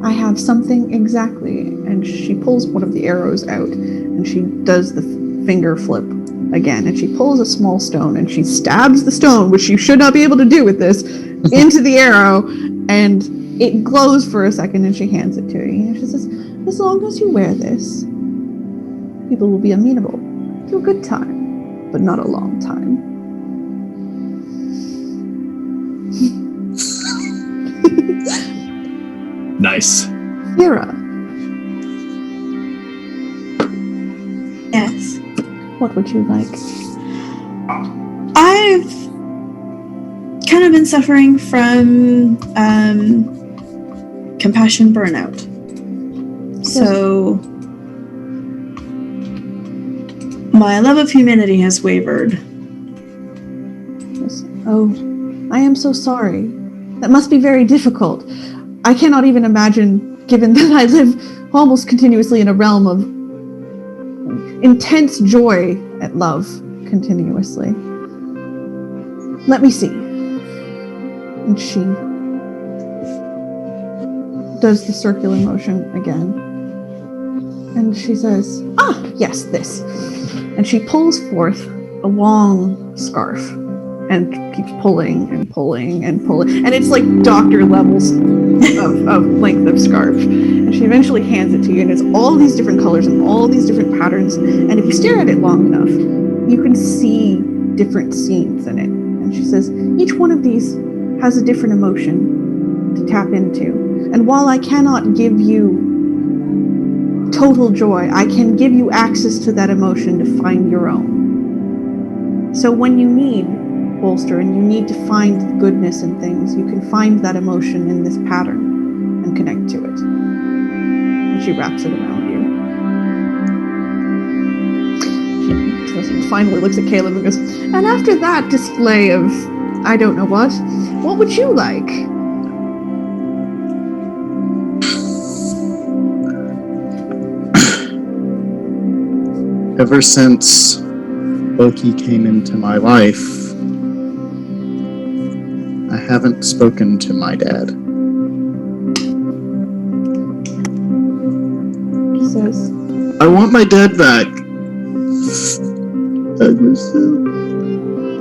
I have something exactly. And she pulls one of the arrows out, and she does the finger flip again, and she pulls a small stone, and she stabs the stone, which you should not be able to do with this, into the arrow, and it glows for a second, and she hands it to you. And she says, as long as you wear this, people will be amenable to a good time, but not a long time. Nice. Vera, Yes. what would you like? I've kind of been suffering from compassion burnout. So my love of humanity has wavered. Yes. Oh, I am so sorry. That must be very difficult. I cannot even imagine, given that I live almost continuously in a realm of intense joy at love continuously. Let me see. And she does the circular motion again. And she says, yes, this. And she pulls forth a long scarf and keeps pulling and pulling and pulling. And it's like doctor levels of length of scarf. And she eventually hands it to you, and it's all these different colors and all these different patterns. And if you stare at it long enough, you can see different scenes in it. And she says, each one of these has a different emotion to tap into. And while I cannot give you total joy, I can give you access to that emotion to find your own. So when you need bolster and you need to find the goodness in things, you can find that emotion in this pattern and connect to it. And she wraps it around you. She finally looks at Caleb and goes, and after that display of I don't know what would you like? Ever since Loki came into my life, I haven't spoken to my dad. He says, I want my dad back.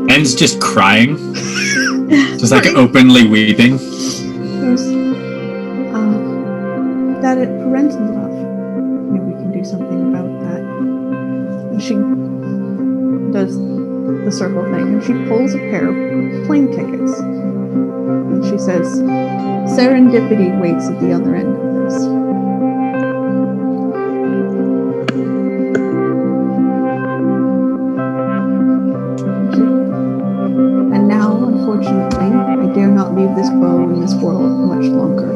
En's just crying. Just like openly weeping. There's that parental love. Maybe we can do something about that. And she does the circle thing, and she pulls a pair of plane tickets. And she says, serendipity waits at the other end of this. And now, unfortunately, I dare not leave this bow in this world much longer.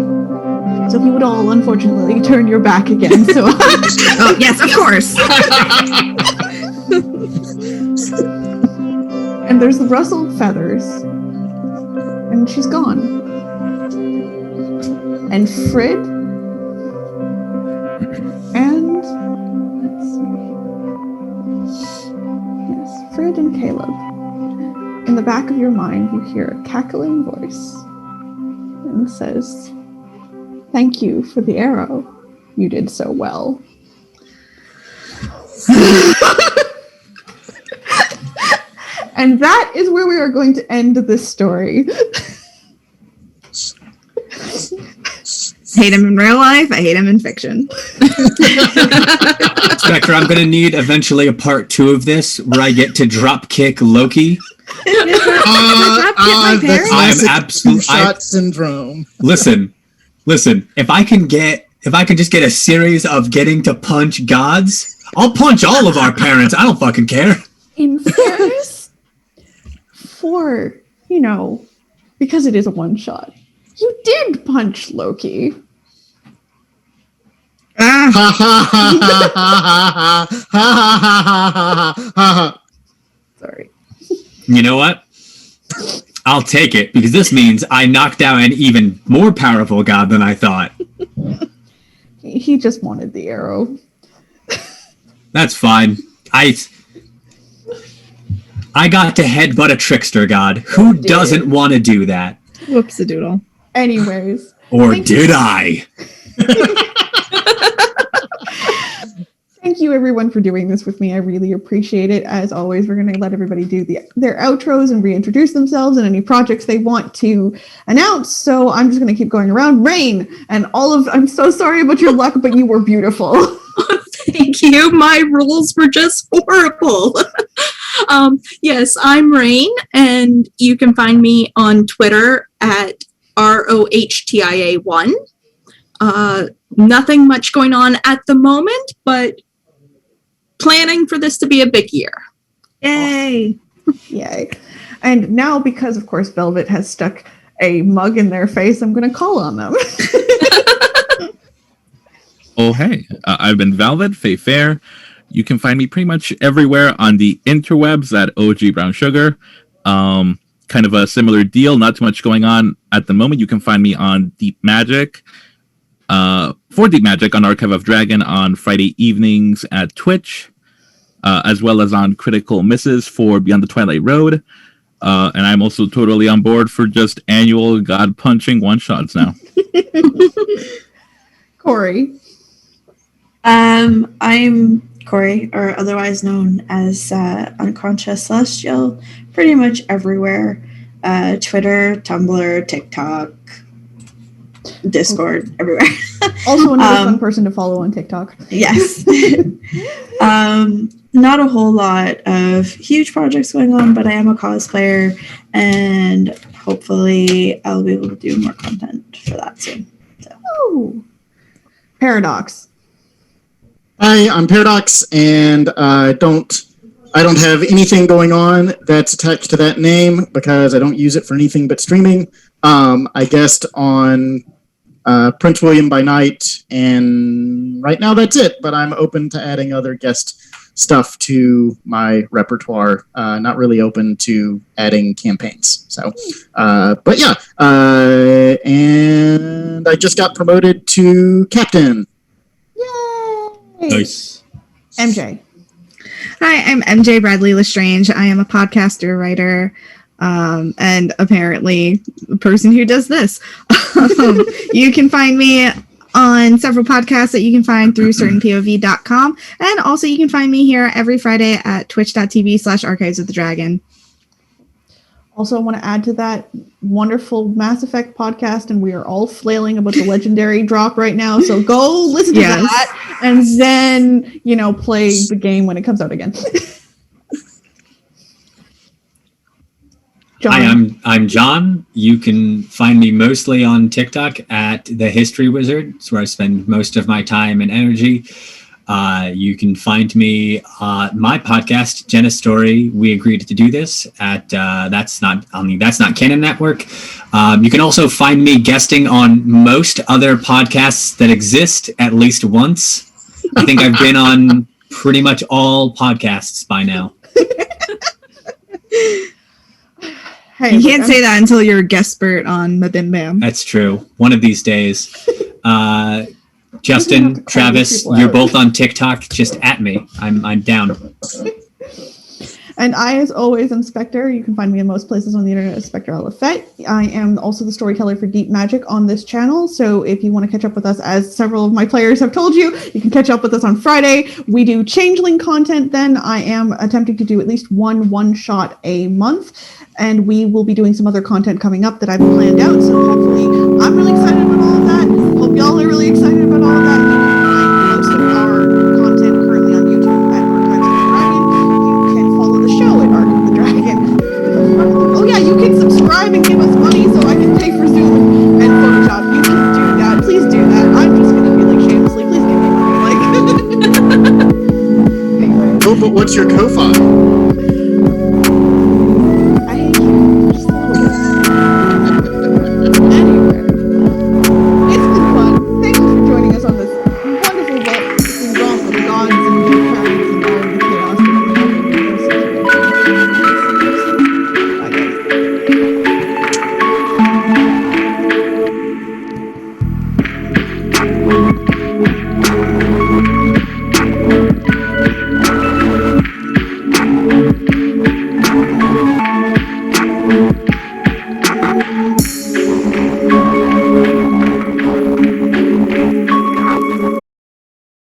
So if you would all, unfortunately, turn your back again, so Oh, yes, of course. and there's the rustled feathers, and she's gone. And Frid, and let's see. Yes, Frid and Caleb. In the back of your mind, you hear a cackling voice, and it says, "Thank you for the arrow. You did so well." And that is where we are going to end this story. Hate him in real life. I hate him in fiction. Spectre, I'm going to need eventually a part 2 of this where I get to drop kick Loki. The classic absolutely two-shot syndrome. Listen. If I can just get a series of getting to punch gods, I'll punch all of our parents. I don't fucking care. In fairness, because it is a one-shot, you did punch Loki. Sorry. You know what? I'll take it, because this means I knocked down an even more powerful god than I thought. He just wanted the arrow. That's fine. I got to headbutt a trickster god. Who doesn't want to do that? Whoops-a-doodle. Anyways. Or did I? Thank you, everyone, for doing this with me. I really appreciate it. As always, we're going to let everybody do their outros and reintroduce themselves and any projects they want to announce. So I'm just going to keep going around. Rain and I'm so sorry about your luck, but you were beautiful. Thank you. My rolls were just horrible. Yes, I'm Rain, and you can find me on Twitter at ROHTIA1. Nothing much going on at the moment, but planning for this to be a big year. Yay! Yay. And now, because, of course, Velvet has stuck a mug in their face, I'm going to call on them. Oh, hey, I've been Velvet, Faye Fair. You can find me pretty much everywhere on the interwebs at OG Brown Sugar. Kind of a similar deal, not too much going on at the moment. You can find me on Deep Magic. For Deep Magic on Archive of Dragon on Friday evenings at Twitch, as well as on Critical Misses for Beyond the Twilight Road. And I'm also totally on board for just annual god-punching one-shots now. Corey. I'm Corey, or otherwise known as Unconscious Celestial, pretty much everywhere. Twitter, Tumblr, TikTok, Discord, everywhere. Also another fun person to follow on TikTok. Yes. Not a whole lot of huge projects going on, but I am a cosplayer, and hopefully I'll be able to do more content for that soon. So. Ooh. Paradox. Hi, I'm Paradox, and I don't have anything going on that's attached to that name because I don't use it for anything but streaming. I guest on Prince William by Night, and right now that's it, but I'm open to adding other guest stuff to my repertoire. Not really open to adding campaigns. So, but yeah, and I just got promoted to captain. Yay! Nice. MJ. Hi, I'm MJ Bradley Lestrange. I am a podcaster, writer, and apparently the person who does this. You can find me on several podcasts that you can find through certainpov.com. And also you can find me here every Friday at twitch.tv/Archives of the Dragon. Also, I want to add to that wonderful Mass Effect podcast, and we are all flailing about the legendary drop right now. So go listen to that, and then play the game when it comes out again. John. Hi, I'm John. You can find me mostly on TikTok at The History Wizard. It's where I spend most of my time and energy. You can find me my podcast, Jenna Story. We agreed to do this at That's Not Canon Network. You can also find me guesting on most other podcasts that exist at least once. I think I've been on pretty much all podcasts by now. Hey, you can't say that until you're a guest spurt on Mabim Bam. That's true. One of these days. Justin, Travis, you're both on TikTok. Just at me. I'm down. And I, as always, am Spectre. You can find me in most places on the internet as Spectre Elefet. I am also the storyteller for Deep Magic on this channel. So if you want to catch up with us, as several of my players have told you, you can catch up with us on Friday. We do Changeling content then. I am attempting to do at least one shot a month. And we will be doing some other content coming up that I've planned out. So hopefully, I'm really excited about all of that. Hope y'all are really excited about all of that. You can find most of our content currently on YouTube at Archives of the Dragon. You can follow the show at Arc of the Dragon. Oh yeah, you can subscribe and give us money so I can pay for Zoom and Photoshop. You can do that. Please do that. I'm just gonna be like shamelessly, please give me money. Like anyway. Oh, but what's your Ko-Fi? I hate you just a little bit. Anyway. It's been fun. Thank you for joining us on this wonderful romp of gods and mechanics and all of the chaos that can happen in those situations. Bye, guys.